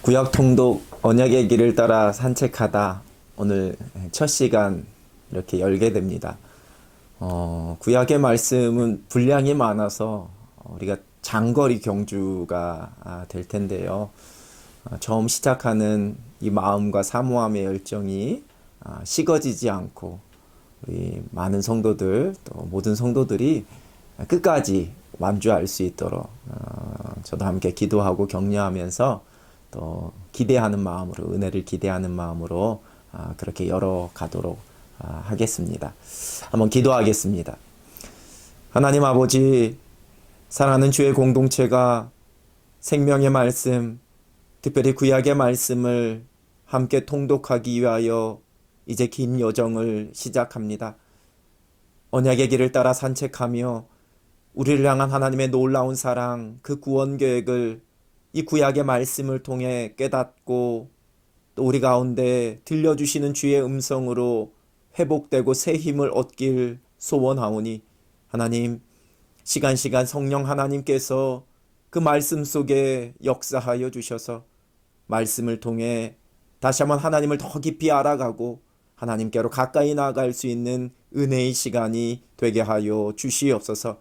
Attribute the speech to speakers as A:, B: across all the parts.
A: 구약 통독 언약의 길을 따라 산책하다 오늘 첫 시간 이렇게 열게 됩니다. 구약의 말씀은 분량이 많아서 우리가 장거리 경주가 될 텐데요. 처음 시작하는 이 마음과 사모함의 열정이 식어지지 않고 우리 많은 성도들 또 모든 성도들이 끝까지 완주할 수 있도록 저도 함께 기도하고 격려하면서 또 기대하는 마음으로 은혜를 기대하는 마음으로 그렇게 열어가도록 하겠습니다. 한번 기도하겠습니다. 하나님 아버지, 사랑하는 주의 공동체가 생명의 말씀, 특별히 구약의 말씀을 함께 통독하기 위하여 이제 긴 여정을 시작합니다. 언약의 길을 따라 산책하며 우리를 향한 하나님의 놀라운 사랑, 그 구원 계획을 이 구약의 말씀을 통해 깨닫고 또 우리 가운데 들려주시는 주의 음성으로 회복되고 새 힘을 얻길 소원하오니 하나님, 시간 성령 하나님께서 그 말씀 속에 역사하여 주셔서 말씀을 통해 다시 한번 하나님을 더 깊이 알아가고 하나님께로 가까이 나아갈 수 있는 은혜의 시간이 되게 하여 주시옵소서.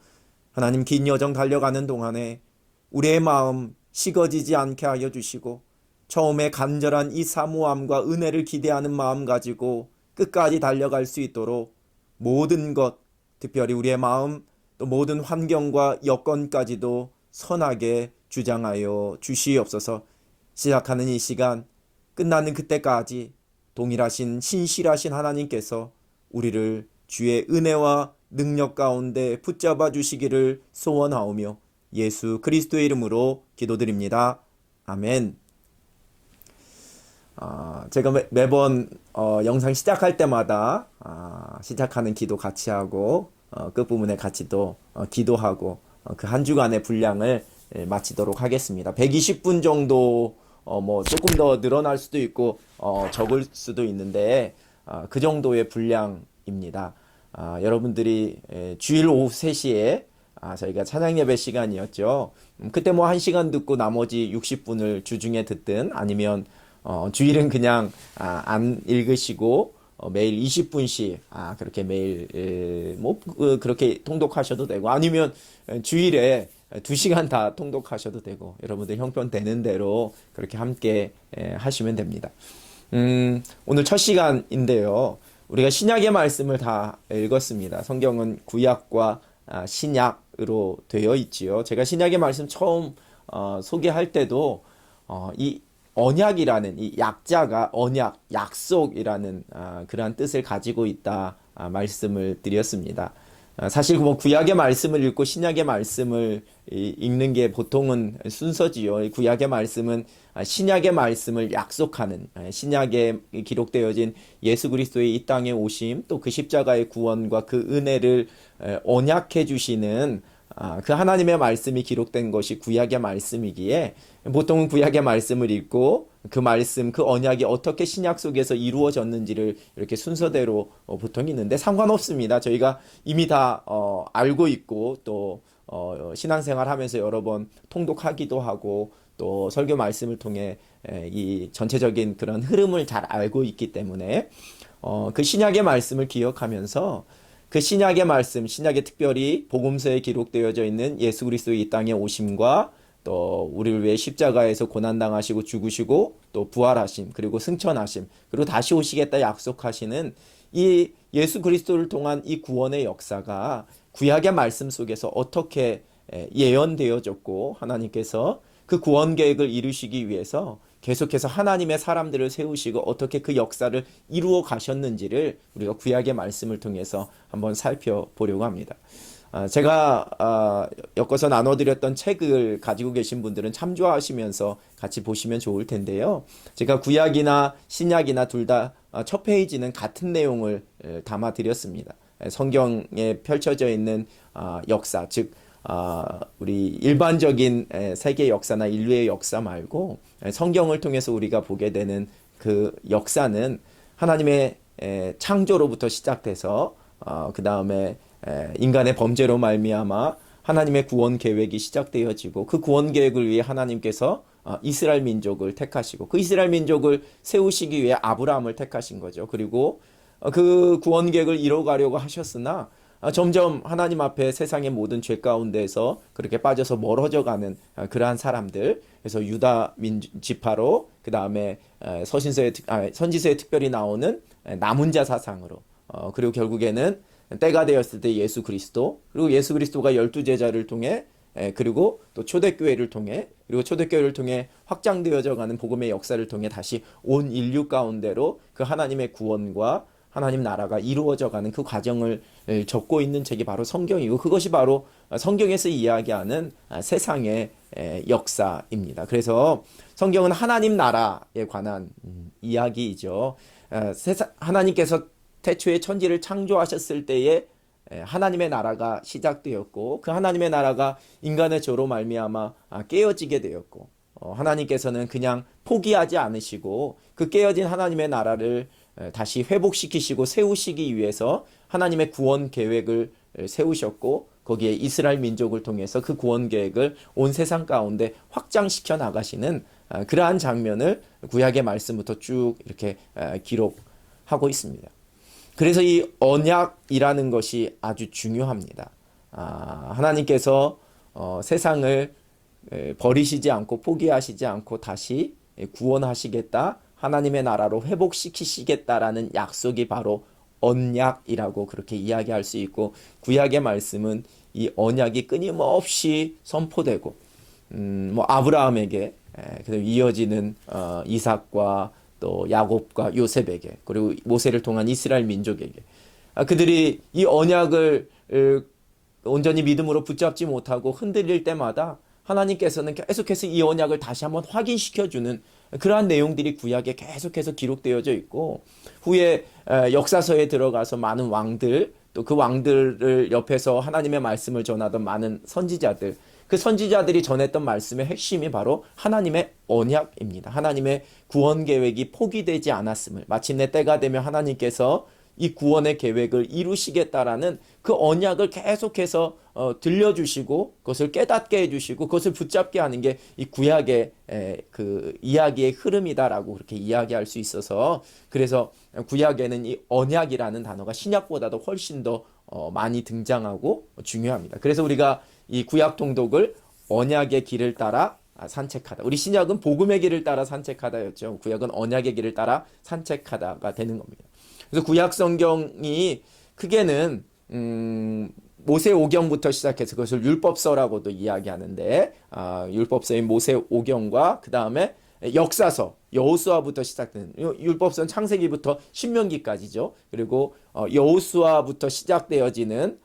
A: 하나님, 긴 여정 달려가는 동안에 우리의 마음 식어지지 않게 하여 주시고 처음에 간절한 이 사모함과 은혜를 기대하는 마음 가지고 끝까지 달려갈 수 있도록 모든 것, 특별히 우리의 마음 또 모든 환경과 여건까지도 선하게 주장하여 주시옵소서. 시작하는 이 시간, 끝나는 그때까지 동일하신 신실하신 하나님께서 우리를 주의 은혜와 능력 가운데 붙잡아 주시기를 소원하오며 예수 그리스도의 이름으로 기도드립니다. 아멘. 제가 매번 영상 시작할 때마다 시작하는 기도 같이 하고 끝부분에 같이 또 기도하고 그 한 주간의 분량을 마치도록 하겠습니다. 120분 정도 뭐 조금 더 늘어날 수도 있고 적을 수도 있는데 그 정도의 분량입니다. 여러분들이 주일 오후 3시에 저희가 찬양 예배 시간이었죠. 그때 뭐 1시간 듣고 나머지 60분을 주중에 듣든 아니면 주일은 그냥 안 읽으시고 매일 20분씩 그렇게 매일 뭐 그렇게 통독하셔도 되고 아니면 주일에 2시간 다 통독하셔도 되고 여러분들 형편되는 대로 그렇게 함께 하시면 됩니다. 오늘 첫 시간인데요. 우리가 신약의 말씀을 다 읽었습니다. 성경은 구약과 신약으로 되어 있지요. 제가 신약의 말씀 처음 소개할 때도 이 언약이라는 이 약자가 언약, 약속이라는 그러한 뜻을 가지고 있다 말씀을 드렸습니다. 사실 뭐 구약의 말씀을 읽고 신약의 말씀을 읽는 게 보통은 순서지요. 구약의 말씀은 신약의 말씀을 약속하는 신약에 기록되어진 예수 그리스도의 이 땅에 오심 또 그 십자가의 구원과 그 은혜를 언약해 주시는 그 하나님의 말씀이 기록된 것이 구약의 말씀이기에 보통은 구약의 말씀을 읽고 그 말씀, 그 언약이 어떻게 신약 속에서 이루어졌는지를 이렇게 순서대로 보통 있는데 상관없습니다. 저희가 이미 다 알고 있고 또 신앙생활 하면서 여러 번 통독하기도 하고 또 설교 말씀을 통해 이 전체적인 그런 흐름을 잘 알고 있기 때문에 그 신약의 말씀을 기억하면서 그 신약의 말씀, 신약에 특별히 복음서에 기록되어져 있는 예수 그리스도의 이 땅에 오심과 또 우리를 위해 십자가에서 고난당하시고 죽으시고 또 부활하심 그리고 승천하심 그리고 다시 오시겠다 약속하시는 이 예수 그리스도를 통한 이 구원의 역사가 구약의 말씀 속에서 어떻게 예언되어졌고 하나님께서 그 구원 계획을 이루시기 위해서 계속해서 하나님의 사람들을 세우시고 어떻게 그 역사를 이루어 가셨는지를 우리가 구약의 말씀을 통해서 한번 살펴보려고 합니다. 제가 엮어서 나눠드렸던 책을 가지고 계신 분들은 참조하시면서 같이 보시면 좋을 텐데요. 제가 구약이나 신약이나 둘 다 첫 페이지는 같은 내용을 담아드렸습니다. 성경에 펼쳐져 있는 역사, 즉 우리 일반적인 세계 역사나 인류의 역사 말고 성경을 통해서 우리가 보게 되는 그 역사는 하나님의 창조로부터 시작돼서 그 다음에 인간의 범죄로 말미암아 하나님의 구원 계획이 시작되어지고 그 구원 계획을 위해 하나님께서 이스라엘 민족을 택하시고 그 이스라엘 민족을 세우시기 위해 아브라함을 택하신 거죠. 그리고 그 구원 계획을 이뤄가려고 하셨으나 점점 하나님 앞에 세상의 모든 죄 가운데서 그렇게 빠져서 멀어져가는 그러한 사람들. 그래서 유다 지파로 그 다음에 선지서에 특별히 나오는 남은 자 사상으로 그리고 결국에는 때가 되었을 때 예수 그리스도, 그리고 예수 그리스도가 12제자를 통해 그리고 또 초대교회를 통해, 그리고 초대교회를 통해 확장되어져 가는 복음의 역사를 통해 다시 온 인류 가운데로 그 하나님의 구원과 하나님 나라가 이루어져 가는 그 과정을 적고 있는 책이 바로 성경이고, 그것이 바로 성경에서 이야기하는 세상의 역사입니다. 그래서 성경은 하나님 나라에 관한 이야기이죠. 하나님께서 태초에 천지를 창조하셨을 때에 하나님의 나라가 시작되었고, 그 하나님의 나라가 인간의 죄로 말미암아 깨어지게 되었고, 하나님께서는 그냥 포기하지 않으시고 그 깨어진 하나님의 나라를 다시 회복시키시고 세우시기 위해서 하나님의 구원 계획을 세우셨고, 거기에 이스라엘 민족을 통해서 그 구원 계획을 온 세상 가운데 확장시켜 나가시는 그러한 장면을 구약의 말씀부터 쭉 이렇게 기록하고 있습니다. 그래서 이 언약이라는 것이 아주 중요합니다. 하나님께서 세상을 버리시지 않고 포기하시지 않고 다시 구원하시겠다, 하나님의 나라로 회복시키시겠다라는 약속이 바로 언약이라고 그렇게 이야기할 수 있고, 구약의 말씀은 이 언약이 끊임없이 선포되고 뭐 아브라함에게 이어지는 이삭과 또 야곱과 요셉에게, 그리고 모세를 통한 이스라엘 민족에게, 그들이 이 언약을 온전히 믿음으로 붙잡지 못하고 흔들릴 때마다 하나님께서는 계속해서 이 언약을 다시 한번 확인시켜주는 그러한 내용들이 구약에 계속해서 기록되어져 있고, 후에 역사서에 들어가서 많은 왕들, 또 그 왕들을 옆에서 하나님의 말씀을 전하던 많은 선지자들, 그 선지자들이 전했던 말씀의 핵심이 바로 하나님의 언약입니다. 하나님의 구원 계획이 포기되지 않았음을, 마침내 때가 되면 하나님께서 이 구원의 계획을 이루시겠다라는 그 언약을 계속해서 들려주시고 그것을 깨닫게 해주시고 그것을 붙잡게 하는 게 이 구약의 그 이야기의 흐름이다라고 그렇게 이야기할 수 있어서, 그래서 구약에는 이 언약이라는 단어가 신약보다도 훨씬 더 많이 등장하고 중요합니다. 그래서 우리가 이 구약 통독을 언약의 길을 따라 산책하다, 우리 신약은 복음의 길을 따라 산책하다였죠. 구약은 언약의 길을 따라 산책하다가 되는 겁니다. 그래서 구약 성경이 크게는 모세 오경부터 시작해서 그것을 율법서라고도 이야기하는데, 율법서인 모세 오경과 그 다음에 역사서 여호수아부터 시작되는, 율법서는 창세기부터 신명기까지죠. 그리고 여호수아부터 시작되어지는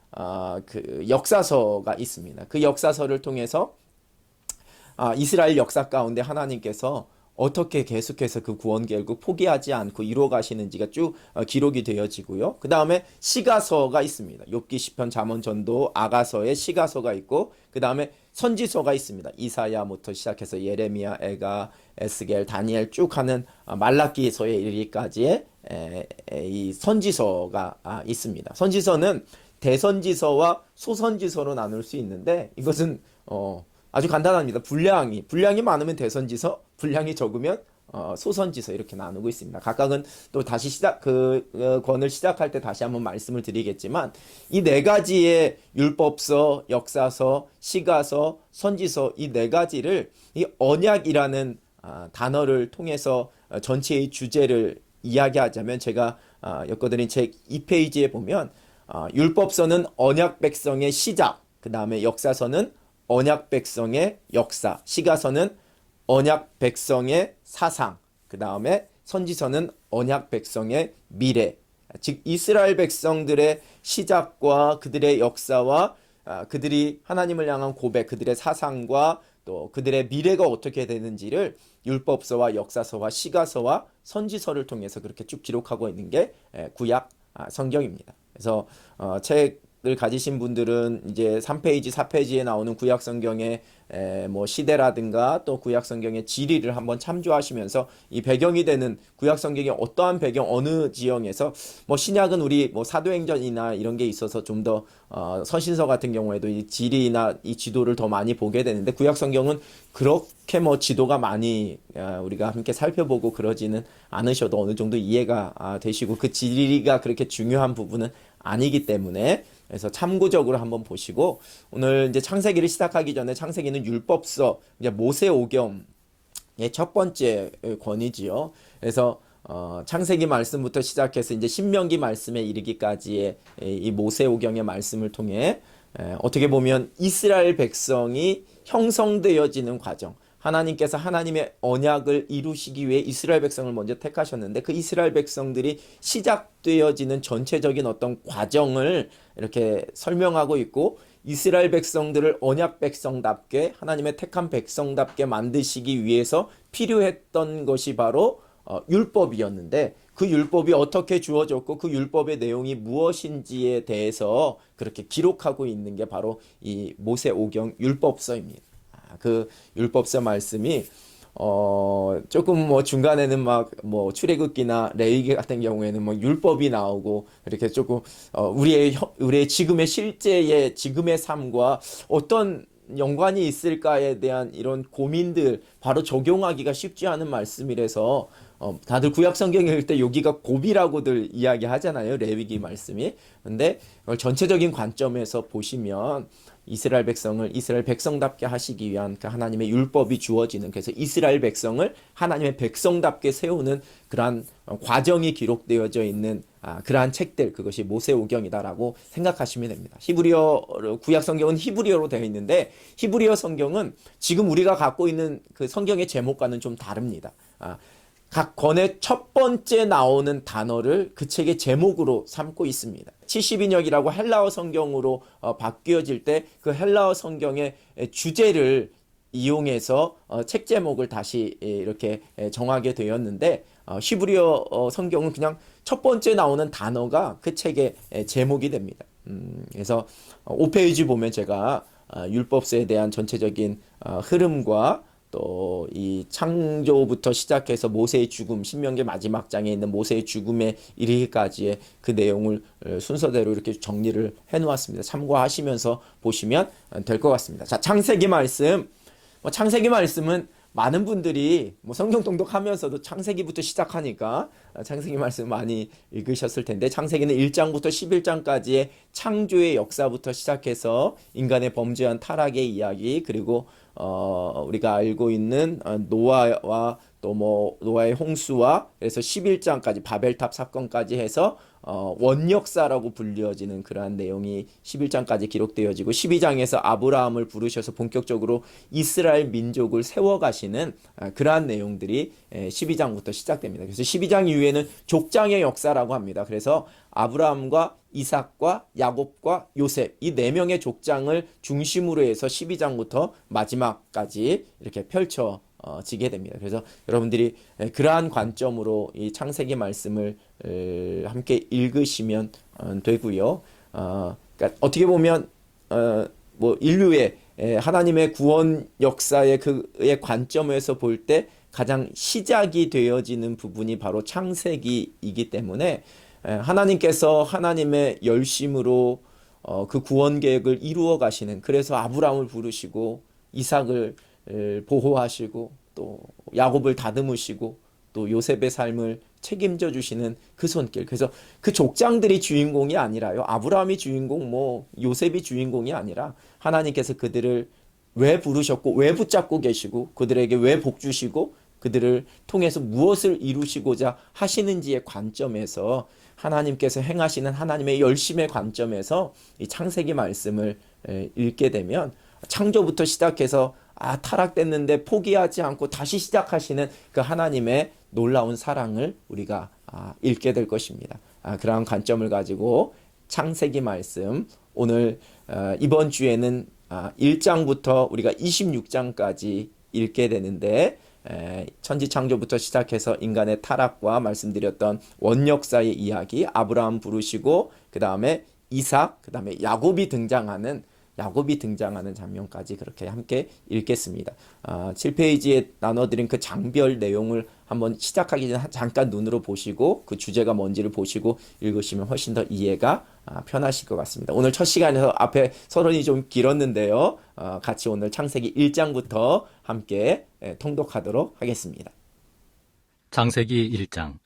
A: 그 역사서가 있습니다. 그 역사서를 통해서 이스라엘 역사 가운데 하나님께서 어떻게 계속해서 그 구원 계획을 포기하지 않고 이루어 가시는지가 쭉 기록이 되어지고요. 그 다음에 시가서가 있습니다. 욥기, 시편, 잠언, 전도, 아가서에 시가서가 있고, 그 다음에 선지서가 있습니다. 이사야부터 시작해서 예레미야, 에가, 에스겔, 다니엘 쭉 하는 말라기서에 이르기까지의 이 선지서가 있습니다. 선지서는 대선지서와 소선지서로 나눌 수 있는데, 이것은 아주 간단합니다. 분량이 많으면 대선지서, 분량이 적으면 소선지서, 이렇게 나누고 있습니다. 각각은 또 다시 그 권을 시작할 때 다시 한번 말씀을 드리겠지만, 이 네 가지의 율법서, 역사서, 시가서, 선지서, 이 네 가지를 이 언약이라는 단어를 통해서 전체의 주제를 이야기하자면, 제가 엮어드린 책 2페이지에 보면 율법서는 언약 백성의 시작, 그 다음에 역사서는 언약 백성의 역사, 시가서는 언약 백성의 사상, 그 다음에 선지서는 언약 백성의 미래, 즉 이스라엘 백성들의 시작과 그들의 역사와 그들이 하나님을 향한 고백, 그들의 사상과 또 그들의 미래가 어떻게 되는지를 율법서와 역사서와 시가서와 선지서를 통해서 그렇게 쭉 기록하고 있는 게 구약 성경입니다. 그래서 책 신약을 가지신 분들은 이제 3페이지, 4페이지에 나오는 구약 성경의 뭐 시대라든가 또 구약 성경의 지리를 한번 참조하시면서 이 배경이 되는 구약 성경의 어떠한 배경 어느 지형에서 뭐 신약은 우리 뭐 사도행전이나 이런 게 있어서 좀 더 서신서 같은 경우에도 이 지리나 이 지도를 더 많이 보게 되는데 구약 성경은 그렇게 뭐 지도가 많이 우리가 함께 살펴보고 그러지는 않으셔도 어느 정도 이해가 되시고 그 지리가 그렇게 중요한 부분은 아니기 때문에 그래서 참고적으로 한번 보시고 오늘 이제 창세기를 시작하기 전에 창세기는 율법서 이제 모세오경의 첫 번째 권이지요. 그래서 창세기 말씀부터 시작해서 이제 신명기 말씀에 이르기까지의 이 모세오경의 말씀을 통해 어떻게 보면 이스라엘 백성이 형성되어지는 과정, 하나님께서 하나님의 언약을 이루시기 위해 이스라엘 백성을 먼저 택하셨는데 그 이스라엘 백성들이 시작되어지는 전체적인 어떤 과정을 이렇게 설명하고 있고 이스라엘 백성들을 언약 백성답게 하나님의 택한 백성답게 만드시기 위해서 필요했던 것이 바로 율법이었는데 그 율법이 어떻게 주어졌고 그 율법의 내용이 무엇인지에 대해서 그렇게 기록하고 있는 게 바로 이 모세오경 율법서입니다. 그 율법서 말씀이 조금 뭐 중간에는 막 뭐 출애굽기나 레위기 같은 경우에는 뭐 율법이 나오고 이렇게 조금 우리의 지금의 실제의 지금의 삶과 어떤 연관이 있을까에 대한 이런 고민들 바로 적용하기가 쉽지 않은 말씀이라서 다들 구약 성경 읽을 때 여기가 고비라고들 이야기하잖아요. 레위기 말씀이. 근데 그걸 전체적인 관점에서 보시면 이스라엘 백성을 이스라엘 백성답게 하시기 위한 그 하나님의 율법이 주어지는 그래서 이스라엘 백성을 하나님의 백성답게 세우는 그러한 과정이 기록되어져 있는 그러한 책들 그것이 모세오경이다라고 생각하시면 됩니다. 히브리어 구약 성경은 히브리어로 되어 있는데 히브리어 성경은 지금 우리가 갖고 있는 그 성경의 제목과는 좀 다릅니다. 각 권의 첫 번째 나오는 단어를 그 책의 제목으로 삼고 있습니다. 70인역이라고 헬라어 성경으로 바뀌어질 때 그 헬라어 성경의 주제를 이용해서 책 제목을 다시 이렇게 정하게 되었는데 히브리어 성경은 그냥 첫 번째 나오는 단어가 그 책의 제목이 됩니다. 그래서 5페이지 보면 제가 율법서에 대한 전체적인 흐름과 또 이 창조부터 시작해서 모세의 죽음, 신명기 마지막 장에 있는 모세의 죽음에 이르기까지의 그 내용을 순서대로 이렇게 정리를 해 놓았습니다. 참고하시면서 보시면 될 것 같습니다. 자, 창세기 말씀. 창세기 말씀은 많은 분들이 성경 통독하면서도 창세기부터 시작하니까 창세기 말씀 많이 읽으셨을 텐데 창세기는 1장부터 11장까지의 창조의 역사부터 시작해서 인간의 범죄한 타락의 이야기 그리고 우리가 알고 있는 노아와 또 노아의 홍수와 그래서 11장까지 바벨탑 사건까지 해서 원역사라고 불려지는 그러한 내용이 11장까지 기록되어지고 12장에서 아브라함을 부르셔서 본격적으로 이스라엘 민족을 세워가시는 그러한 내용들이 12장부터 시작됩니다. 그래서 12장 이후에는 족장의 역사라고 합니다. 그래서 아브라함과 이삭과 야곱과 요셉 이 네 명의 족장을 중심으로 해서 12장부터 마지막까지 이렇게 펼쳐지게 됩니다. 그래서 여러분들이 그러한 관점으로 이 창세기 말씀을 함께 읽으시면 되고요. 그러니까 어떻게 보면 인류의 하나님의 구원 역사의 그의 관점에서 볼 때 가장 시작이 되어지는 부분이 바로 창세기이기 때문에 하나님께서 하나님의 열심으로 그 구원 계획을 이루어 가시는 그래서 아브라함을 부르시고 이삭을 보호하시고 또 야곱을 다듬으시고 또 요셉의 삶을 책임져 주시는 그 손길. 그래서 그 족장들이 주인공이 아니라요. 아브라함이 주인공, 요셉이 주인공이 아니라 하나님께서 그들을 왜 부르셨고 왜 붙잡고 계시고 그들에게 왜 복 주시고 그들을 통해서 무엇을 이루시고자 하시는지의 관점에서 하나님께서 행하시는 하나님의 열심의 관점에서 이 창세기 말씀을 읽게 되면 창조부터 시작해서 타락됐는데 포기하지 않고 다시 시작하시는 그 하나님의 놀라운 사랑을 우리가 읽게 될 것입니다. 그러한 관점을 가지고 창세기 말씀 오늘 이번 주에는 1장부터 우리가 26장까지 읽게 되는데 천지창조부터 시작해서 인간의 타락과 말씀드렸던 원역사의 이야기 아브라함 부르시고 그 다음에 이삭, 그 다음에 야곱이 등장하는 장면까지 그렇게 함께 읽겠습니다. 7페이지에 나눠드린 그 장별 내용을 한번 시작하기 전에 잠깐 눈으로 보시고 그 주제가 뭔지를 보시고 읽으시면 훨씬 더 이해가 편하실 것 같습니다. 오늘 첫 시간에서 앞에 서론이 좀 길었는데요. 같이 오늘 창세기 1장부터 함께 통독하도록 하겠습니다.
B: 창세기 1장.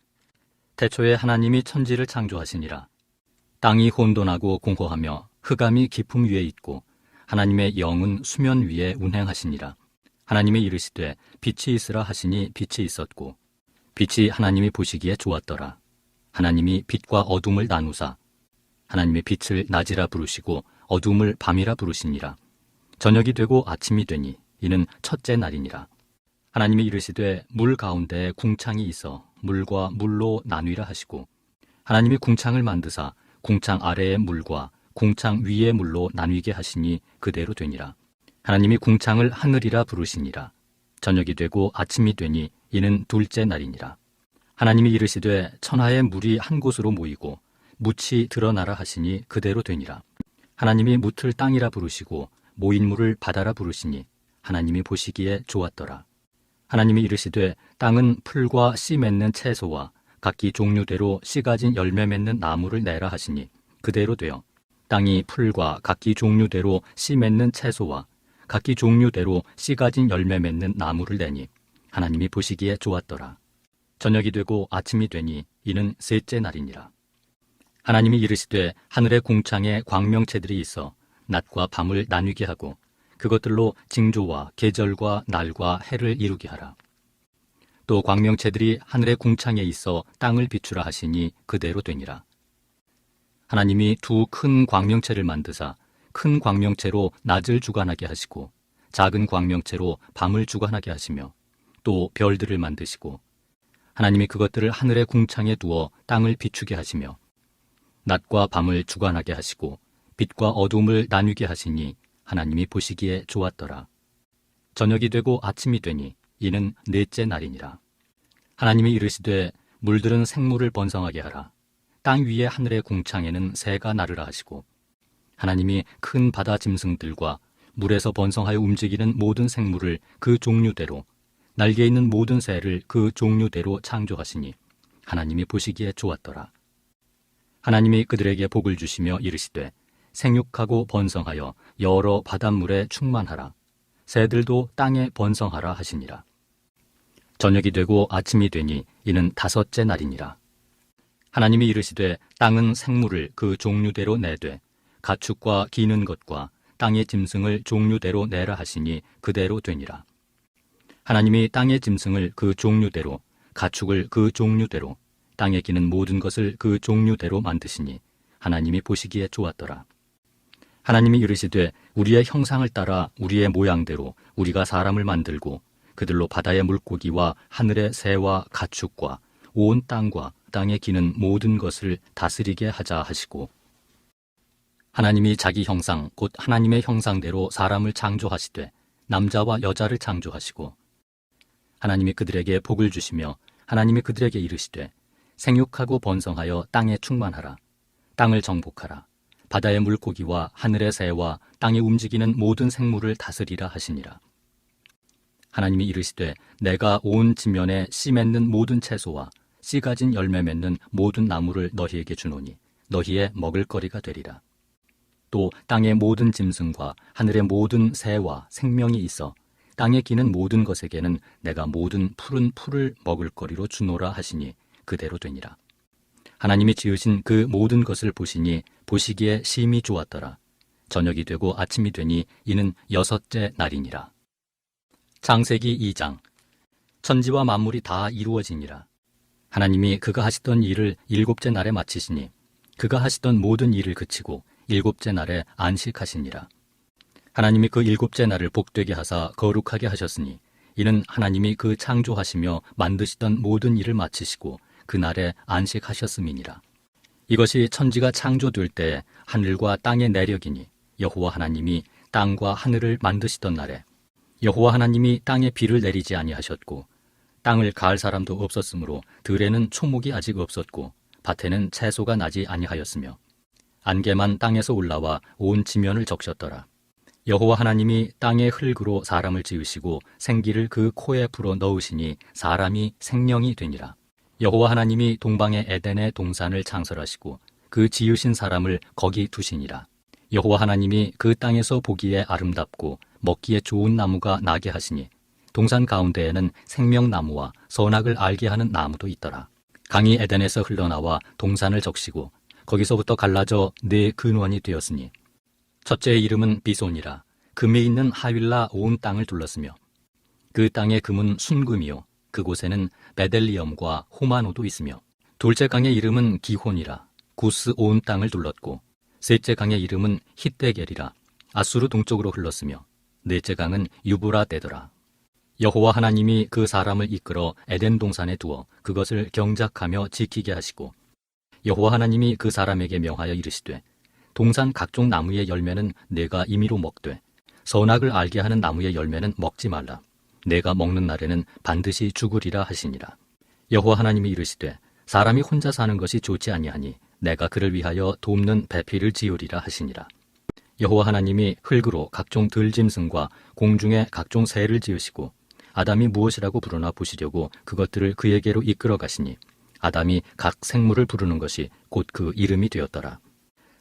B: 태초에 하나님이 천지를 창조하시니라. 땅이 혼돈하고 공허하며 흑암이 깊음 위에 있고 하나님의 영은 수면 위에 운행하시니라. 하나님이 이르시되 빛이 있으라 하시니 빛이 있었고 빛이 하나님이 보시기에 좋았더라. 하나님이 빛과 어둠을 나누사 하나님의 빛을 낮이라 부르시고 어둠을 밤이라 부르시니라. 저녁이 되고 아침이 되니 이는 첫째 날이니라. 하나님이 이르시되 물 가운데에 궁창이 있어 물과 물로 나뉘라 하시고 하나님이 궁창을 만드사 궁창 아래의 물과 궁창 위의 물로 나뉘게 하시니 그대로 되니라. 하나님이 궁창을 하늘이라 부르시니라. 저녁이 되고 아침이 되니 이는 둘째 날이니라. 하나님이 이르시되 천하의 물이 한 곳으로 모이고 묻이 드러나라 하시니 그대로 되니라. 하나님이 묻을 땅이라 부르시고 모인 물을 바다라 부르시니 하나님이 보시기에 좋았더라. 하나님이 이르시되 땅은 풀과 씨 맺는 채소와 각기 종류대로 씨 가진 열매 맺는 나무를 내라 하시니 그대로 되어 땅이 풀과 각기 종류대로 씨 맺는 채소와 각기 종류대로 씨 가진 열매 맺는 나무를 내니 하나님이 보시기에 좋았더라. 저녁이 되고 아침이 되니 이는 셋째 날이니라. 하나님이 이르시되 하늘의 궁창에 광명체들이 있어 낮과 밤을 나뉘게 하고 그것들로 징조와 계절과 날과 해를 이루게 하라. 또 광명체들이 하늘의 궁창에 있어 땅을 비추라 하시니 그대로 되니라. 하나님이 두 큰 광명체를 만드사 큰 광명체로 낮을 주관하게 하시고 작은 광명체로 밤을 주관하게 하시며 또 별들을 만드시고 하나님이 그것들을 하늘의 궁창에 두어 땅을 비추게 하시며 낮과 밤을 주관하게 하시고 빛과 어둠을 나뉘게 하시니 하나님이 보시기에 좋았더라. 저녁이 되고 아침이 되니 이는 넷째 날이니라. 하나님이 이르시되 물들은 생물을 번성하게 하라. 땅 위의 하늘의 궁창에는 새가 나르라 하시고 하나님이 큰 바다 짐승들과 물에서 번성하여 움직이는 모든 생물을 그 종류대로 날개 있는 모든 새를 그 종류대로 창조하시니 하나님이 보시기에 좋았더라. 하나님이 그들에게 복을 주시며 이르시되 생육하고 번성하여 여러 바닷물에 충만하라. 새들도 땅에 번성하라 하시니라. 저녁이 되고 아침이 되니 이는 다섯째 날이니라. 하나님이 이르시되 땅은 생물을 그 종류대로 내되 가축과 기는 것과 땅의 짐승을 종류대로 내라 하시니 그대로 되니라. 하나님이 땅의 짐승을 그 종류대로 가축을 그 종류대로 땅에 기는 모든 것을 그 종류대로 만드시니 하나님이 보시기에 좋았더라. 하나님이 이르시되 우리의 형상을 따라 우리의 모양대로 우리가 사람을 만들고 그들로 바다의 물고기와 하늘의 새와 가축과 온 땅과 땅에 기는 모든 것을 다스리게 하자 하시고 하나님이 자기 형상 곧 하나님의 형상대로 사람을 창조하시되 남자와 여자를 창조하시고 하나님이 그들에게 복을 주시며 하나님이 그들에게 이르시되 생육하고 번성하여 땅에 충만하라. 땅을 정복하라. 바다의 물고기와 하늘의 새와 땅에 움직이는 모든 생물을 다스리라 하시니라. 하나님이 이르시되 내가 온 지면에 씨 맺는 모든 채소와 씨 가진 열매 맺는 모든 나무를 너희에게 주노니 너희의 먹을거리가 되리라. 또 땅의 모든 짐승과 하늘의 모든 새와 생명이 있어 땅에 기는 모든 것에게는 내가 모든 푸른 풀을 먹을거리로 주노라 하시니 그대로 되니라. 하나님이 지으신 그 모든 것을 보시니 보시기에 심히 좋았더라. 저녁이 되고 아침이 되니 이는 여섯째 날이니라. 창세기 2장. 천지와 만물이 다 이루어지니라. 하나님이 그가 하시던 일을 일곱째 날에 마치시니 그가 하시던 모든 일을 그치고 일곱째 날에 안식하시니라. 하나님이 그 일곱째 날을 복되게 하사 거룩하게 하셨으니 이는 하나님이 그 창조하시며 만드시던 모든 일을 마치시고 그 날에 안식하셨음이니라. 이것이 천지가 창조될 때 하늘과 땅의 내력이니 여호와 하나님이 땅과 하늘을 만드시던 날에 여호와 하나님이 땅에 비를 내리지 아니하셨고 땅을 가을 사람도 없었으므로 들에는 초목이 아직 없었고 밭에는 채소가 나지 아니하였으며 안개만 땅에서 올라와 온 지면을 적셨더라. 여호와 하나님이 땅의 흙으로 사람을 지으시고 생기를 그 코에 불어 넣으시니 사람이 생명이 되니라. 여호와 하나님이 동방의 에덴의 동산을 창설하시고 그 지으신 사람을 거기 두시니라. 여호와 하나님이 그 땅에서 보기에 아름답고 먹기에 좋은 나무가 나게 하시니 동산 가운데에는 생명나무와 선악을 알게 하는 나무도 있더라. 강이 에덴에서 흘러나와 동산을 적시고 거기서부터 갈라져 네 근원이 되었으니 첫째의 이름은 비손이라. 금에 있는 하윌라 온 땅을 둘렀으며 그 땅의 금은 순금이요 그곳에는 베델리엄과 호마노도 있으며 둘째 강의 이름은 기혼이라. 구스 온 땅을 둘렀고 셋째 강의 이름은 히데겔이라. 아수르 동쪽으로 흘렀으며 넷째 강은 유브라데더라. 여호와 하나님이 그 사람을 이끌어 에덴 동산에 두어 그것을 경작하며 지키게 하시고 여호와 하나님이 그 사람에게 명하여 이르시되 동산 각종 나무의 열매는 내가 임의로 먹되 선악을 알게 하는 나무의 열매는 먹지 말라. 내가 먹는 날에는 반드시 죽으리라 하시니라. 여호와 하나님이 이르시되 사람이 혼자 사는 것이 좋지 아니하니 내가 그를 위하여 돕는 배필을 지으리라 하시니라. 여호와 하나님이 흙으로 각종 들짐승과 공중에 각종 새를 지으시고 아담이 무엇이라고 부르나 보시려고 그것들을 그에게로 이끌어 가시니 아담이 각 생물을 부르는 것이 곧 그 이름이 되었더라.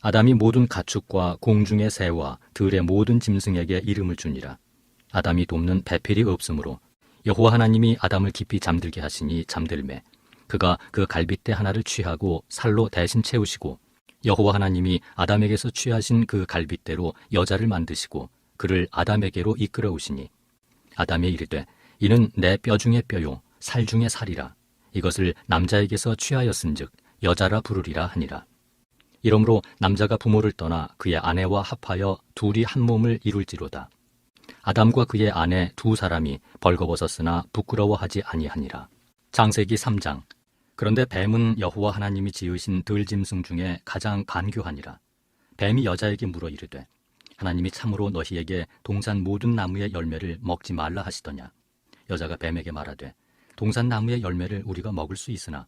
B: 아담이 모든 가축과 공중의 새와 들의 모든 짐승에게 이름을 주니라. 아담이 돕는 배필이 없으므로 여호와 하나님이 아담을 깊이 잠들게 하시니 잠들매 그가 그 갈빗대 하나를 취하고 살로 대신 채우시고 여호와 하나님이 아담에게서 취하신 그 갈빗대로 여자를 만드시고 그를 아담에게로 이끌어 오시니 아담이 이르되 이는 내 뼈 중의 뼈요 살 중의 살이라. 이것을 남자에게서 취하였은즉 여자라 부르리라 하니라. 이러므로 남자가 부모를 떠나 그의 아내와 합하여 둘이 한 몸을 이룰지로다. 아담과 그의 아내 두 사람이 벌거벗었으나 부끄러워하지 아니하니라. 창세기 3장. 그런데 뱀은 여호와 하나님이 지으신 들짐승 중에 가장 간교하니라. 뱀이 여자에게 물어 이르되 하나님이 참으로 너희에게 동산 모든 나무의 열매를 먹지 말라 하시더냐. 여자가 뱀에게 말하되 동산 나무의 열매를 우리가 먹을 수 있으나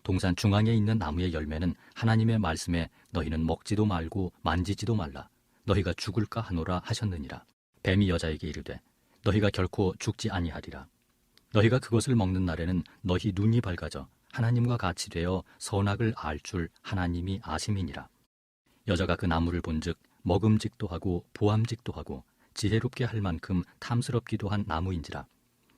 B: 동산 중앙에 있는 나무의 열매는 하나님의 말씀에 너희는 먹지도 말고 만지지도 말라. 너희가 죽을까 하노라 하셨느니라. 뱀이 여자에게 이르되 너희가 결코 죽지 아니하리라. 너희가 그것을 먹는 날에는 너희 눈이 밝아져 하나님과 같이 되어 선악을 알 줄 하나님이 아심이니라. 여자가 그 나무를 본즉 먹음직도 하고 보암직도 하고 지혜롭게 할 만큼 탐스럽기도 한 나무인지라.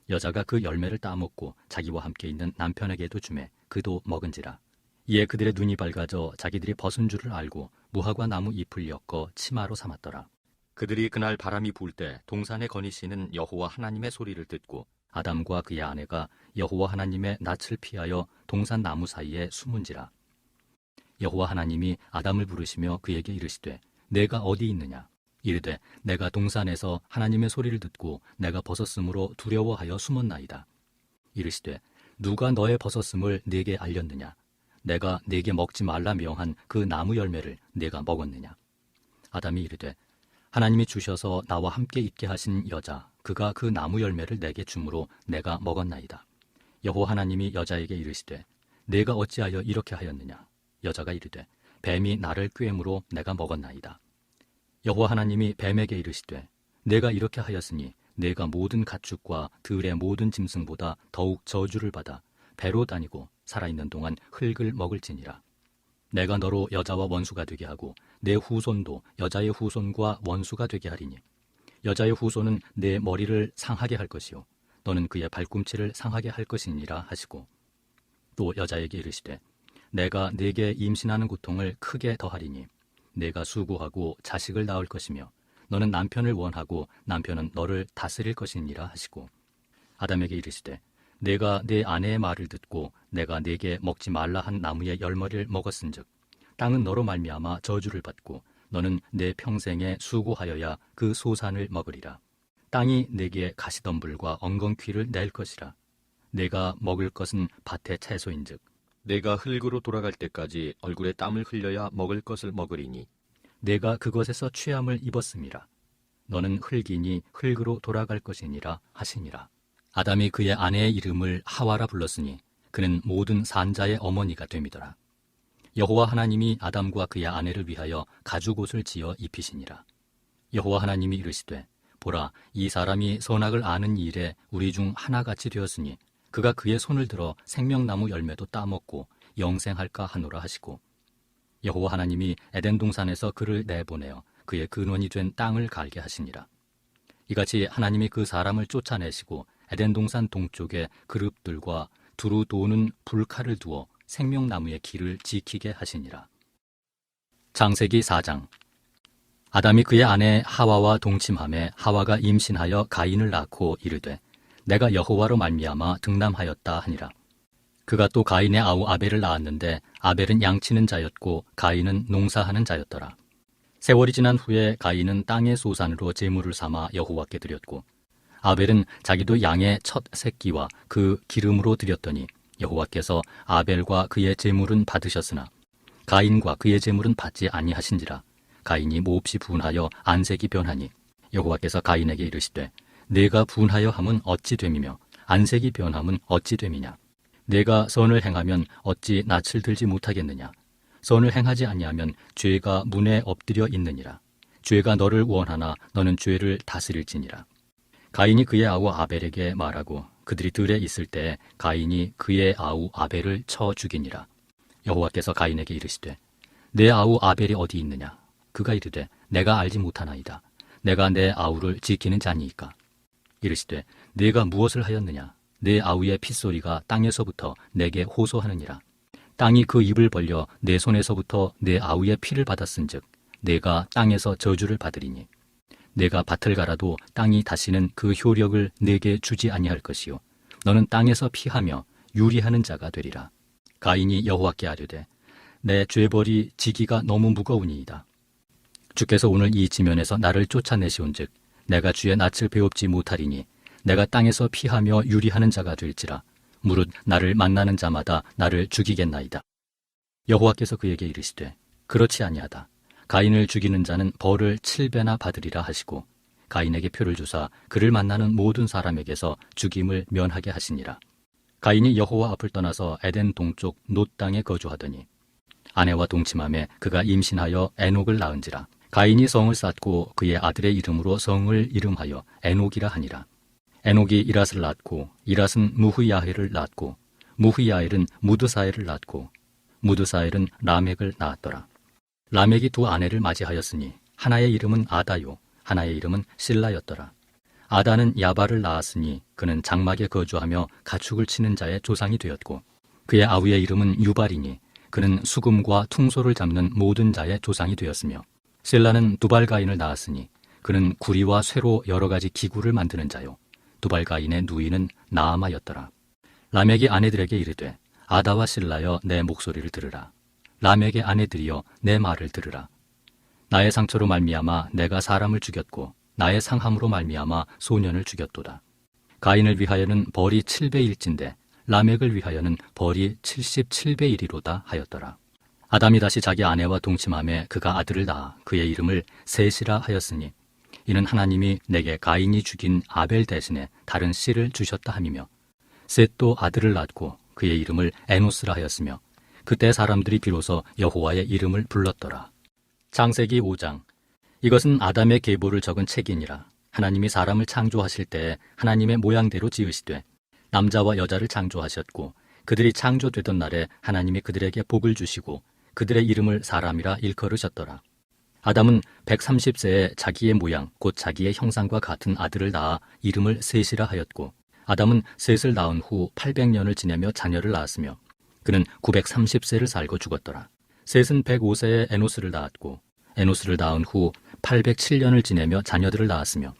B: 여자가 그 열매를 따먹고 자기와 함께 있는 남편에게도 주매 그도 먹은지라. 이에 그들의 눈이 밝아져 자기들이 벗은 줄을 알고 무화과 나무 잎을 엮어 치마로 삼았더라. 그들이 그날 바람이 불 때 동산에 거니시는 여호와 하나님의 소리를 듣고 아담과 그의 아내가 여호와 하나님의 낯을 피하여 동산 나무 사이에 숨은지라. 여호와 하나님이 아담을 부르시며 그에게 이르시되 내가 어디 있느냐. 이르되 내가 동산에서 하나님의 소리를 듣고 내가 벗었으므로 두려워하여 숨었나이다. 이르시되 누가 너의 벗었음을 네게 알렸느냐. 내가 네게 먹지 말라 명한 그 나무 열매를 네가 먹었느냐. 아담이 이르되 하나님이 주셔서 나와 함께 있게 하신 여자 그가 그 나무 열매를 내게 주므로 내가 먹었나이다. 여호와 하나님이 여자에게 이르시되 네가 어찌하여 이렇게 하였느냐. 여자가 이르되 뱀이 나를 꾀므로 내가 먹었나이다. 여호와 하나님이 뱀에게 이르시되 내가 이렇게 하였으니 내가 모든 가축과 들의 모든 짐승보다 더욱 저주를 받아 배로 다니고 살아있는 동안 흙을 먹을지니라. 내가 너로 여자와 원수가 되게 하고 내 후손도 여자의 후손과 원수가 되게 하리니 여자의 후손은 내 머리를 상하게 할 것이요 너는 그의 발꿈치를 상하게 할 것이니라 하시고 또 여자에게 이르시되 내가 네게 임신하는 고통을 크게 더하리니 내가 수고하고 자식을 낳을 것이며 너는 남편을 원하고 남편은 너를 다스릴 것이니라 하시고 아담에게 이르시되 내가 내 아내의 말을 듣고 내가 네게 먹지 말라 한 나무의 열매를 먹었은즉 땅은 너로 말미암아 저주를 받고 너는 내 평생에 수고하여야 그 소산을 먹으리라. 땅이 네게 가시덤불과 엉겅퀴를 낼 것이라. 내가 먹을 것은 밭의 채소인즉 내가 흙으로 돌아갈 때까지 얼굴에 땀을 흘려야 먹을 것을 먹으리니 내가 그것에서 취함을 입었음이라. 너는 흙이니 흙으로 돌아갈 것이니라 하시니라. 아담이 그의 아내의 이름을 하와라 불렀으니 그는 모든 산자의 어머니가 됨이더라. 여호와 하나님이 아담과 그의 아내를 위하여 가죽옷을 지어 입히시니라. 여호와 하나님이 이르시되 보라, 이 사람이 선악을 아는 일에 우리 중 하나같이 되었으니 그가 그의 손을 들어 생명나무 열매도 따먹고 영생할까 하노라 하시고, 여호와 하나님이 에덴 동산에서 그를 내보내어 그의 근원이 된 땅을 갈게 하시니라. 이같이 하나님이 그 사람을 쫓아내시고 에덴 동산 동쪽에 그룹들과 두루 도는 불칼을 두어 생명나무의 길을 지키게 하시니라. 창세기 4장. 아담이 그의 아내 하와와 동침하매 하와가 임신하여 가인을 낳고 이르되 내가 여호와로 말미암아 등남하였다 하니라. 그가 또 가인의 아우 아벨을 낳았는데 아벨은 양치는 자였고 가인은 농사하는 자였더라. 세월이 지난 후에 가인은 땅의 소산으로 제물을 삼아 여호와께 드렸고, 아벨은 자기도 양의 첫 새끼와 그 기름으로 드렸더니 여호와께서 아벨과 그의 제물은 받으셨으나 가인과 그의 제물은 받지 아니하신지라. 가인이 몹시 분하여 안색이 변하니 여호와께서 가인에게 이르시되 내가 분하여 함은 어찌 됨이며 안색이 변함은 어찌 됨이냐. 내가 선을 행하면 어찌 낯을 들지 못하겠느냐. 선을 행하지 아니하면 죄가 문에 엎드려 있느니라. 죄가 너를 원하나 너는 죄를 다스릴지니라. 가인이 그의 아우 아벨에게 말하고 그들이 들에 있을 때 가인이 그의 아우 아벨을 쳐 죽이니라. 여호와께서 가인에게 이르시되 내 아우 아벨이 어디 있느냐. 그가 이르되 내가 알지 못하나이다. 내가 내 아우를 지키는 자니이까. 이르시되 내가 무엇을 하였느냐. 내 아우의 핏소리가 땅에서부터 내게 호소하느니라. 땅이 그 입을 벌려 내 손에서부터 내 아우의 피를 받았은즉 내가 땅에서 저주를 받으리니 내가 밭을 갈아도 땅이 다시는 그 효력을 내게 주지 아니할 것이요 너는 땅에서 피하며 유리하는 자가 되리라. 가인이 여호와께 아뢰되 내 죄벌이 지기가 너무 무거우니이다. 주께서 오늘 이 지면에서 나를 쫓아내시온즉 내가 주의 낯을 배웁지 못하리니 내가 땅에서 피하며 유리하는 자가 될지라. 무릇 나를 만나는 자마다 나를 죽이겠나이다. 여호와께서 그에게 이르시되 그렇지 아니하다. 가인을 죽이는 자는 벌을 7배나 받으리라 하시고 가인에게 표를 주사 그를 만나는 모든 사람에게서 죽임을 면하게 하시니라. 가인이 여호와 앞을 떠나서 에덴 동쪽 놋 땅에 거주하더니 아내와 동침함에 그가 임신하여 에녹을 낳은지라. 가인이 성을 쌓고 그의 아들의 이름으로 성을 이름하여 에녹이라 하니라. 에녹이 이랏을 낳고 이랏은 무흐야헬을 낳고 무흐야헬은 무드사엘을 낳고 무드사엘은 라멕을 낳았더라. 라멕이 두 아내를 맞이하였으니 하나의 이름은 아다요 하나의 이름은 실라였더라. 아다는 야발을 낳았으니 그는 장막에 거주하며 가축을 치는 자의 조상이 되었고 그의 아우의 이름은 유발이니 그는 수금과 퉁소를 잡는 모든 자의 조상이 되었으며 실라는 두발가인을 낳았으니 그는 구리와 쇠로 여러 가지 기구를 만드는 자요 두발가인의 누이는 나아마였더라. 라멕이 아내들에게 이르되 아다와 실라여 내 목소리를 들으라. 라멕의 아내들이여 내 말을 들으라. 나의 상처로 말미암아 내가 사람을 죽였고 나의 상함으로 말미암아 소년을 죽였도다. 가인을 위하여는 벌이 7배일진데 라멕을 위하여는 벌이 77배이리로다 하였더라. 아담이 다시 자기 아내와 동침함에 그가 아들을 낳아 그의 이름을 셋이라 하였으니 이는 하나님이 내게 가인이 죽인 아벨 대신에 다른 씨를 주셨다 함이며 셋도 아들을 낳고 그의 이름을 에노스라 하였으며 그때 사람들이 비로소 여호와의 이름을 불렀더라. 창세기 5장. 이것은 아담의 계보를 적은 책이니라. 하나님이 사람을 창조하실 때 하나님의 모양대로 지으시되 남자와 여자를 창조하셨고 그들이 창조되던 날에 하나님이 그들에게 복을 주시고 그들의 이름을 사람이라 일컬으셨더라. 아담은 130세에 자기의 모양 곧 자기의 형상과 같은 아들을 낳아 이름을 셋이라 하였고 아담은 셋을 낳은 후 800년을 지내며 자녀를 낳았으며 그는 930세를 살고 죽었더라. 셋은 105세에 에노스를 낳았고 에노스를 낳은 후 807년을 지내며 자녀들을 낳았으며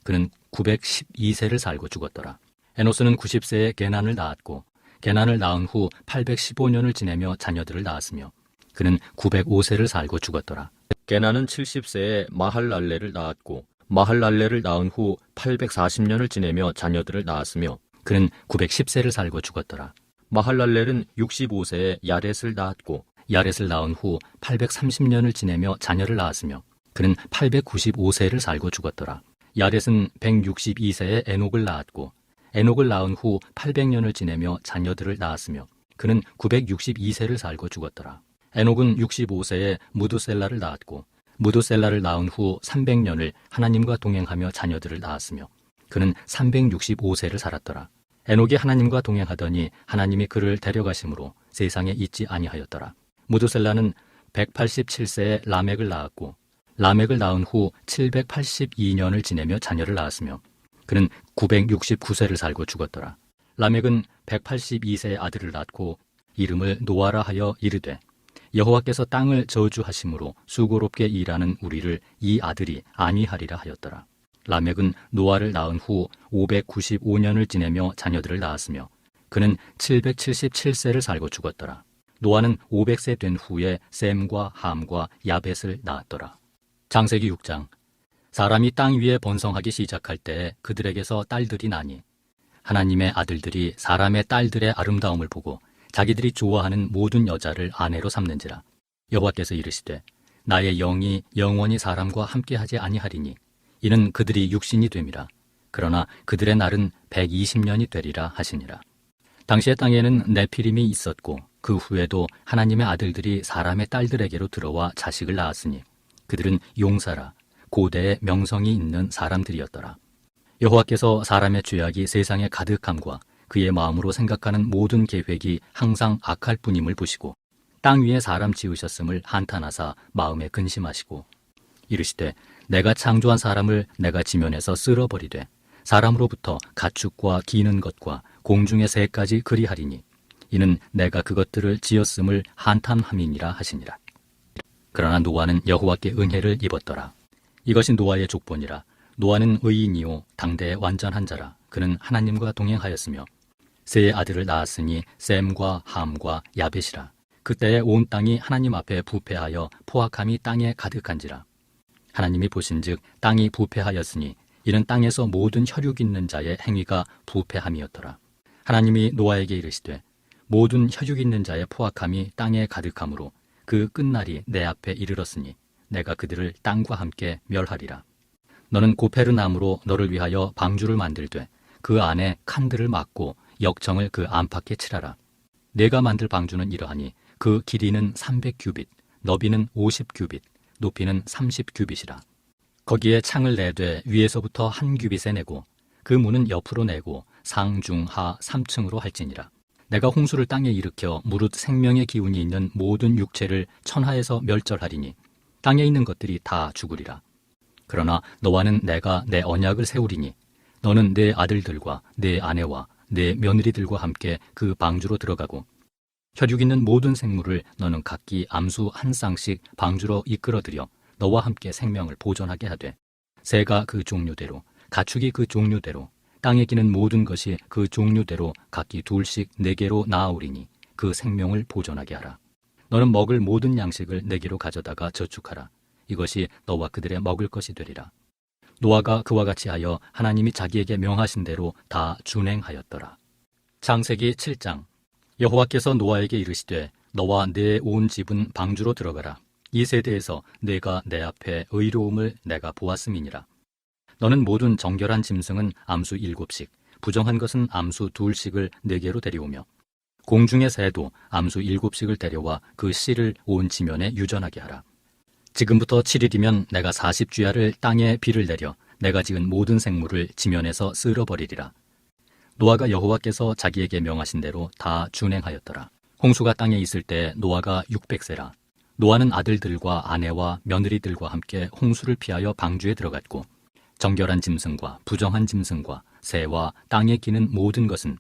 B: 그는 912세를 살고 죽었더라. 에노스는 90세에 게난을 낳았고 게난을 낳은 후 815년을 지내며 자녀들을 낳았으며 그는 905세를 살고 죽었더라. 게난은 70세에 마할랄레를 낳았고 마할랄레를 낳은 후 840년을 지내며 자녀들을 낳았으며 그는 910세를 살고 죽었더라. 마할랄렐은 65세에 야렛을 낳았고 야렛을 낳은 후 830년을 지내며 자녀를 낳았으며 그는 895세를 살고 죽었더라. 야렛은 162세에 에녹을 낳았고 에녹을 낳은 후 800년을 지내며 자녀들을 낳았으며 그는 962세를 살고 죽었더라. 에녹은 65세에 무두셀라를 낳았고 무두셀라를 낳은 후 300년을 하나님과 동행하며 자녀들을 낳았으며 그는 365세를 살았더라. 에녹이 하나님과 동행하더니 하나님이 그를 데려가심으로 세상에 있지 아니하였더라. 무두셀라는 187세에 라멕을 낳았고 라멕을 낳은 후 782년을 지내며 자녀를 낳았으며 그는 969세를 살고 죽었더라. 라멕은 182세의 아들을 낳고 이름을 노아라 하여 이르되 여호와께서 땅을 저주하심으로 수고롭게 일하는 우리를 이 아들이 안위하리라 하였더라. 라멕은 노아를 낳은 후 595년을 지내며 자녀들을 낳았으며 그는 777세를 살고 죽었더라. 노아는 500세 된 후에 셈과 함과 야벳을 낳았더라. 창세기 6장. 사람이 땅 위에 번성하기 시작할 때 그들에게서 딸들이 나니 하나님의 아들들이 사람의 딸들의 아름다움을 보고 자기들이 좋아하는 모든 여자를 아내로 삼는지라. 여호와께서 이르시되 나의 영이 영원히 사람과 함께하지 아니하리니 이는 그들이 육신이 됨이라. 그러나 그들의 날은 120년이 되리라 하시니라. 당시의 땅에는 네피림이 있었고 그 후에도 하나님의 아들들이 사람의 딸들에게로 들어와 자식을 낳았으니 그들은 용사라 고대의 명성이 있는 사람들이었더라. 여호와께서 사람의 죄악이 세상에 가득함과 그의 마음으로 생각하는 모든 계획이 항상 악할 뿐임을 보시고 땅 위에 사람 지으셨음을 한탄하사 마음에 근심하시고 이르시되 내가 창조한 사람을 내가 지면에서 쓸어버리되 사람으로부터 가축과 기는 것과 공중의 새까지 그리하리니 이는 내가 그것들을 지었음을 한탄함이니라 하시니라. 그러나 노아는 여호와께 은혜를 입었더라. 이것이 노아의 족본이라. 노아는 의인이요 당대의 완전한 자라. 그는 하나님과 동행하였으며 세 아들을 낳았으니 셈과 함과 야벳이라. 그때에 온 땅이 하나님 앞에 부패하여 포악함이 땅에 가득한지라. 하나님이 보신즉 땅이 부패하였으니 이는 땅에서 모든 혈육 있는 자의 행위가 부패함이었더라. 하나님이 노아에게 이르시되 모든 혈육 있는 자의 포악함이 땅에 가득하므로 그 끝날이 내 앞에 이르렀으니 내가 그들을 땅과 함께 멸하리라. 너는 고페르 나무로 너를 위하여 방주를 만들되 그 안에 칸들을 막고 역청을 그 안팎에 칠하라. 내가 만들 방주는 이러하니 그 길이는 300규빗, 너비는 50규빗, 높이는 30규빗이라. 거기에 창을 내되 위에서부터 한 규빗에 내고 그 문은 옆으로 내고 상, 중, 하 3층으로 할지니라. 내가 홍수를 땅에 일으켜 무릇 생명의 기운이 있는 모든 육체를 천하에서 멸절하리니 땅에 있는 것들이 다 죽으리라. 그러나 너와는 내가 내 언약을 세우리니 너는 내 아들들과 내 아내와 내 며느리들과 함께 그 방주로 들어가고 혈육 있는 모든 생물을 너는 각기 암수 한 쌍씩 방주로 이끌어들여 너와 함께 생명을 보존하게 하되 새가 그 종류대로 가축이 그 종류대로 땅에 기는 모든 것이 그 종류대로 각기 둘씩 내게로 나아오리니 그 생명을 보존하게 하라. 너는 먹을 모든 양식을 내게로 가져다가 저축하라. 이것이 너와 그들의 먹을 것이 되리라. 노아가 그와 같이 하여 하나님이 자기에게 명하신 대로 다 준행하였더라. 창세기 7장. 여호와께서 노아에게 이르시되 너와 내 온 집은 방주로 들어가라. 이 세대에서 내가 내 앞에 의로움을 내가 보았음이니라. 너는 모든 정결한 짐승은 암수 7씩, 부정한 것은 암수 2씩을 내게로 데려오며 공중의 새도 암수 7씩을 데려와 그 씨를 온 지면에 유전하게 하라. 지금부터 7일이면 내가 40주야를 땅에 비를 내려 내가 지은 모든 생물을 지면에서 쓸어버리리라. 노아가 여호와께서 자기에게 명하신 대로 다 준행하였더라. 홍수가 땅에 있을 때 노아가 600세라. 노아는 아들들과 아내와 며느리들과 함께 홍수를 피하여 방주에 들어갔고 정결한 짐승과 부정한 짐승과 새와 땅에 기는 모든 것은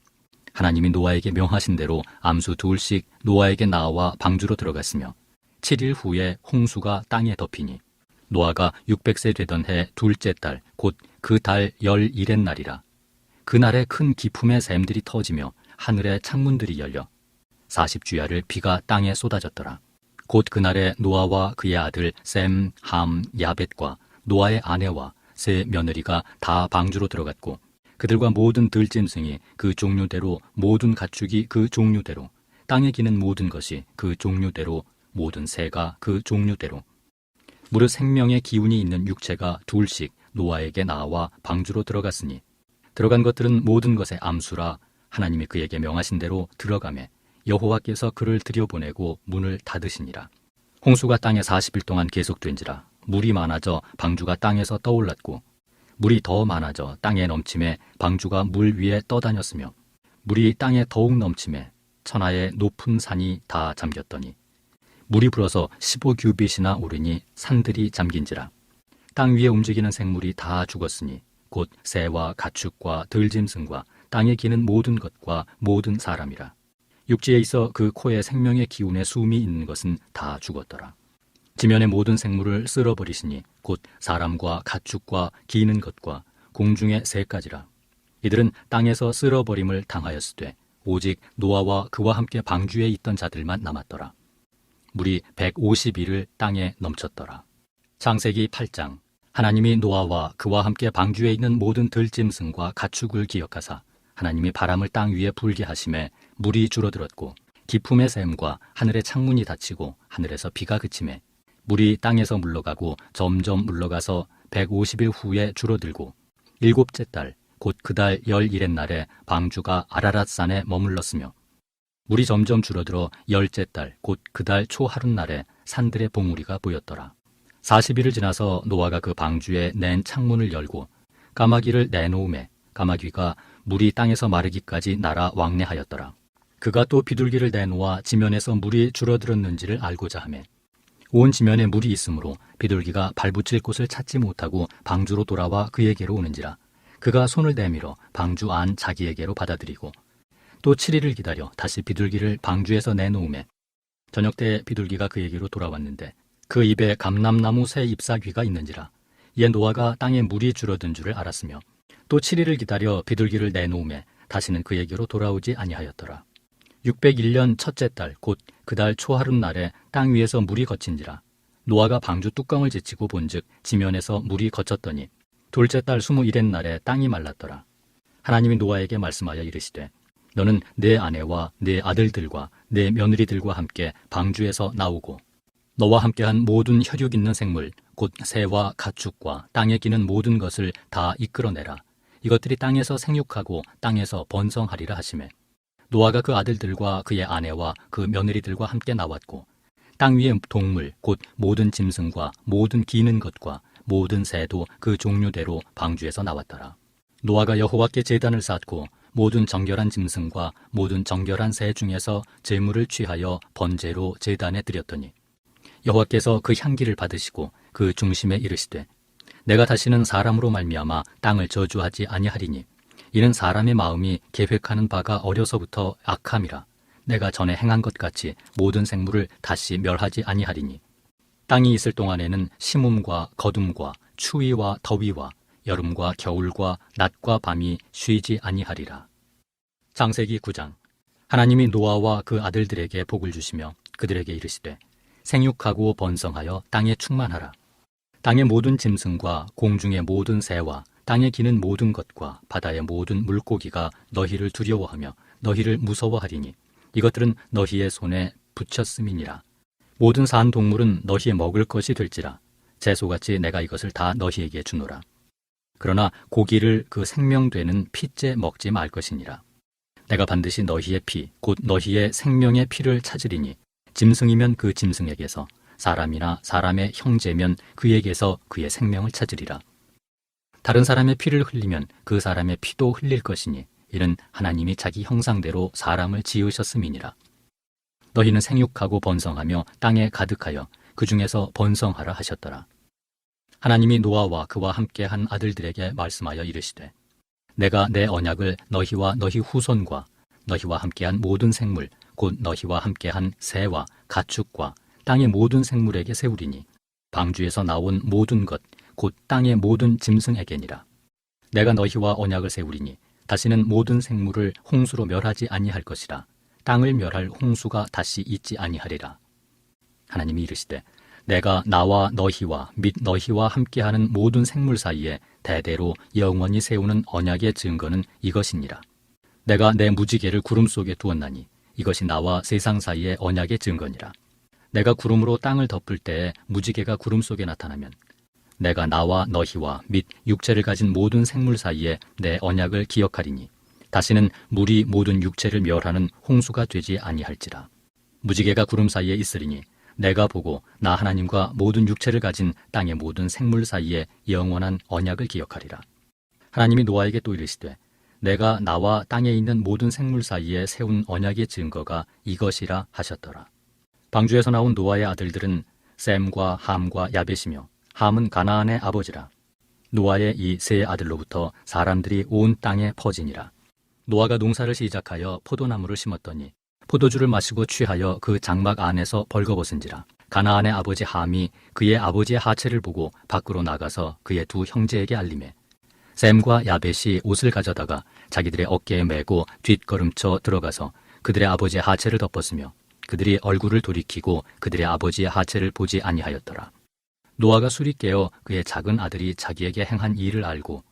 B: 하나님이 노아에게 명하신 대로 암수 2씩 노아에게 나와 방주로 들어갔으며 7일 후에 홍수가 땅에 덮이니 노아가 600세 되던 해 둘째 달 곧 그 달 11의 날이라. 그날에 큰 기품의 샘들이 터지며 하늘의 창문들이 열려 40주야를 비가 땅에 쏟아졌더라. 곧 그날에 노아와 그의 아들 셈, 함, 야벳과 노아의 아내와 세 며느리가 다 방주로 들어갔고 그들과 모든 들짐승이 그 종류대로 모든 가축이 그 종류대로 땅에 기는 모든 것이 그 종류대로 모든 새가 그 종류대로 무릇 생명의 기운이 있는 육체가 둘씩 노아에게 나와 방주로 들어갔으니 들어간 것들은 모든 것의 암수라. 하나님이 그에게 명하신 대로 들어가매 여호와께서 그를 들여보내고 문을 닫으시니라. 홍수가 땅에 40일 동안 계속된지라. 물이 많아져 방주가 땅에서 떠올랐고 물이 더 많아져 땅에 넘침에 방주가 물 위에 떠다녔으며 물이 땅에 더욱 넘침에 천하의 높은 산이 다 잠겼더니 물이 불어서 15규빗이나 오르니 산들이 잠긴지라. 땅 위에 움직이는 생물이 다 죽었으니 곧 새와 가축과 들짐승과 땅에 기는 모든 것과 모든 사람이라. 육지에 있어 그 코에 생명의 기운의 숨이 있는 것은 다 죽었더라. 지면의 모든 생물을 쓸어버리시니 곧 사람과 가축과 기는 것과 공중의 새까지라. 이들은 땅에서 쓸어버림을 당하였으되 오직 노아와 그와 함께 방주에 있던 자들만 남았더라. 물이 150일을 땅에 넘쳤더라. 창세기 8장. 하나님이 노아와 그와 함께 방주에 있는 모든 들짐승과 가축을 기억하사 하나님이 바람을 땅 위에 불게 하심에 물이 줄어들었고 기품의 샘과 하늘의 창문이 닫히고 하늘에서 비가 그치매 물이 땅에서 물러가고 점점 물러가서 150일 후에 줄어들고 일곱째 달 곧 그 달 11의 날에 방주가 아라랏산에 머물렀으며 물이 점점 줄어들어 열째 달 곧 그 달 초하룻날에 산들의 봉우리가 보였더라. 40일을 지나서 노아가 그 방주에 낸 창문을 열고 까마귀를 내놓음에 까마귀가 물이 땅에서 마르기까지 날아 왕래하였더라. 그가 또 비둘기를 내놓아 지면에서 물이 줄어들었는지를 알고자 하매 온 지면에 물이 있으므로 비둘기가 발붙일 곳을 찾지 못하고 방주로 돌아와 그에게로 오는지라. 그가 손을 내밀어 방주 안 자기에게로 받아들이고 또 7일을 기다려 다시 비둘기를 방주에서 내놓음에 저녁 때 비둘기가 그에게로 돌아왔는데 그 입에 감람나무 새 잎사귀가 있는지라. 이에 노아가 땅에 물이 줄어든 줄을 알았으며 또 7일을 기다려 비둘기를 내놓음에 다시는 그에게로 돌아오지 아니하였더라. 601년 첫째 달 곧 그 달 초하룻날에 땅 위에서 물이 거친지라. 노아가 방주 뚜껑을 제치고 본즉 지면에서 물이 거쳤더니 둘째 달 21의 날에 땅이 말랐더라. 하나님이 노아에게 말씀하여 이르시되 너는 내 아내와 내 아들들과 내 며느리들과 함께 방주에서 나오고 너와 함께한 모든 혈육 있는 생물 곧 새와 가축과 땅에 기는 모든 것을 다 이끌어내라. 이것들이 땅에서 생육하고 땅에서 번성하리라 하시매 노아가 그 아들들과 그의 아내와 그 며느리들과 함께 나왔고 땅 위의 동물 곧 모든 짐승과 모든 기는 것과 모든 새도 그 종류대로 방주에서 나왔더라. 노아가 여호와께 제단을 쌓고 모든 정결한 짐승과 모든 정결한 새 중에서 제물을 취하여 번제로 제단에 드렸더니 여호와께서 그 향기를 받으시고 그 중심에 이르시되 내가 다시는 사람으로 말미암아 땅을 저주하지 아니하리니 이는 사람의 마음이 계획하는 바가 어려서부터 악함이라. 내가 전에 행한 것 같이 모든 생물을 다시 멸하지 아니하리니 땅이 있을 동안에는 심음과 거둠과 추위와 더위와 여름과 겨울과 낮과 밤이 쉬지 아니하리라. 창세기 9장. 하나님이 노아와 그 아들들에게 복을 주시며 그들에게 이르시되 생육하고 번성하여 땅에 충만하라. 땅의 모든 짐승과 공중의 모든 새와 땅에 기는 모든 것과 바다의 모든 물고기가 너희를 두려워하며 너희를 무서워하리니 이것들은 너희의 손에 붙였음이니라. 모든 산 동물은 너희의 먹을 것이 될지라. 채소같이 내가 이것을 다 너희에게 주노라. 그러나 고기를 그 생명되는 피째 먹지 말 것이니라. 내가 반드시 너희의 피, 곧 너희의 생명의 피를 찾으리니 짐승이면 그 짐승에게서 사람이나 사람의 형제면 그에게서 그의 생명을 찾으리라. 다른 사람의 피를 흘리면 그 사람의 피도 흘릴 것이니 이는 하나님이 자기 형상대로 사람을 지으셨음이니라. 너희는 생육하고 번성하며 땅에 가득하여 그 중에서 번성하라 하셨더라. 하나님이 노아와 그와 함께한 아들들에게 말씀하여 이르시되 내가 내 언약을 너희와 너희 후손과 너희와 함께한 모든 생물 곧 너희와 함께한 새와 가축과 땅의 모든 생물에게 세우리니 방주에서 나온 모든 것 곧 땅의 모든 짐승에게니라. 내가 너희와 언약을 세우리니 다시는 모든 생물을 홍수로 멸하지 아니할 것이라. 땅을 멸할 홍수가 다시 있지 아니하리라. 하나님이 이르시되 내가 나와 너희와 및 너희와 함께하는 모든 생물 사이에 대대로 영원히 세우는 언약의 증거는 이것이니라. 내가 내 무지개를 구름 속에 두었나니 이것이 나와 세상 사이의 언약의 증거니라. 내가 구름으로 땅을 덮을 때에 무지개가 구름 속에 나타나면 내가 나와 너희와 및 육체를 가진 모든 생물 사이에 내 언약을 기억하리니 다시는 물이 모든 육체를 멸하는 홍수가 되지 아니할지라. 무지개가 구름 사이에 있으리니 내가 보고 나 하나님과 모든 육체를 가진 땅의 모든 생물 사이에 영원한 언약을 기억하리라. 하나님이 노아에게 또 이르시되 내가 나와 땅에 있는 모든 생물 사이에 세운 언약의 증거가 이것이라 하셨더라. 방주에서 나온 노아의 아들들은 셈과 함과 야벳이며 함은 가나안의 아버지라. 노아의 이 세 아들로부터 사람들이 온 땅에 퍼지니라. 노아가 농사를 시작하여 포도나무를 심었더니 포도주를 마시고 취하여 그 장막 안에서 벌거벗은지라. 가나안의 아버지 함이 그의 아버지의 하체를 보고 밖으로 나가서 그의 두 형제에게 알리매 셈과 야벳이 옷을 가져다가 자기들의 어깨에 메고 뒷걸음쳐 들어가서 그들의 아버지의 하체를 덮었으며 그들이 얼굴을 돌이키고 그들의 아버지의 하체를 보지 아니하였더라. 노아가 술이 깨어 그의 작은 아들이 자기에게 행한 일을 알고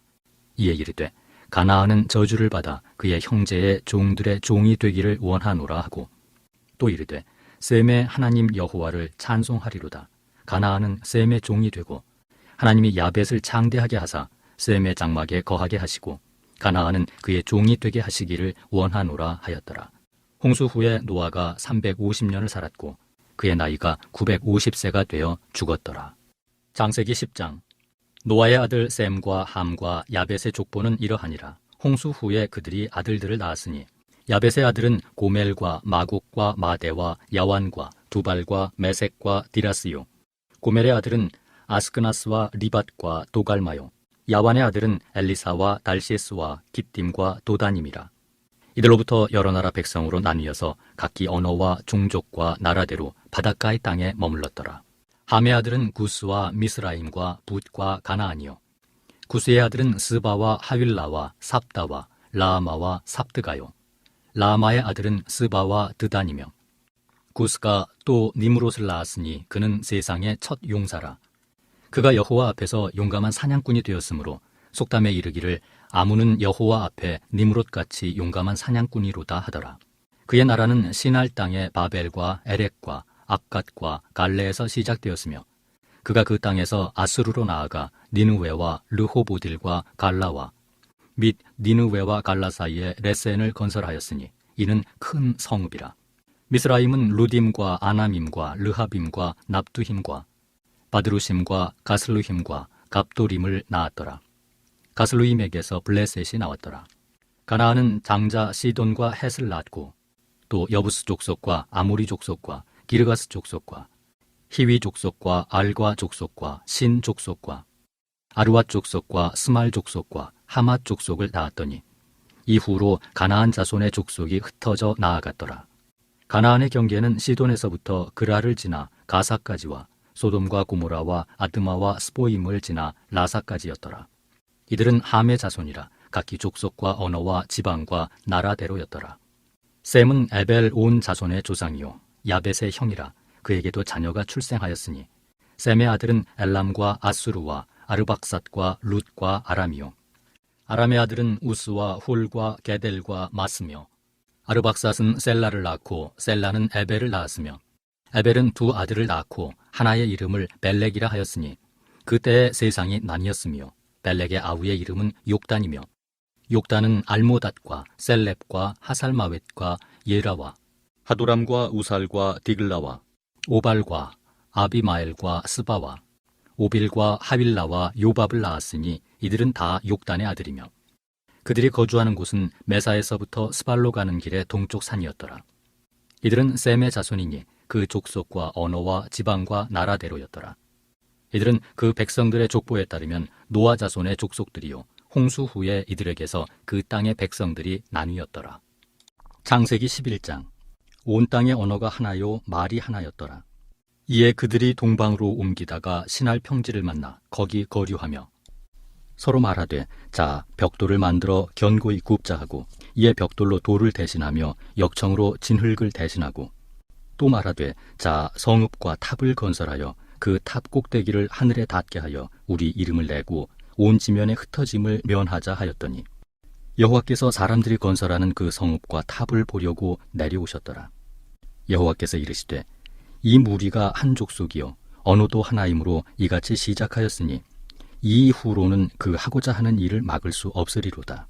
B: 이에 이르되 가나안은 저주를 받아 그의 형제의 종들의 종이 되기를 원하노라 하고 또 이르되 셈의 하나님 여호와를 찬송하리로다. 가나안은 셈의 종이 되고 하나님이 야벳을 창대하게 하사 셈의 장막에 거하게 하시고 가나안은 그의 종이 되게 하시기를 원하노라 하였더라. 홍수 후에 노아가 350년을 살았고 그의 나이가 950세가 되어 죽었더라. 창세기 10장. 노아의 아들 셈과 함과 야벳의 족보는 이러하니라. 홍수 후에 그들이 아들들을 낳았으니 야벳의 아들은 고멜과 마국과 마대와 야완과 두발과 메색과 디라스요. 고멜의 아들은 아스크나스와 리밧과 도갈마요. 야완의 아들은 엘리사와 달시에스와 깃딤과 도다님이라. 이들로부터 여러 나라 백성으로 나뉘어서 각기 언어와 종족과 나라대로 바닷가의 땅에 머물렀더라. 함의 아들은 구스와 미스라임과 붓과 가나안이요. 구스의 아들은 스바와 하윌라와 삽다와 라마와 삽드가요. 라마의 아들은 스바와 드단이며 구스가 또 니므롯을 낳았으니 그는 세상의 첫 용사라. 그가 여호와 앞에서 용감한 사냥꾼이 되었으므로 속담에 이르기를 아문은 여호와 앞에 니므롯같이 용감한 사냥꾼이로다 하더라. 그의 나라는 시날 땅의 바벨과 에렉과 악갓과 갈레에서 시작되었으며 그가 그 땅에서 아스루로 나아가 니느웨와 르호보딜과 갈라와 및 니느웨와 갈라 사이에 레센을 건설하였으니 이는 큰 성읍이라. 미스라임은 루딤과 아남임과 르하빔과 납두힘과 바드루심과 가슬루힘과 갑도림을 낳았더라. 가슬루임에게서 블레셋이 나왔더라. 가나안은 장자 시돈과 헷을 낳았고 또 여부스 족속과 아모리 족속과 기르가스 족속과 히위 족속과 알과 족속과 신 족속과 아르왓 족속과 스말 족속과 하맛 족속을 낳았더니 이후로 가나안 자손의 족속이 흩어져 나아갔더라. 가나안의 경계는 시돈에서부터 그라를 지나 가사까지와 소돔과 고모라와 아드마와 스보임을 지나 라사까지였더라. 이들은 함의 자손이라 각기 족속과 언어와 지방과 나라대로였더라. 셈은 에벨 온 자손의 조상이요 야벳의 형이라. 그에게도 자녀가 출생하였으니 셈의 아들은 엘람과 아수르와 아르박삿과 룻과 아람이요. 아람의 아들은 우스와 훌과 게델과 마스며 아르박삿은 셀라를 낳고 셀라는 에벨을 낳았으며 에벨은 두 아들을 낳고 하나의 이름을 벨렉이라 하였으니 그때의 세상이 나뉘었으며 벨렉의 아우의 이름은 욕단이며 욕단은 알모닷과 셀렙과 하살마웻과 예라와 하도람과 우살과 디글라와 오발과 아비마엘과 스바와 오빌과 하빌라와 요밥을 낳았으니 이들은 다 욕단의 아들이며 그들이 거주하는 곳은 메사에서부터 스발로 가는 길의 동쪽 산이었더라. 이들은 셈의 자손이니 그 족속과 언어와 지방과 나라대로였더라. 이들은 그 백성들의 족보에 따르면 노아 자손의 족속들이요 홍수 후에 이들에게서 그 땅의 백성들이 나뉘었더라. 창세기 11장. 온 땅의 언어가 하나요 말이 하나였더라. 이에 그들이 동방으로 옮기다가 신할 평지를 만나 거기 거류하며 서로 말하되 자 벽돌을 만들어 견고히 굽자 하고 이에 벽돌로 돌을 대신하며 역청으로 진흙을 대신하고 또 말하되 자 성읍과 탑을 건설하여 그 탑 꼭대기를 하늘에 닿게 하여 우리 이름을 내고 온 지면에 흩어짐을 면하자 하였더니 여호와께서 사람들이 건설하는 그 성읍과 탑을 보려고 내려오셨더라. 여호와께서 이르시되 이 무리가 한 족속이요 언어도 하나이므로 이같이 시작하였으니 이후로는 그 하고자 하는 일을 막을 수 없으리로다.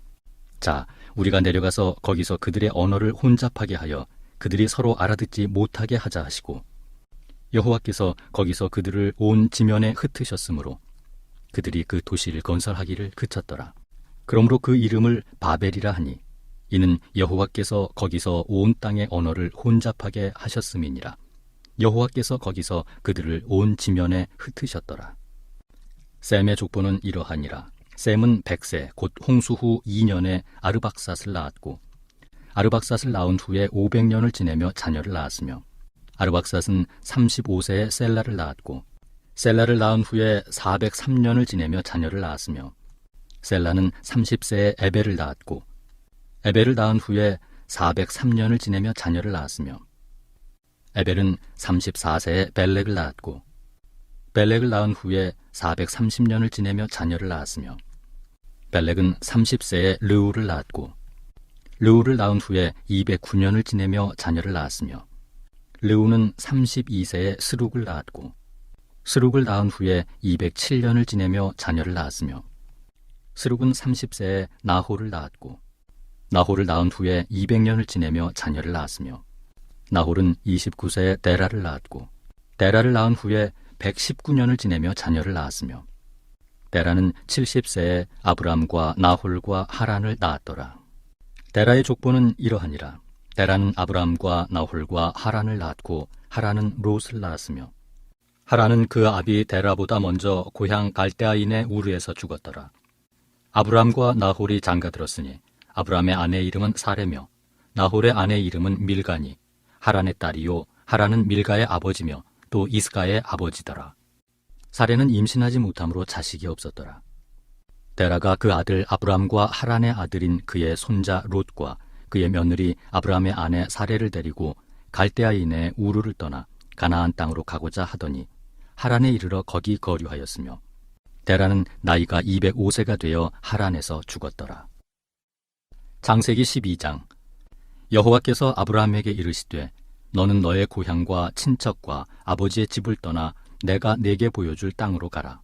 B: 자, 우리가 내려가서 거기서 그들의 언어를 혼잡하게 하여 그들이 서로 알아듣지 못하게 하자 하시고, 여호와께서 거기서 그들을 온 지면에 흩으셨으므로 그들이 그 도시를 건설하기를 그쳤더라. 그러므로 그 이름을 바벨이라 하니, 이는 여호와께서 거기서 온 땅의 언어를 혼잡하게 하셨음이니라. 여호와께서 거기서 그들을 온 지면에 흩으셨더라. 셈의 족보는 이러하니라. 셈은 100세 곧 홍수 후 2년에 아르박삿을 낳았고, 아르박삿을 낳은 후에 500년을 지내며 자녀를 낳았으며, 아르박삿은 35세에 셀라를 낳았고, 셀라를 낳은 후에 403년을 지내며 자녀를 낳았으며, 셀라는 30세에 에벨을 낳았고, 에벨을 낳은 후에 403년을 지내며 자녀를 낳았으며, 에벨은 34세에 벨렉을 낳았고, 벨렉을 낳은 후에 430년을 지내며 자녀를 낳았으며, 벨렉은 30세에 르우를 낳았고, 르우를 낳은 후에 209년을 지내며 자녀를 낳았으며, 르우는 32세에 스룩을 낳았고, 스룩을 낳은 후에 207년을 지내며 자녀를 낳았으며, 스룩은 30세에 나홀을 낳았고, 나홀을 낳은 후에 200년을 지내며 자녀를 낳았으며, 나홀은 29세에 데라를 낳았고, 데라를 낳은 후에 119년을 지내며 자녀를 낳았으며, 데라는 70세에 아브람과 나홀과 하란을 낳았더라. 데라의 족보는 이러하니라. 데라는 아브람과 나홀과 하란을 낳았고, 하란은 롯을 낳았으며, 하란은 그 아비 데라보다 먼저 고향 갈대아인의 우르에서 죽었더라. 아브람과 나홀이 장가들었으니 아브람의 아내 이름은 사레며, 나홀의 아내 이름은 밀가니, 하란의 딸이요 하란은 밀가의 아버지며 또 이스가의 아버지더라. 사레는 임신하지 못함으로 자식이 없었더라. 데라가 그 아들 아브람과 하란의 아들인 그의 손자 롯과 그의 며느리 아브람의 아내 사레를 데리고 갈대아인의 우르를 떠나 가나안 땅으로 가고자 하더니 하란에 이르러 거기 거류하였으며, 데라는 나이가 205세가 되어 하란에서 죽었더라. 창세기 12장. 여호와께서 아브라함에게 이르시되, 너는 너의 고향과 친척과 아버지의 집을 떠나 내가 네게 보여줄 땅으로 가라.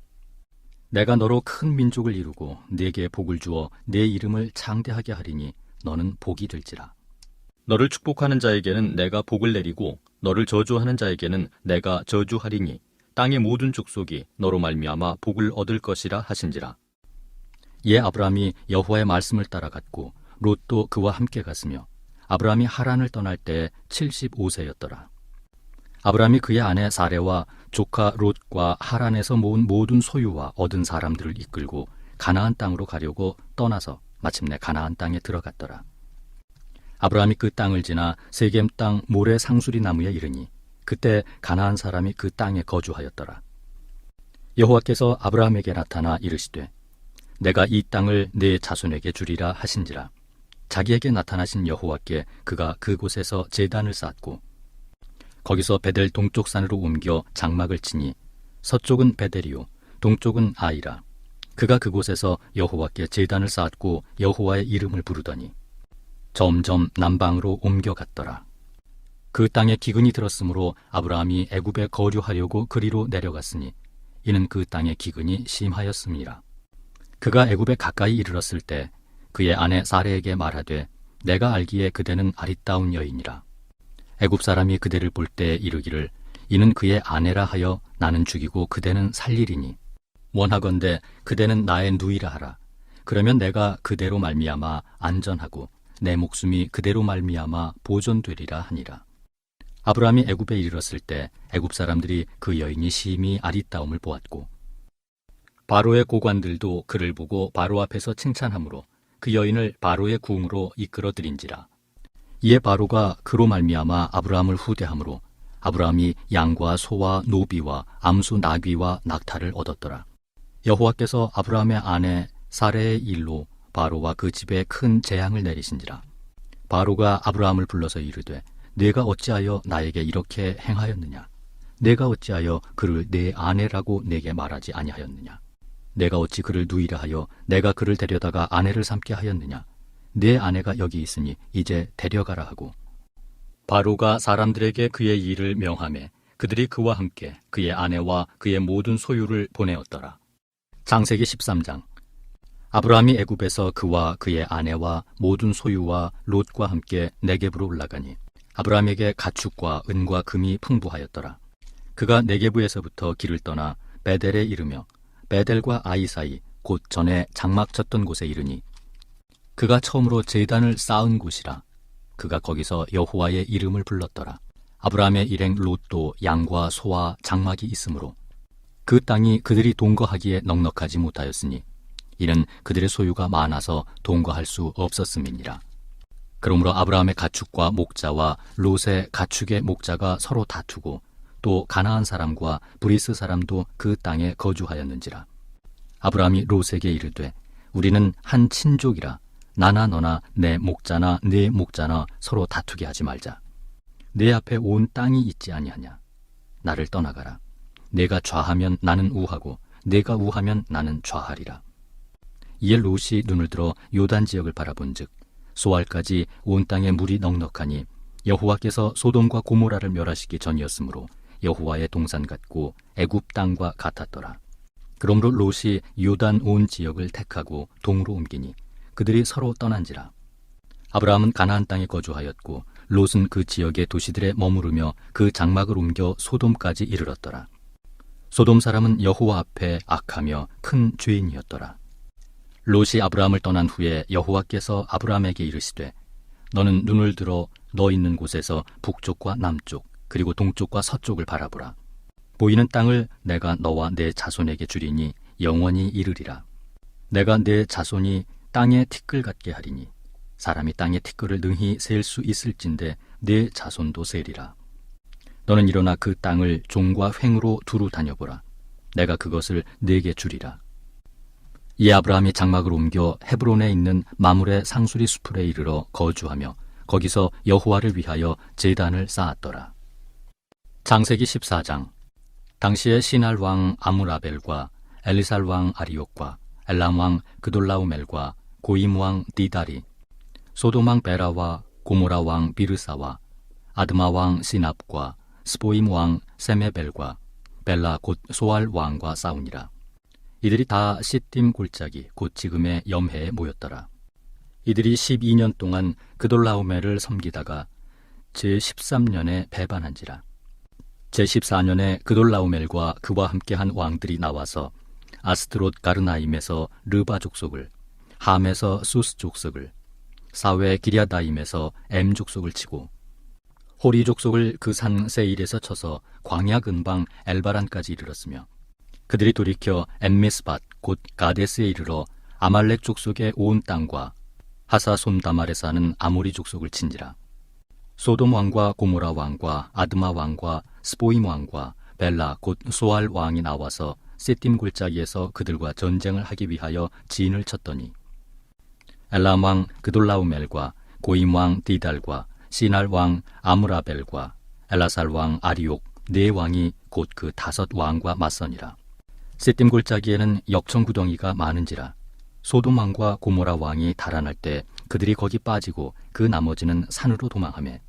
B: 내가 너로 큰 민족을 이루고 네게 복을 주어 네 이름을 창대하게 하리니 너는 복이 될지라. 너를 축복하는 자에게는 내가 복을 내리고 너를 저주하는 자에게는 내가 저주하리니 땅의 모든 족속이 너로 말미암아 복을 얻을 것이라 하신지라. 이에 아브라함이 여호와의 말씀을 따라갔고 롯도 그와 함께 갔으며, 아브라함이 하란을 떠날 때 75세였더라. 아브라함이 그의 아내 사레와 조카 롯과 하란에서 모은 모든 소유와 얻은 사람들을 이끌고 가나안 땅으로 가려고 떠나서 마침내 가나안 땅에 들어갔더라. 아브라함이 그 땅을 지나 세겜 땅 모래 상수리 나무에 이르니 그때 가나안 사람이 그 땅에 거주하였더라. 여호와께서 아브라함에게 나타나 이르시되, 내가 이 땅을 네 자손에게 주리라 하신지라. 자기에게 나타나신 여호와께 그가 그곳에서 제단을 쌓고, 거기서 베델 동쪽 산으로 옮겨 장막을 치니 서쪽은 베델이요 동쪽은 아이라. 그가 그곳에서 여호와께 제단을 쌓고 여호와의 이름을 부르더니 점점 남방으로 옮겨갔더라. 그 땅에 기근이 들었으므로 아브라함이 애굽에 거류하려고 그리로 내려갔으니 이는 그 땅에 기근이 심하였음이라. 그가 애굽에 가까이 이르렀을 때 그의 아내 사레에게 말하되, 내가 알기에 그대는 아리따운 여인이라. 애굽 사람이 그대를 볼 때 이르기를, 이는 그의 아내라 하여 나는 죽이고 그대는 살리리니 원하건대 그대는 나의 누이라 하라. 그러면 내가 그대로 말미암아 안전하고 내 목숨이 그대로 말미암아 보존되리라 하니라. 아브라함이 애굽에 이르렀을 때 애굽 사람들이 그 여인이 심히 아리따움을 보았고, 바로의 고관들도 그를 보고 바로 앞에서 칭찬하므로 그 여인을 바로의 궁으로 이끌어들인지라. 이에 바로가 그로 말미암아 아브라함을 후대함으로 아브라함이 양과 소와 노비와 암수 나귀와 낙타를 얻었더라. 여호와께서 아브라함의 아내 사레의 일로 바로와 그 집에 큰 재앙을 내리신지라. 바로가 아브라함을 불러서 이르되, 내가 어찌하여 나에게 이렇게 행하였느냐? 내가 어찌하여 그를 내 아내라고 내게 말하지 아니하였느냐? 내가 어찌 그를 누이라 하여 내가 그를 데려다가 아내를 삼게 하였느냐? 내 아내가 여기 있으니 이제 데려가라 하고, 바로가 사람들에게 그의 일을 명하매 그들이 그와 함께 그의 아내와 그의 모든 소유를 보내었더라. 창세기 13장. 아브라함이 애굽에서 그와 그의 아내와 모든 소유와 롯과 함께 네겝으로 올라가니 아브라함에게 가축과 은과 금이 풍부하였더라. 그가 네겝에서부터 길을 떠나 베델에 이르며 베델과 아이 사이 곧 전에 장막 쳤던 곳에 이르니 그가 처음으로 제단을 쌓은 곳이라. 그가 거기서 여호와의 이름을 불렀더라. 아브라함의 일행 롯도 양과 소와 장막이 있으므로 그 땅이 그들이 동거하기에 넉넉하지 못하였으니 이는 그들의 소유가 많아서 동거할 수 없었음이니라. 그러므로 아브라함의 가축과 목자와 롯의 가축의 목자가 서로 다투고 또 가나안 사람과 브리스 사람도 그 땅에 거주하였는지라. 아브라함이 롯에게 이르되 우리는 한 친족이라. 나나 너나 내 목자나 네 목자나 서로 다투게 하지 말자. 내 앞에 온 땅이 있지 아니하냐. 나를 떠나가라. 내가 좌하면 나는 우하고 내가 우하면 나는 좌하리라. 이에 롯이 눈을 들어 요단 지역을 바라본즉 소알까지 온 땅에 물이 넉넉하니 여호와께서 소돔과 고모라를 멸하시기 전이었으므로 여호와의 동산 같고 애굽 땅과 같았더라. 그러므로 롯이 요단 온 지역을 택하고 동으로 옮기니 그들이 서로 떠난지라. 아브라함은 가나안 땅에 거주하였고 롯은 그 지역의 도시들에 머무르며 그 장막을 옮겨 소돔까지 이르렀더라. 소돔 사람은 여호와 앞에 악하며 큰 죄인이었더라. 롯이 아브라함을 떠난 후에 여호와께서 아브라함에게 이르시되 너는 눈을 들어 너 있는 곳에서 북쪽과 남쪽 그리고 동쪽과 서쪽을 바라보라. 보이는 땅을 내가 너와 내 자손에게 주리니 영원히 이르리라. 내가 내 자손이 땅의 티끌 같게 하리니 사람이 땅의 티끌을 능히 셀 수 있을진데 내 자손도 세리라. 너는 일어나 그 땅을 종과 횡으로 두루 다녀보라. 내가 그것을 네게 주리라. 이에 아브라함이 장막을 옮겨 헤브론에 있는 마므레 상수리 수풀에 이르러 거주하며 거기서 여호와를 위하여 제단을 쌓았더라. 창세기 14장. 당시에 시날 왕 아므라벨과 엘리살 왕 아리옥과 엘람 왕 그돌라우멜과 고임 왕 디달이 소돔 왕 베라와 고모라 왕 비르사와 아드마 왕 시납과 스보임 왕 세메벨과 벨라 곧 소알 왕과 싸우니라. 이들이 다 시딤 골짜기 곧 지금의 염해에 모였더라. 이들이 12년 동안 그돌라오멜을 섬기다가 제13년에 배반한지라. 제14년에 그돌라오멜과 그와 함께한 왕들이 나와서 아스트롯 가르나임에서 르바 족속을, 함에서 수스 족속을, 사웨 기랴다임에서 엠 족속을 치고 호리 족속을 그 산 세일에서 쳐서 광야 근방 엘바란까지 이르렀으며 그들이 돌이켜 엠미스밭 곧 가데스에 이르러 아말렉 족속의 온 땅과 하사손다말에 사는 아모리 족속을 친지라. 소돔 왕과 고모라 왕과 아드마 왕과 스보임 왕과 벨라 곧 소알 왕이 나와서 시딤 골짜기에서 그들과 전쟁을 하기 위하여 진을 쳤더니 엘람 왕 그돌라우멜과 고임 왕 디달과 시날 왕 아므라벨과 엘라살 왕 아리옥 네 왕이 곧 그 5 왕과 맞서니라. 시딤 골짜기에는 역청 구덩이가 많은지라. 소돔 왕과 고모라 왕이 달아날 때 그들이 거기 빠지고 그 나머지는 산으로 도망하매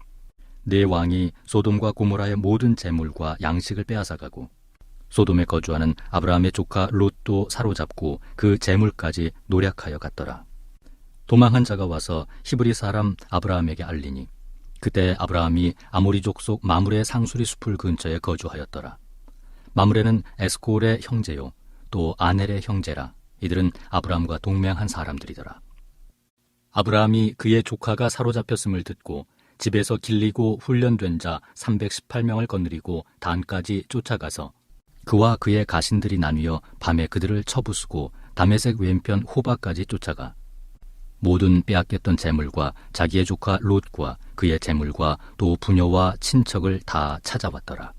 B: 네 왕이 소돔과 고모라의 모든 재물과 양식을 빼앗아가고 소돔에 거주하는 아브라함의 조카 롯도 사로잡고 그 재물까지 노략하여 갔더라. 도망한 자가 와서 히브리 사람 아브라함에게 알리니 그때 아브라함이 아모리 족속 마므레 상수리 숲을 근처에 거주하였더라. 마므레는 에스콜의 형제요 또 아넬의 형제라. 이들은 아브라함과 동맹한 사람들이더라. 아브라함이 그의 조카가 사로잡혔음을 듣고 집에서 길리고 훈련된 자 318명을 거느리고 단까지 쫓아가서 그와 그의 가신들이 나뉘어 밤에 그들을 쳐부수고 다메섹 왼편 호바까지 쫓아가 모든 빼앗겼던 재물과 자기의 조카 롯과 그의 재물과 또 부녀와 친척을 다 찾아왔더라.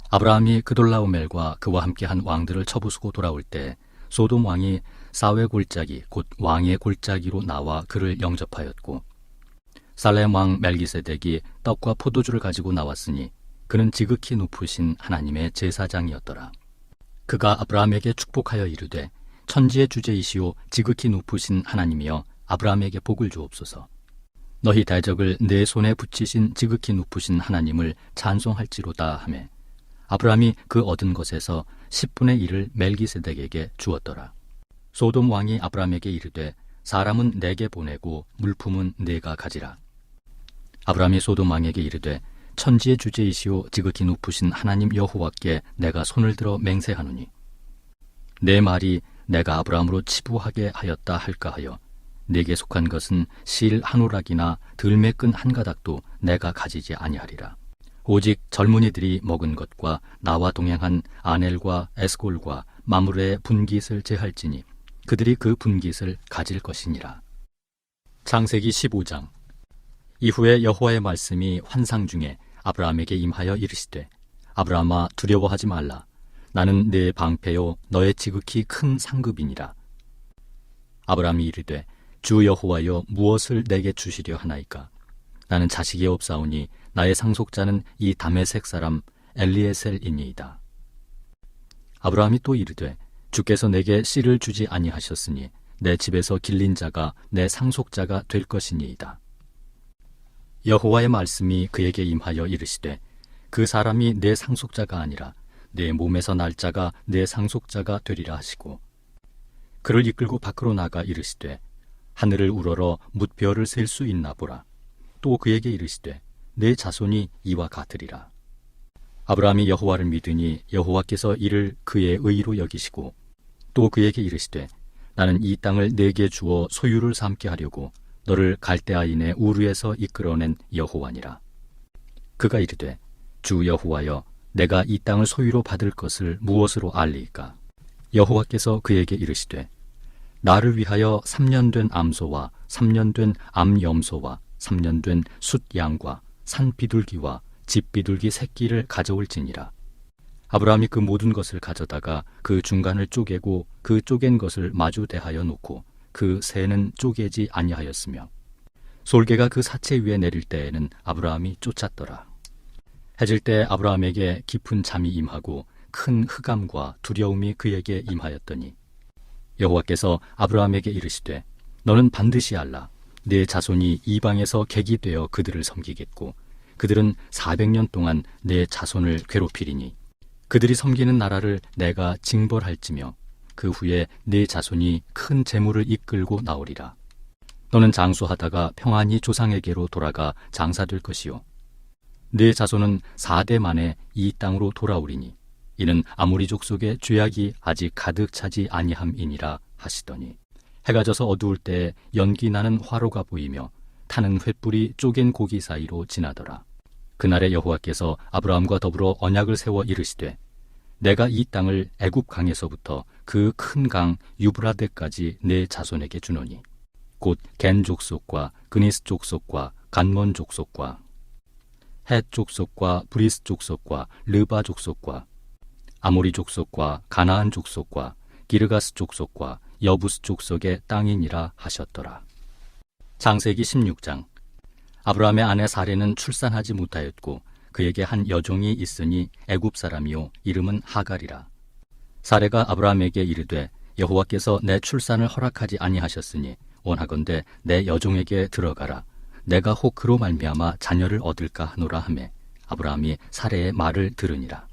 B: 아브라함이 그돌라오멜과 그와 함께한 왕들을 쳐부수고 돌아올 때 소돔 왕이 사웨 골짜기 곧 왕의 골짜기로 나와 그를 영접하였고 살렘 왕 멜기세덱이 떡과 포도주를 가지고 나왔으니 그는 지극히 높으신 하나님의 제사장이었더라. 그가 아브라함에게 축복하여 이르되 천지의 주제이시오 지극히 높으신 하나님이여 아브라함에게 복을 주옵소서. 너희 대적을 내 손에 붙이신 지극히 높으신 하나님을 찬송할지로다 하매 아브라함이 그 얻은 것에서 10분의 1을 멜기세덱에게 주었더라. 소돔 왕이 아브라함에게 이르되 사람은 내게 보내고 물품은 내가 가지라. 아브라함이 소돔 왕에게 이르되 천지의 주제이시오 지극히 높으신 하나님 여호와께 내가 손을 들어 맹세하노니 내 말이 내가 아브라함으로 치부하게 하였다 할까 하여 내게 속한 것은 실 한 오락이나 들매 끈 한 가닥도 내가 가지지 아니하리라. 오직 젊은이들이 먹은 것과 나와 동행한 아넬과 에스골과 마므레의 분깃을 제할지니 그들이 그 분깃을 가질 것이니라. 창세기 15장. 이후에 여호와의 말씀이 환상 중에 아브라함에게 임하여 이르시되 아브라함아 두려워하지 말라. 나는 네 방패요 너의 지극히 큰 상급이니라. 아브라함이 이르되 주 여호와여 무엇을 내게 주시려 하나이까? 나는 자식이 없사오니 나의 상속자는 이 다메섹 사람 엘리에셀이니이다. 아브라함이 또 이르되 주께서 내게 씨를 주지 아니하셨으니 내 집에서 길린 자가 내 상속자가 될 것이니이다. 여호와의 말씀이 그에게 임하여 이르시되 그 사람이 내 상속자가 아니라 내 몸에서 날 자가 내 상속자가 되리라 하시고 그를 이끌고 밖으로 나가 이르시되 하늘을 우러러 뭇별을 셀 수 있나 보라. 또 그에게 이르시되 내 자손이 이와 같으리라. 아브라함이 여호와를 믿으니 여호와께서 이를 그의 의로 여기시고 또 그에게 이르시되 나는 이 땅을 내게 주어 소유를 삼게 하려고 너를 갈대아인의 우르에서 이끌어낸 여호와니라. 그가 이르되 주 여호와여 내가 이 땅을 소유로 받을 것을 무엇으로 알리이까? 여호와께서 그에게 이르시되 나를 위하여 3년 된 암소와 3년 된 암염소와 3년 된 숫양과 산비둘기와 집비둘기 새끼를 가져올지니라. 아브라함이 그 모든 것을 가져다가 그 중간을 쪼개고 그 쪼갠 것을 마주 대하여 놓고 그 새는 쪼개지 아니하였으며 솔개가 그 사체 위에 내릴 때에는 아브라함이 쫓았더라. 해질 때 아브라함에게 깊은 잠이 임하고 큰 흑암과 두려움이 그에게 임하였더니 여호와께서 아브라함에게 이르시되 너는 반드시 알라. 내 자손이 이방에서 객이 되어 그들을 섬기겠고 그들은 400년 동안 내 자손을 괴롭히리니 그들이 섬기는 나라를 내가 징벌할지며 그 후에 내 자손이 큰 재물을 이끌고 나오리라. 너는 장수하다가 평안히 조상에게로 돌아가 장사될 것이요 내 자손은 4대 만에 이 땅으로 돌아오리니 이는 아모리 족속의 죄악이 아직 가득 차지 아니함이니라 하시더니 해가 져서 어두울 때 연기 나는 화로가 보이며 타는 횃불이 쪼갠 고기 사이로 지나더라. 그날에 여호와께서 아브라함과 더불어 언약을 세워 이르시되 내가 이 땅을 애굽 강에서부터 그 큰 강 유브라데까지 내 자손에게 주노니 곧 겐 족속과 그니스 족속과 간몬 족속과 헷 족속과 브리스 족속과 르바 족속과 아모리 족속과 가나안 족속과 기르가스 족속과 여부스 족속의 땅이니라 하셨더라. 창세기 16장. 아브라함의 아내 사레는 출산하지 못하였고 그에게 한 여종이 있으니 애굽 사람이요 이름은 하갈이라. 사레가 아브라함에게 이르되 여호와께서 내 출산을 허락하지 아니하셨으니 원하건대 내 여종에게 들어가라. 내가 혹 그로 말미암아 자녀를 얻을까 하노라 하매 아브라함이 사레의 말을 들으니라.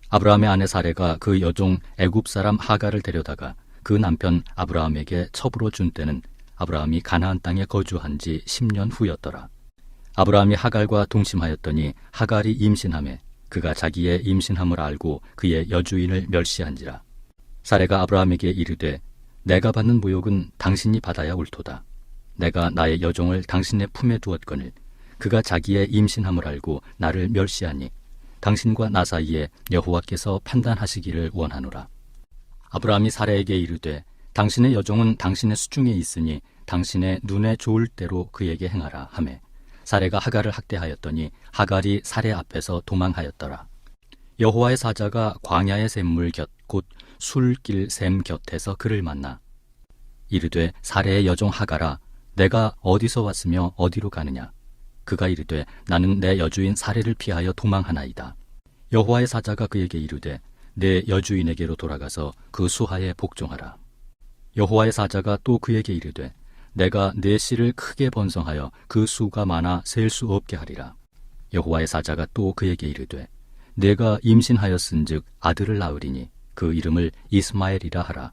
B: 아브라함의 아내 사레가 그 여종 애굽 사람 하갈을 데려다가 그 남편 아브라함에게 첩으로 준 때는 아브라함이 가나안 땅에 거주한 지 10년 후였더라. 아브라함이 하갈과 동침하였더니 하갈이 임신하매 그가 자기의 임신함을 알고 그의 여주인을 멸시한지라. 사레가 아브라함에게 이르되 내가 받는 모욕은 당신이 받아야 옳도다. 내가 나의 여종을 당신의 품에 두었거늘 그가 자기의 임신함을 알고 나를 멸시하니 당신과 나 사이에 여호와께서 판단하시기를 원하노라. 아브라함이 사레에게 이르되 당신의 여종은 당신의 수중에 있으니 당신의 눈에 좋을 대로 그에게 행하라 하매 사레가 하갈을 학대하였더니 하갈이 사레 앞에서 도망하였더라. 여호와의 사자가 광야의 샘물 곁 곧 술길 샘 곁에서 그를 만나 이르되 사레의 여종 하갈아 내가 어디서 왔으며 어디로 가느냐. 그가 이르되 나는 내 여주인 사레를 피하여 도망하나이다. 여호와의 사자가 그에게 이르되 내 여주인에게로 돌아가서 그 수하에 복종하라. 여호와의 사자가 또 그에게 이르되 내가 내 씨를 크게 번성하여 그 수가 많아 셀 수 없게 하리라. 여호와의 사자가 또 그에게 이르되 내가 임신하였은즉 아들을 낳으리니 그 이름을 이스마엘이라 하라.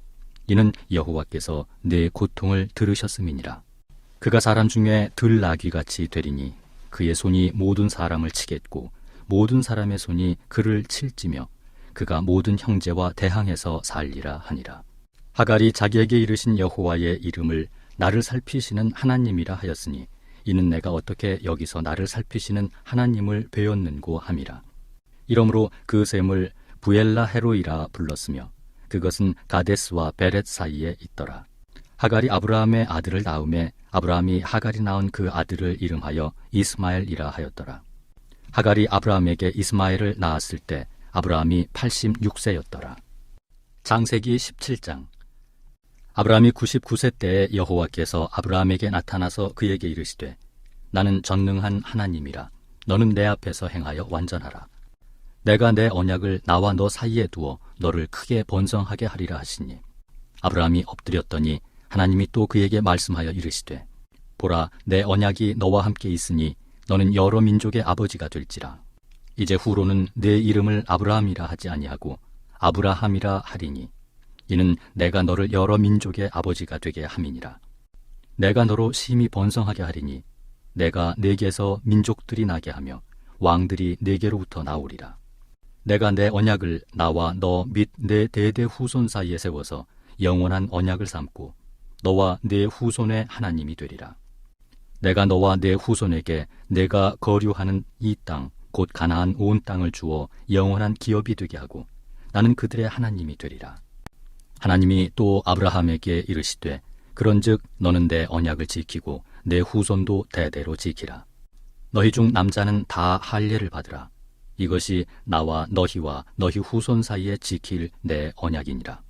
B: 이는 여호와께서 내 고통을 들으셨음이니라. 그가 사람 중에 들나귀같이 되리니 그의 손이 모든 사람을 치겠고 모든 사람의 손이 그를 칠지며 그가 모든 형제와 대항해서 살리라 하니라. 하갈이 자기에게 이르신 여호와의 이름을 나를 살피시는 하나님이라 하였으니 이는 내가 어떻게 여기서 나를 살피시는 하나님을 배웠는고 함이라. 이러므로 그 샘을 부엘라 헤로이라 불렀으며 그것은 가데스와 베렛 사이에 있더라. 하갈이 아브라함의 아들을 낳음에 아브라함이 하갈이 낳은 그 아들을 이름하여 이스마엘이라 하였더라. 하갈이 아브라함에게 이스마엘을 낳았을 때 아브라함이 86세였더라. 창세기 17장. 아브라함이 99세 때에 여호와께서 아브라함에게 나타나서 그에게 이르시되 나는 전능한 하나님이라. 너는 내 앞에서 행하여 완전하라. 내가 내 언약을 나와 너 사이에 두어 너를 크게 번성하게 하리라 하시니 아브라함이 엎드렸더니 하나님이 또 그에게 말씀하여 이르시되 보라 내 언약이 너와 함께 있으니 너는 여러 민족의 아버지가 될지라. 이제 후로는 내 이름을 아브라함이라 하지 아니하고 아브라함이라 하리니 이는 내가 너를 여러 민족의 아버지가 되게 함이니라. 내가 너로 심히 번성하게 하리니 내가 네게서 민족들이 나게 하며 왕들이 네게로부터 나오리라. 내가 내 언약을 나와 너 및 내 대대 후손 사이에 세워서 영원한 언약을 삼고 너와 내 후손의 하나님이 되리라. 내가 너와 내 후손에게 내가 거류하는 이 땅 곧 가나안 온 땅을 주어 영원한 기업이 되게 하고 나는 그들의 하나님이 되리라. 하나님이 또 아브라함에게 이르시되 그런즉 너는 내 언약을 지키고 내 후손도 대대로 지키라. 너희 중 남자는 다 할례를 받으라. 이것이 나와 너희와 너희 후손 사이에 지킬 내 언약이니라.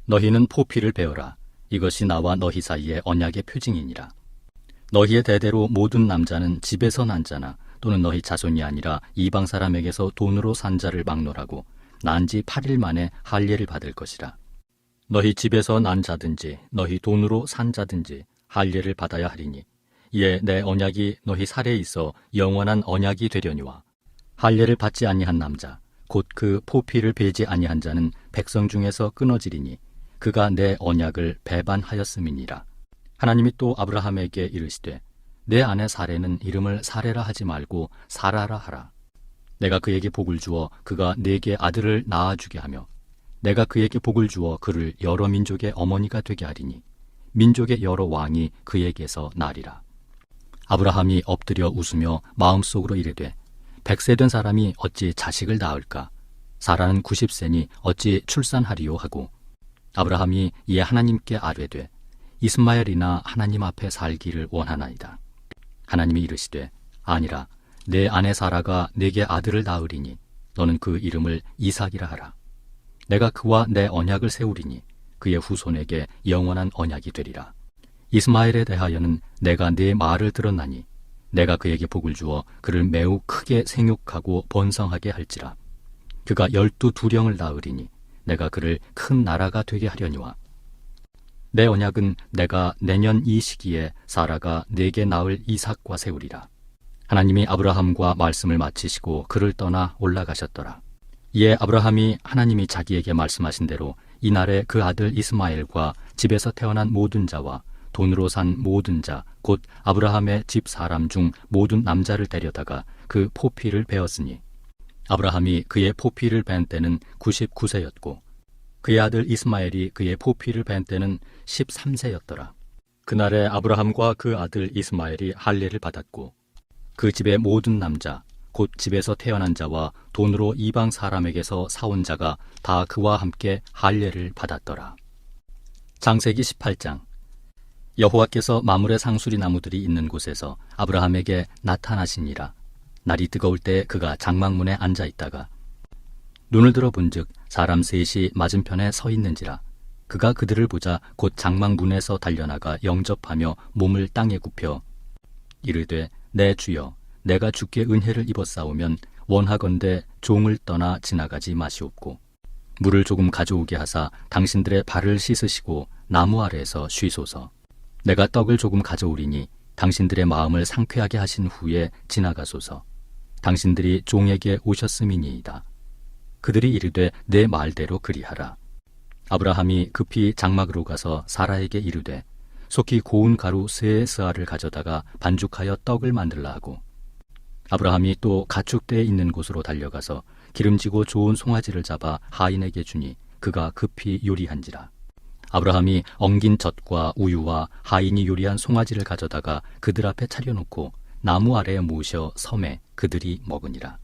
B: 너희는 포피를 베어라. 이것이 나와 너희 사이의 언약의 표징이니라. 너희의 대대로 모든 남자는 집에서 난 자나 또는 너희 자손이 아니라 이방 사람에게서 돈으로 산 자를 막론하고 난 지 8일 만에 할례를 받을 것이라. 너희 집에서 난 자든지 너희 돈으로 산 자든지 할례를 받아야 하리니 이에 내 언약이 너희 살에 있어 영원한 언약이 되려니와 할례를 받지 아니한 남자 곧 그 포피를 베지 아니한 자는 백성 중에서 끊어지리니 그가 내 언약을 배반하였음이니라. 하나님이 또 아브라함에게 이르시되 내 아내 사레는 이름을 사레라 하지 말고 사라라 하라. 내가 그에게 복을 주어 그가 네게 아들을 낳아주게 하며 내가 그에게 복을 주어 그를 여러 민족의 어머니가 되게 하리니 민족의 여러 왕이 그에게서 나리라. 아브라함이 엎드려 웃으며 마음속으로 이르되 100세 된 사람이 어찌 자식을 낳을까? 사라는 90세니 어찌 출산하리요 하고 아브라함이 이에 하나님께 아뢰되 이스마엘이나 하나님 앞에 살기를 원하나이다. 하나님이 이르시되 아니라 내 아내 사라가 네게 아들을 낳으리니 너는 그 이름을 이삭이라 하라. 내가 그와 내 언약을 세우리니 그의 후손에게 영원한 언약이 되리라. 이스마엘에 대하여는 내가 네 말을 들었나니 내가 그에게 복을 주어 그를 매우 크게 생육하고 번성하게 할지라. 그가 12두령을 낳으리니 내가 그를 큰 나라가 되게 하려니와 내 언약은 내가 내년 이 시기에 사라가 네게 낳을 이삭과 세우리라. 하나님이 아브라함과 말씀을 마치시고 그를 떠나 올라가셨더라. 이에 아브라함이 하나님이 자기에게 말씀하신 대로 이날에 그 아들 이스마엘과 집에서 태어난 모든 자와 돈으로 산 모든 자 곧 아브라함의 집 사람 중 모든 남자를 데려다가 그 포피를 베었으니 아브라함이 그의 포피를 벤 때는 99세였고 그의 아들 이스마엘이 그의 포피를 벤 때는 13세였더라. 그날에 아브라함과 그 아들 이스마엘이 할례를 받았고 그 집의 모든 남자 곧 집에서 태어난 자와 돈으로 이방 사람에게서 사온 자가 다 그와 함께 할례를 받았더라. 창세기 18장. 여호와께서 마물의 상수리 나무들이 있는 곳에서 아브라함에게 나타나시니라. 날이 뜨거울 때 그가 장막문에 앉아 있다가 눈을 들어 본즉 사람 셋이 맞은편에 서 있는지라. 그가 그들을 보자 곧 장막문에서 달려나가 영접하며 몸을 땅에 굽혀 이르되 내 주여 내가 주께 은혜를 입었사오면 원하건대 종을 떠나 지나가지 마시옵고 물을 조금 가져오게 하사 당신들의 발을 씻으시고 나무 아래에서 쉬소서. 내가 떡을 조금 가져오리니 당신들의 마음을 상쾌하게 하신 후에 지나가소서. 당신들이 종에게 오셨음이니이다. 그들이 이르되 내 말대로 그리하라. 아브라함이 급히 장막으로 가서 사라에게 이르되 속히 고운 가루 세 스아를 가져다가 반죽하여 떡을 만들라 하고, 아브라함이 또 가축대에 있는 곳으로 달려가서 기름지고 좋은 송아지를 잡아 하인에게 주니 그가 급히 요리한지라. 아브라함이 엉긴 젖과 우유와 하인이 요리한 송아지를 가져다가 그들 앞에 차려놓고 나무 아래에 모셔 섬에 그들이 먹으니라.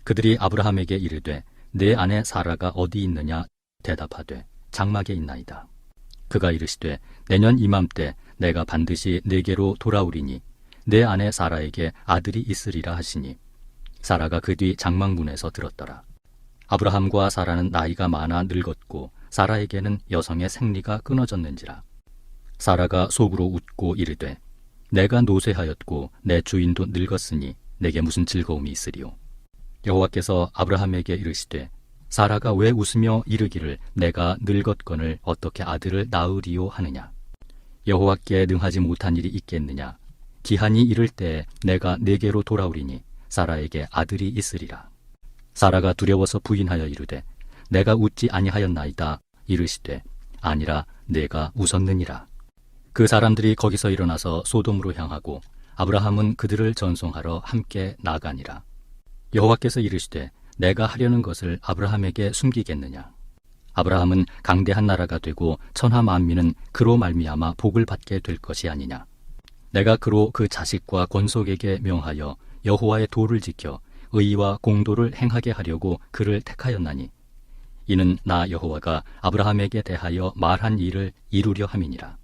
B: 그들이 아브라함에게 이르되 내 아내 사라가 어디 있느냐 대답하되 장막에 있나이다. 그가 이르시되 내년 이맘때 내가 반드시 내게로 돌아오리니 내 아내 사라에게 아들이 있으리라 하시니 사라가 그 뒤 장막문에서 들었더라. 아브라함과 사라는 나이가 많아 늙었고 사라에게는 여성의 생리가 끊어졌는지라. 사라가 속으로 웃고 이르되 내가 노쇠하였고 내 주인도 늙었으니 내게 무슨 즐거움이 있으리요. 여호와께서 아브라함에게 이르시되 사라가 왜 웃으며 이르기를 내가 늙었거늘 어떻게 아들을 낳으리요 하느냐. 여호와께 능하지 못한 일이 있겠느냐. 기한이 이를 때에 내가 내게로 돌아오리니 사라에게 아들이 있으리라. 사라가 두려워서 부인하여 이르되 내가 웃지 아니하였나이다. 이르시되 아니라 내가 웃었느니라. 그 사람들이 거기서 일어나서 소돔으로 향하고 아브라함은 그들을 전송하러 함께 나가니라. 여호와께서 이르시되 내가 하려는 것을 아브라함에게 숨기겠느냐. 아브라함은 강대한 나라가 되고 천하 만민은 그로 말미암아 복을 받게 될 것이 아니냐. 내가 그로 그 자식과 권속에게 명하여 여호와의 도를 지켜 의와 공도를 행하게 하려고 그를 택하였나니 이는 나 여호와가 아브라함에게 대하여 말한 일을 이루려 함이니라.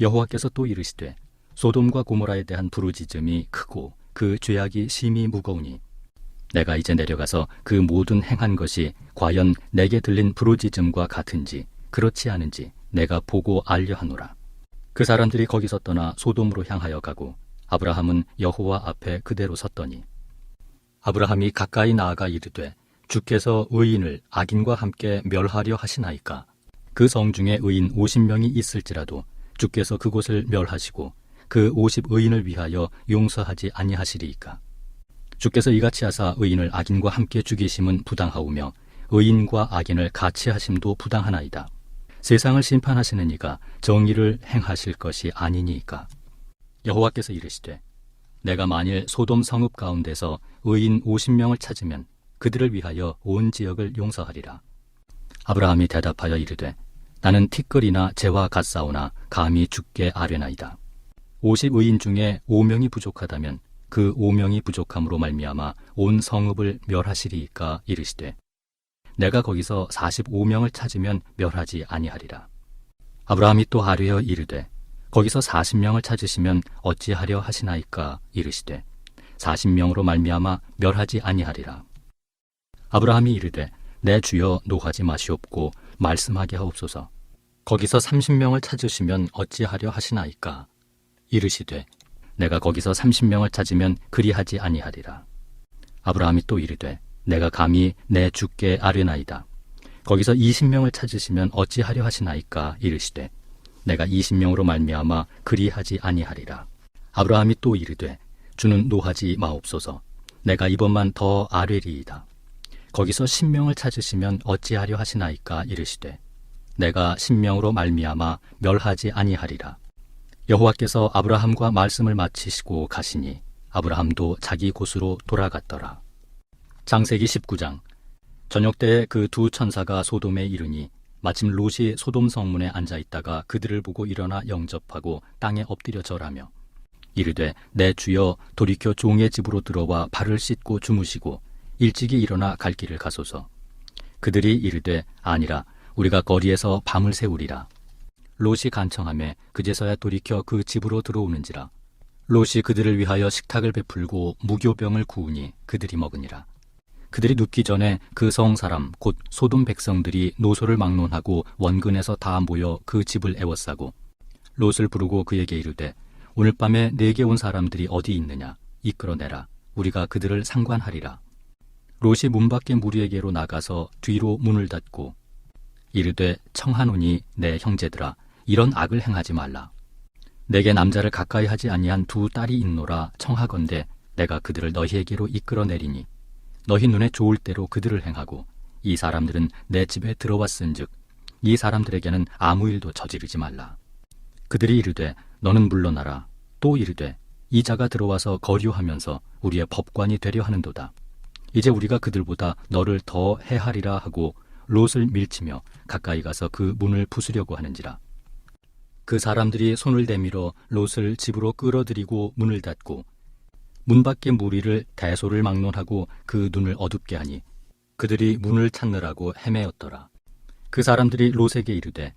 B: 여호와께서 또 이르시되 소돔과 고모라에 대한 부르짖음이 크고 그 죄악이 심히 무거우니 내가 이제 내려가서 그 모든 행한 것이 과연 내게 들린 부르짖음과 같은지 그렇지 않은지 내가 보고 알려 하노라. 그 사람들이 거기서 떠나 소돔으로 향하여 가고 아브라함은 여호와 앞에 그대로 섰더니 아브라함이 가까이 나아가 이르되 주께서 의인을 악인과 함께 멸하려 하시나이까. 그 성 중에 의인 50명이 있을지라도 주께서 그곳을 멸하시고 그 50의인을 위하여 용서하지 아니하시리이까. 주께서 이같이 하사 의인을 악인과 함께 죽이심은 부당하오며 의인과 악인을 같이 하심도 부당하나이다. 세상을 심판하시는 이가 정의를 행하실 것이 아니니이까. 여호와께서 이르시되 내가 만일 소돔 성읍 가운데서 의인 50명을 찾으면 그들을 위하여 온 지역을 용서하리라. 아브라함이 대답하여 이르되 나는 티끌이나 재와 같사오나 감히 죽게 아뢰나이다. 50의인 중에 5명이 부족하다면 그 5명이 부족함으로 말미암아 온 성읍을 멸하시리이까. 이르시되 내가 거기서 45명을 찾으면 멸하지 아니하리라. 아브라함이 또 아뢰어 이르되 거기서 40명을 찾으시면 어찌하려 하시나이까. 이르시되 40명으로 말미암아 멸하지 아니하리라. 아브라함이 이르되 내 주여 노하지 마시옵고 말씀하게 하옵소서. 거기서 30명을 찾으시면 어찌하려 하시나이까. 이르시되 내가 거기서 30명을 찾으면 그리하지 아니하리라. 아브라함이 또 이르되 내가 감히 내 주께 아뢰나이다. 거기서 20명을 찾으시면 어찌하려 하시나이까. 이르시되 내가 20명으로 말미암아 그리하지 아니하리라. 아브라함이 또 이르되 주는 노하지 마옵소서. 내가 이번만 더 아뢰리이다. 거기서 10명을 찾으시면 어찌하려 하시나이까. 이르시되 내가 10명으로 말미암아 멸하지 아니하리라. 여호와께서 아브라함과 말씀을 마치시고 가시니 아브라함도 자기 곳으로 돌아갔더라. 창세기 19장. 저녁 때에 그 두 천사가 소돔에 이르니 마침 롯이 소돔 성문에 앉아 있다가 그들을 보고 일어나 영접하고 땅에 엎드려 절하며 이르되 내 주여 돌이켜 종의 집으로 들어와 발을 씻고 주무시고 일찍이 일어나 갈 길을 가소서. 그들이 이르되 아니라 우리가 거리에서 밤을 새우리라. 롯이 간청하매 그제서야 돌이켜 그 집으로 들어오는지라. 롯이 그들을 위하여 식탁을 베풀고 무교병을 구우니 그들이 먹으니라. 그들이 눕기 전에 그 성 사람 곧 소돔 백성들이 노소를 막론하고 원근에서 다 모여 그 집을 애워싸고 롯을 부르고 그에게 이르되 오늘 밤에 내게 온 사람들이 어디 있느냐. 이끌어내라. 우리가 그들을 상관하리라. 롯이 문 밖에 무리에게로 나가서 뒤로 문을 닫고 이르되 청하노니 내 형제들아 이런 악을 행하지 말라. 내게 남자를 가까이 하지 아니한 두 딸이 있노라 청하건대 내가 그들을 너희에게로 이끌어내리니 너희 눈에 좋을 대로 그들을 행하고 이 사람들은 내 집에 들어왔은즉 이 사람들에게는 아무 일도 저지르지 말라. 그들이 이르되 너는 물러나라. 또 이르되 이 자가 들어와서 거류하면서 우리의 법관이 되려 하는도다. 이제 우리가 그들보다 너를 더 해하리라 하고 롯을 밀치며 가까이 가서 그 문을 부수려고 하는지라. 그 사람들이 손을 내밀어 롯을 집으로 끌어들이고 문을 닫고 문 밖의 무리를 대소를 막론하고 그 눈을 어둡게 하니 그들이 문을 찾느라고 헤매었더라. 그 사람들이 롯에게 이르되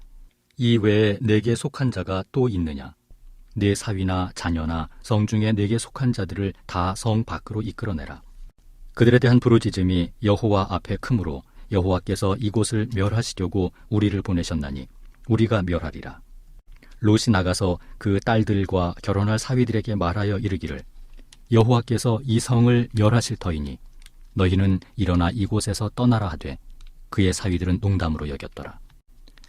B: 이 외에 내게 속한 자가 또 있느냐? 네 사위나 자녀나 성중에 내게 속한 자들을 다 성 밖으로 이끌어내라. 그들에 대한 부르짖음이 여호와 앞에 크므로 여호와께서 이곳을 멸하시려고 우리를 보내셨나니 우리가 멸하리라. 롯이 나가서 그 딸들과 결혼할 사위들에게 말하여 이르기를 여호와께서 이 성을 멸하실 터이니 너희는 일어나 이곳에서 떠나라 하되 그의 사위들은 농담으로 여겼더라.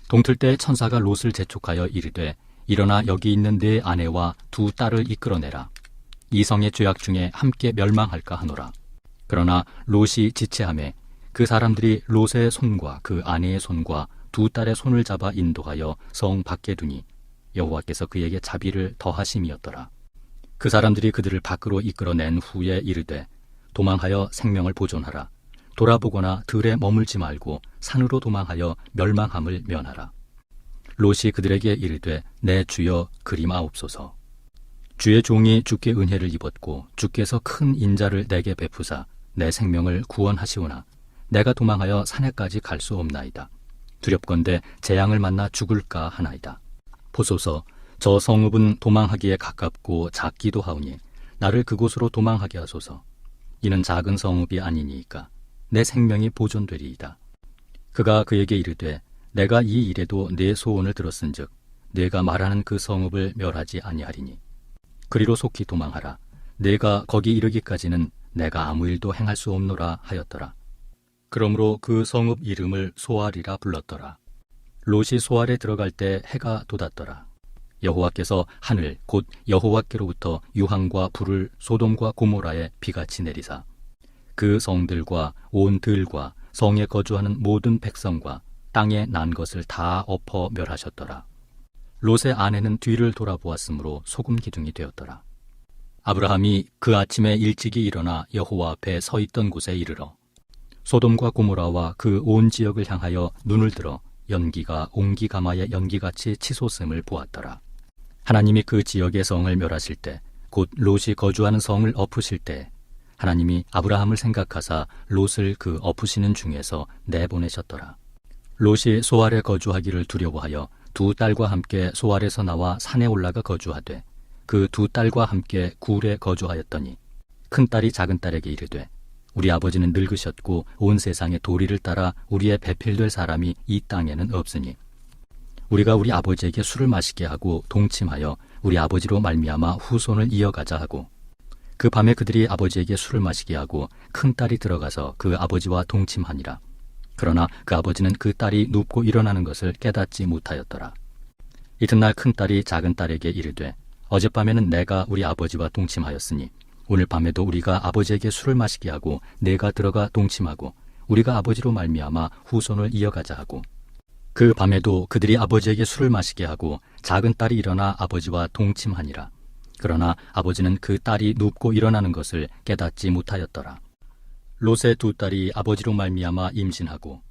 B: 동틀 때 천사가 롯을 재촉하여 이르되 일어나 여기 있는 네 아내와 두 딸을 이끌어내라. 이 성의 죄악 중에 함께 멸망할까 하노라. 그러나 롯이 지체하매 그 사람들이 롯의 손과 그 아내의 손과 두 딸의 손을 잡아 인도하여 성 밖에 두니 여호와께서 그에게 자비를 더하심이었더라. 그 사람들이 그들을 밖으로 이끌어낸 후에 이르되 도망하여 생명을 보존하라. 돌아보거나 들에 머물지 말고 산으로 도망하여 멸망함을 면하라. 롯이 그들에게 이르되 내 주여 그림하옵소서. 주의 종이 주께 은혜를 입었고 주께서 큰 인자를 내게 베푸사 내 생명을 구원하시오나 내가 도망하여 산에까지 갈 수 없나이다. 두렵건대 재앙을 만나 죽을까 하나이다. 보소서, 저 성읍은 도망하기에 가깝고 작기도 하오니 나를 그곳으로 도망하게 하소서. 이는 작은 성읍이 아니니이까 내 생명이 보존되리이다. 그가 그에게 이르되 내가 이 일에도 네 소원을 들었은즉 네가 말하는 그 성읍을 멸하지 아니하리니 그리로 속히 도망하라. 네가 거기 이르기까지는 내가 아무 일도 행할 수 없노라 하였더라. 그러므로 그 성읍 이름을 소알이라 불렀더라. 롯이 소알에 들어갈 때 해가 돋았더라. 여호와께서 하늘 곧 여호와께로부터 유황과 불을 소돔과 고모라에 비같이 내리사 그 성들과 온 들과 성에 거주하는 모든 백성과 땅에 난 것을 다 엎어 멸하셨더라. 롯의 아내는 뒤를 돌아보았으므로 소금 기둥이 되었더라. 아브라함이 그 아침에 일찍이 일어나 여호와 앞에 서 있던 곳에 이르러 소돔과 고모라와 그 온 지역을 향하여 눈을 들어 연기가 옹기가마의 연기같이 치솟음을 보았더라. 하나님이 그 지역의 성을 멸하실 때 곧 롯이 거주하는 성을 엎으실 때 하나님이 아브라함을 생각하사 롯을 그 엎으시는 중에서 내보내셨더라. 롯이 소알에 거주하기를 두려워하여 두 딸과 함께 소알에서 나와 산에 올라가 거주하되 그 두 딸과 함께 굴에 거주하였더니 큰 딸이 작은 딸에게 이르되 우리 아버지는 늙으셨고 온 세상의 도리를 따라 우리의 배필될 사람이 이 땅에는 없으니 우리가 우리 아버지에게 술을 마시게 하고 동침하여 우리 아버지로 말미암아 후손을 이어가자 하고 그 밤에 그들이 아버지에게 술을 마시게 하고 큰 딸이 들어가서 그 아버지와 동침하니라. 그러나 그 아버지는 그 딸이 눕고 일어나는 것을 깨닫지 못하였더라. 이튿날 큰 딸이 작은 딸에게 이르되 어젯밤에는 내가 우리 아버지와 동침하였으니 오늘 밤에도 우리가 아버지에게 술을 마시게 하고 내가 들어가 동침하고 우리가 아버지로 말미암아 후손을 이어가자 하고 그 밤에도 그들이 아버지에게 술을 마시게 하고 작은 딸이 일어나 아버지와 동침하니라. 그러나 아버지는 그 딸이 눕고 일어나는 것을 깨닫지 못하였더라. 롯의 두 딸이 아버지로 말미암아 임신하고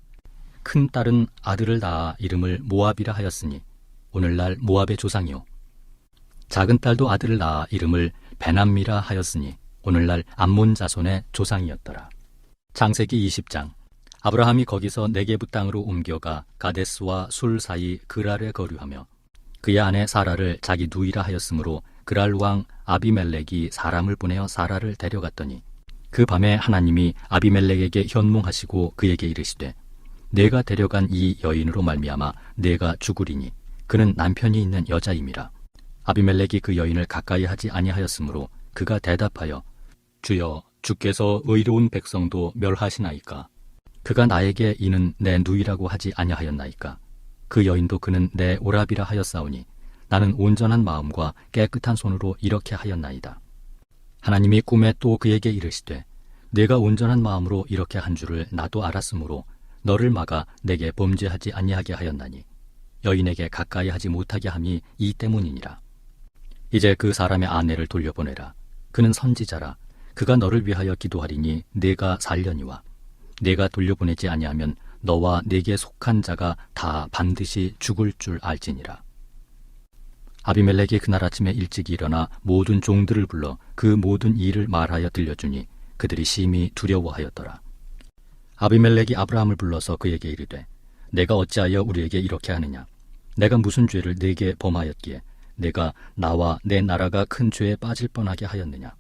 B: 큰 딸은 아들을 낳아 이름을 모압이라 하였으니 오늘날 모압의 조상이요 작은 딸도 아들을 낳아 이름을 베남미라 하였으니 오늘날 암몬 자손의 조상이었더라. 창세기 20장. 아브라함이 거기서 네게부 땅으로 옮겨가 가데스와 술 사이 그랄에 거류하며 그의 아내 사라를 자기 누이라 하였으므로 그랄 왕 아비멜렉이 사람을 보내어 사라를 데려갔더니 그 밤에 하나님이 아비멜렉에게 현몽하시고 그에게 이르시되 내가 데려간 이 여인으로 말미암아 내가 죽으리니 그는 남편이 있는 여자임이라. 아비멜렉이 그 여인을 가까이 하지 아니하였으므로 그가 대답하여 주여 주께서 의로운 백성도 멸하시나이까. 그가 나에게 이는 내 누이라고 하지 아니하였나이까. 그 여인도 그는 내 오라비라 하였사오니 나는 온전한 마음과 깨끗한 손으로 이렇게 하였나이다. 하나님이 꿈에 또 그에게 이르시되 내가 온전한 마음으로 이렇게 한 줄을 나도 알았으므로 너를 막아 내게 범죄하지 아니하게 하였나니 여인에게 가까이 하지 못하게 함이 이 때문이니라. 이제 그 사람의 아내를 돌려보내라. 그는 선지자라. 그가 너를 위하여 기도하리니 네가 살려니와 네가 돌려보내지 아니하면 너와 네게 속한 자가 다 반드시 죽을 줄 알지니라. 아비멜렉이 그날 아침에 일찍 일어나 모든 종들을 불러 그 모든 일을 말하여 들려주니 그들이 심히 두려워하였더라. 아비멜렉이 아브라함을 불러서 그에게 이르되 내가 어찌하여 우리에게 이렇게 하느냐? 내가 무슨 죄를 네게 범하였기에 내가 나와 내 나라가 큰 죄에 빠질 뻔하게 하였느냐?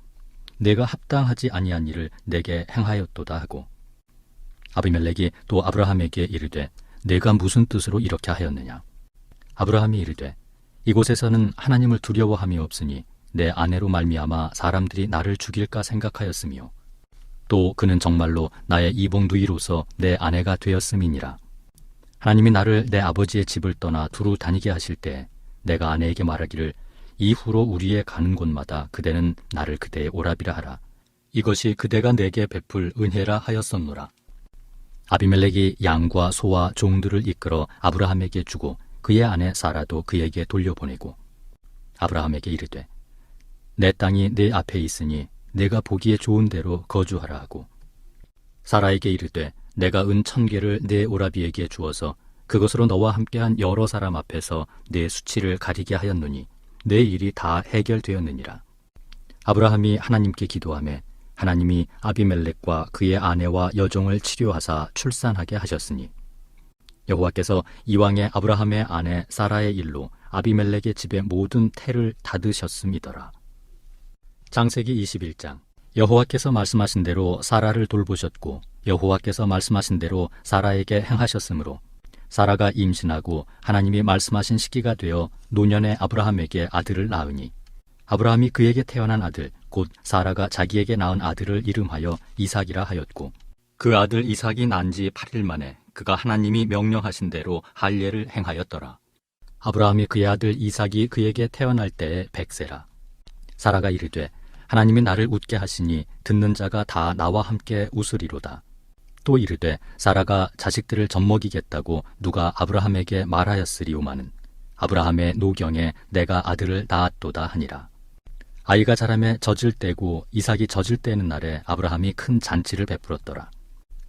B: 내가 합당하지 아니한 일을 내게 행하였도다 하고 아비멜렉이 또 아브라함에게 이르되 내가 무슨 뜻으로 이렇게 하였느냐? 아브라함이 이르되 이곳에서는 하나님을 두려워함이 없으니 내 아내로 말미암아 사람들이 나를 죽일까 생각하였으며 또 그는 정말로 나의 이복 누이로서 내 아내가 되었음이니라. 하나님이 나를 내 아버지의 집을 떠나 두루 다니게 하실 때 내가 아내에게 말하기를 이후로 우리의 가는 곳마다 그대는 나를 그대의 오라비라 하라. 이것이 그대가 내게 베풀 은혜라 하였었노라. 아비멜렉이 양과 소와 종들을 이끌어 아브라함에게 주고 그의 아내 사라도 그에게 돌려보내고 아브라함에게 이르되 내 땅이 내 앞에 있으니 내가 보기에 좋은 대로 거주하라 하고 사라에게 이르되 내가 은 1000개를 내 오라비에게 주어서 그것으로 너와 함께한 여러 사람 앞에서 내 수치를 가리게 하였노니 내 일이 다 해결되었느니라. 아브라함이 하나님께 기도하매 하나님이 아비멜렉과 그의 아내와 여종을 치료하사 출산하게 하셨으니 여호와께서 이왕에 아브라함의 아내 사라의 일로 아비멜렉의 집의 모든 태를 닫으셨음이더라. 창세기 21장. 여호와께서 말씀하신 대로 사라를 돌보셨고 여호와께서 말씀하신 대로 사라에게 행하셨으므로 사라가 임신하고 하나님이 말씀하신 시기가 되어 노년의 아브라함에게 아들을 낳으니 아브라함이 그에게 태어난 아들 곧 사라가 자기에게 낳은 아들을 이름하여 이삭이라 하였고 그 아들 이삭이 난 지 8일 만에 그가 하나님이 명령하신 대로 할례를 행하였더라. 아브라함이 그의 아들 이삭이 그에게 태어날 때에 100세라. 사라가 이르되 하나님이 나를 웃게 하시니 듣는 자가 다 나와 함께 웃으리로다. 또 이르되 사라가 자식들을 젖먹이겠다고 누가 아브라함에게 말하였으리오마는 아브라함의 노경에 내가 아들을 낳았도다 하니라. 아이가 자라매 젖을 떼고 이삭이 젖을 떼는 날에 아브라함이 큰 잔치를 베풀었더라.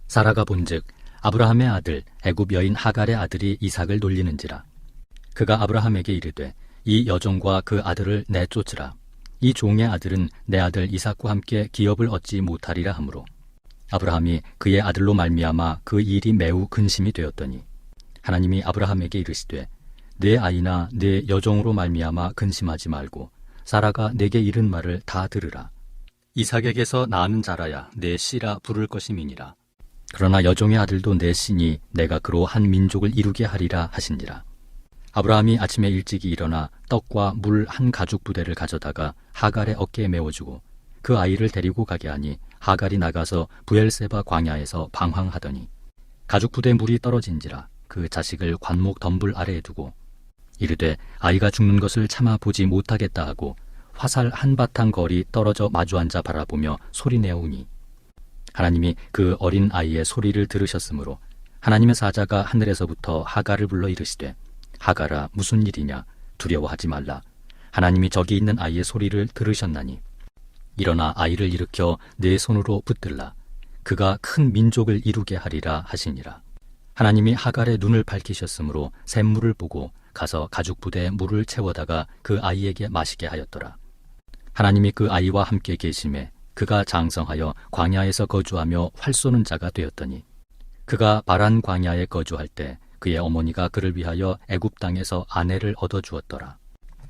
B: 사라가 본즉 아브라함의 아들 애굽 여인 하갈의 아들이 이삭을 놀리는지라. 그가 아브라함에게 이르되 이 여종과 그 아들을 내쫓으라. 이 종의 아들은 내 아들 이삭과 함께 기업을 얻지 못하리라 하므로 아브라함이 그의 아들로 말미암아 그 일이 매우 근심이 되었더니 하나님이 아브라함에게 이르시되 내 아이나 내 여종으로 말미암아 근심하지 말고 사라가 내게 이른 말을 다 들으라. 이삭에게서 나는 자라야 내 씨라 부를 것임이니라. 그러나 여종의 아들도 내 씨니 내가 그로 한 민족을 이루게 하리라 하시니라. 아브라함이 아침에 일찍이 일어나 떡과 물 한 가죽 부대를 가져다가 하갈의 어깨에 메워주고 그 아이를 데리고 가게 하니 하갈이 나가서 부엘세바 광야에서 방황하더니 가죽 부대 물이 떨어진지라 그 자식을 관목 덤불 아래에 두고 이르되 아이가 죽는 것을 참아 보지 못하겠다 하고 화살 한바탕 거리 떨어져 마주 앉아 바라보며 소리내어 우니 하나님이 그 어린 아이의 소리를 들으셨으므로 하나님의 사자가 하늘에서부터 하갈을 불러 이르시되 하갈아 무슨 일이냐 두려워하지 말라. 하나님이 저기 있는 아이의 소리를 들으셨나니 일어나 아이를 일으켜 내 손으로 붙들라. 그가 큰 민족을 이루게 하리라 하시니라. 하나님이 하갈의 눈을 밝히셨으므로 샘물을 보고 가서 가죽 부대에 물을 채워다가 그 아이에게 마시게 하였더라. 하나님이 그 아이와 함께 계심에 그가 장성하여 광야에서 거주하며 활 쏘는 자가 되었더니 그가 바란 광야에 거주할 때 그의 어머니가 그를 위하여 애굽 땅에서 아내를 얻어주었더라.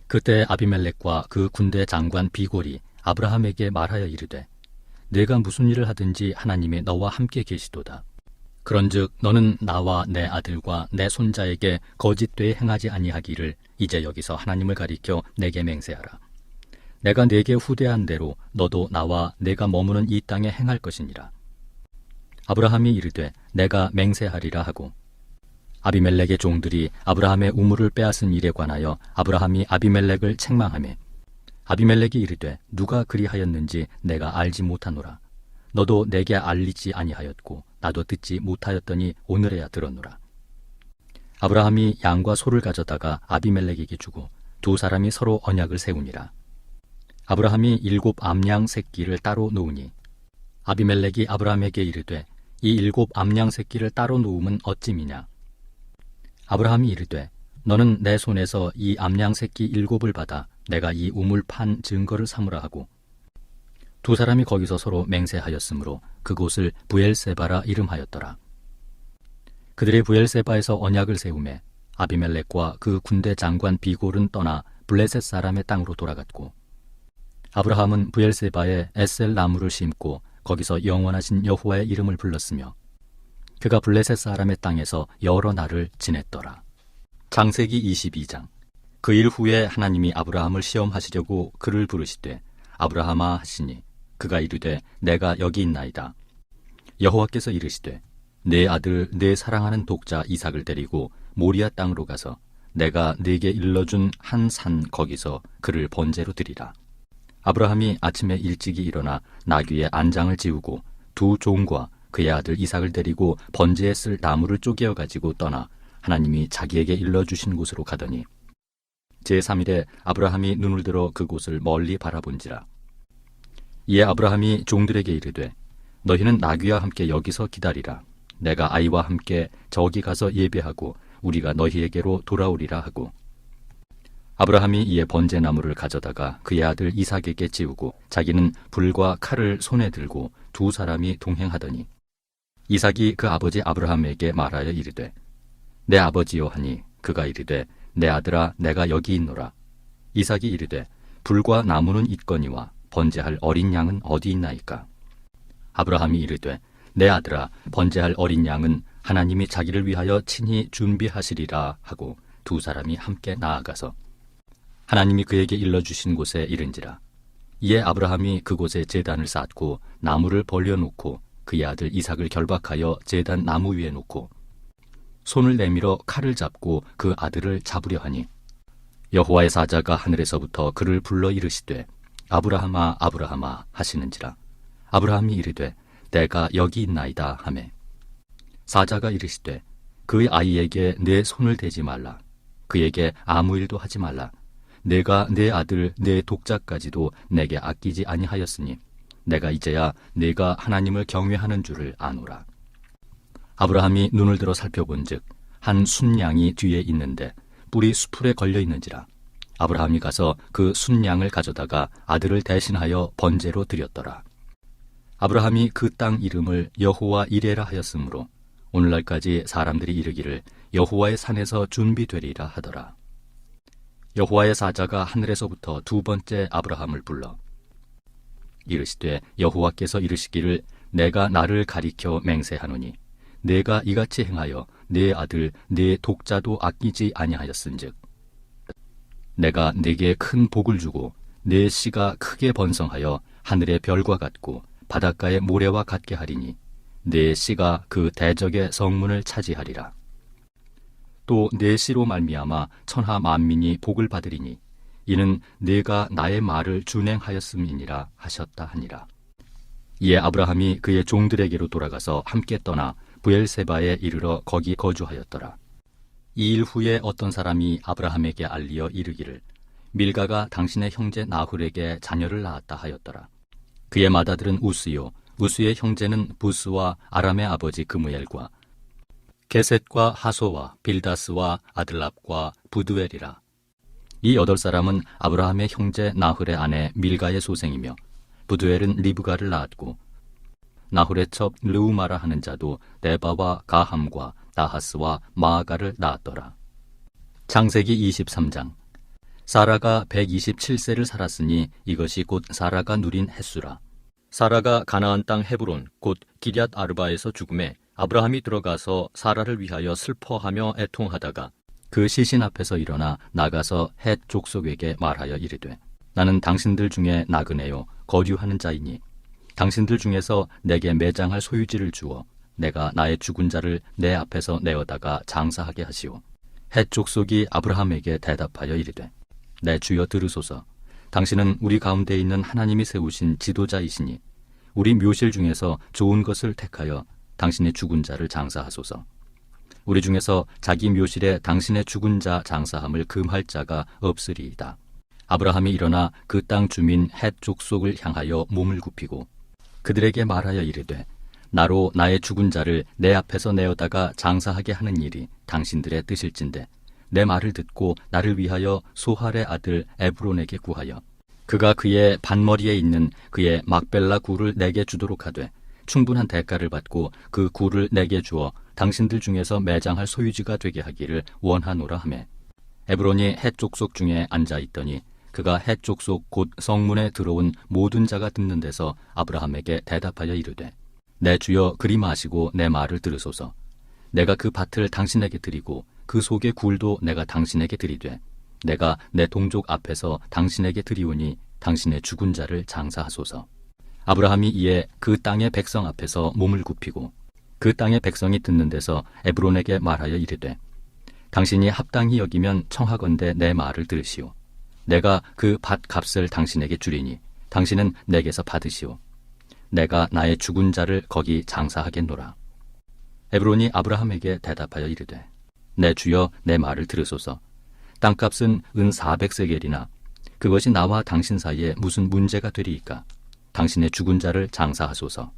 B: 그때 아비멜렉과 그 군대 장관 비골이 아브라함에게 말하여 이르되 내가 무슨 일을 하든지 하나님이 너와 함께 계시도다. 그런즉 너는 나와 내 아들과 내 손자에게 거짓되이 행하지 아니하기를 이제 여기서 하나님을 가리켜 내게 맹세하라. 내가 내게 후대한 대로 너도 나와 내가 머무는 이 땅에 행할 것이니라. 아브라함이 이르되 내가 맹세하리라 하고 아비멜렉의 종들이 아브라함의 우물을 빼앗은 일에 관하여 아브라함이 아비멜렉을 책망하매 아비멜렉이 이르되 누가 그리하였는지 내가 알지 못하노라. 너도 내게 알리지 아니하였고 나도 듣지 못하였더니 오늘에야 들었노라. 아브라함이 양과 소를 가져다가 아비멜렉에게 주고 두 사람이 서로 언약을 세우니라. 아브라함이 7 암양 새끼를 따로 놓으니 아비멜렉이 아브라함에게 이르되 이 7 암양 새끼를 따로 놓음은 어찌미냐. 아브라함이 이르되 너는 내 손에서 이 암양 새끼 7을 받아 내가 이 우물 판 증거를 삼으라 하고 두 사람이 거기서 서로 맹세하였으므로 그곳을 부엘세바라 이름하였더라. 그들의 부엘세바에서 언약을 세우매 아비멜렉과 그 군대 장관 비골은 떠나 블레셋 사람의 땅으로 돌아갔고 아브라함은 부엘세바에 에셀 나무를 심고 거기서 영원하신 여호와의 이름을 불렀으며 그가 블레셋 사람의 땅에서 여러 날을 지냈더라. 창세기 22장. 그 일 후에 하나님이 아브라함을 시험하시려고 그를 부르시되 아브라함아 하시니 그가 이르되 내가 여기 있나이다. 여호와께서 이르시되 내 아들 내 사랑하는 독자 이삭을 데리고 모리아 땅으로 가서 내가 네게 일러준 한 산 거기서 그를 번제로 드리라. 아브라함이 아침에 일찍이 일어나 나귀의 안장을 지우고 두 종과 그의 아들 이삭을 데리고 번제에 쓸 나무를 쪼개어 가지고 떠나 하나님이 자기에게 일러주신 곳으로 가더니 제3일에 아브라함이 눈을 들어 그곳을 멀리 바라본지라. 이에 아브라함이 종들에게 이르되 너희는 나귀와 함께 여기서 기다리라. 내가 아이와 함께 저기 가서 예배하고 우리가 너희에게로 돌아오리라 하고 아브라함이 이에 번제나무를 가져다가 그의 아들 이삭에게 지우고 자기는 불과 칼을 손에 들고 두 사람이 동행하더니 이삭이 그 아버지 아브라함에게 말하여 이르되 내 아버지요 하니 그가 이르되 내 아들아 내가 여기 있노라. 이삭이 이르되 불과 나무는 있거니와 번제할 어린 양은 어디 있나이까. 아브라함이 이르되 내 아들아 번제할 어린 양은 하나님이 자기를 위하여 친히 준비하시리라 하고 두 사람이 함께 나아가서 하나님이 그에게 일러주신 곳에 이른지라. 이에 아브라함이 그곳에 제단을 쌓고 나무를 벌려놓고 그의 아들 이삭을 결박하여 제단 나무 위에 놓고 손을 내밀어 칼을 잡고 그 아들을 잡으려 하니 여호와의 사자가 하늘에서부터 그를 불러 이르시되 아브라함아 아브라함아 하시는지라. 아브라함이 이르되 내가 여기 있나이다 하매 사자가 이르시되 그의 아이에게 내 손을 대지 말라. 그에게 아무 일도 하지 말라. 내가 내 아들 내 독자까지도 내게 아끼지 아니하였으니 내가 이제야 내가 하나님을 경외하는 줄을 아노라. 아브라함이 눈을 들어 살펴본즉 한 순양이 뒤에 있는데 뿔이 수풀에 걸려 있는지라. 아브라함이 가서 그 순양을 가져다가 아들을 대신하여 번제로 드렸더라. 아브라함이 그 땅 이름을 여호와 이레라 하였으므로 오늘날까지 사람들이 이르기를 여호와의 산에서 준비되리라 하더라. 여호와의 사자가 하늘에서부터 두 번째 아브라함을 불러 이르시되 여호와께서 이르시기를 내가 나를 가리켜 맹세하노니 내가 이같이 행하여 내 아들 내 독자도 아끼지 아니하였은즉 내가 네게 큰 복을 주고 내 씨가 크게 번성하여 하늘의 별과 같고 바닷가의 모래와 같게 하리니 내 씨가 그 대적의 성문을 차지하리라. 또 내 씨로 말미암아 천하 만민이 복을 받으리니 이는 내가 나의 말을 준행하였음이니라 하셨다 하니라. 이에 아브라함이 그의 종들에게로 돌아가서 함께 떠나 부엘세바에 이르러 거기 거주하였더라. 이 일 후에 어떤 사람이 아브라함에게 알리어 이르기를 밀가가 당신의 형제 나홀에게 자녀를 낳았다 하였더라. 그의 맏아들은 우스요 우스의 형제는 부스와 아람의 아버지 그무엘과 게셋과 하소와 빌다스와 아들랍과 부두엘이라. 이 8사람은 아브라함의 형제 나홀의 아내 밀가의 소생이며 부두엘은 리브가를 낳았고 나홀의 첩 르우마라 하는 자도 네바와 가함과 나하스와 마아가를 낳았더라. 창세기 23장. 사라가 127세를 살았으니 이것이 곧 사라가 누린 햇수라. 사라가 가나안 땅 헤브론 곧 기럇 아르바에서 죽음에 아브라함이 들어가서 사라를 위하여 슬퍼하며 애통하다가 그 시신 앞에서 일어나 나가서 헷 족속에게 말하여 이르되 나는 당신들 중에 나그네요 거류하는 자이니 당신들 중에서 내게 매장할 소유지를 주어 내가 나의 죽은 자를 내 앞에서 내어다가 장사하게 하시오. 헷 족속이 아브라함에게 대답하여 이르되 내 주여 들으소서. 당신은 우리 가운데 있는 하나님이 세우신 지도자이시니 우리 묘실 중에서 좋은 것을 택하여 당신의 죽은 자를 장사하소서. 우리 중에서 자기 묘실에 당신의 죽은 자 장사함을 금할 자가 없으리이다. 아브라함이 일어나 그 땅 주민 헷 족속을 향하여 몸을 굽히고 그들에게 말하여 이르되 나로 나의 죽은 자를 내 앞에서 내어다가 장사하게 하는 일이 당신들의 뜻일진데 내 말을 듣고 나를 위하여 소할의 아들 에브론에게 구하여 그가 그의 반머리에 있는 그의 막벨라 굴을 내게 주도록 하되 충분한 대가를 받고 그 굴을 내게 주어 당신들 중에서 매장할 소유지가 되게 하기를 원하노라 하매 에브론이 헷 족속 중에 앉아 있더니 그가 헷 족속 곧 성문에 들어온 모든 자가 듣는 데서 아브라함에게 대답하여 이르되 내 주여 그리 마시고 내 말을 들으소서. 내가 그 밭을 당신에게 드리고 그 속의 굴도 내가 당신에게 드리되 내가 내 동족 앞에서 당신에게 드리오니 당신의 죽은 자를 장사하소서. 아브라함이 이에 그 땅의 백성 앞에서 몸을 굽히고 그 땅의 백성이 듣는 데서 에브론에게 말하여 이르되 당신이 합당히 여기면 청하건대 내 말을 들으시오. 내가 그 밭 값을 당신에게 주리니 당신은 내게서 받으시오. 내가 나의 죽은 자를 거기 장사하겠노라. 에브론이 아브라함에게 대답하여 이르되 내 주여 내 말을 들으소서. 땅값은 은 400세겔이나 그것이 나와 당신 사이에 무슨 문제가 되리이까. 당신의 죽은 자를 장사하소서.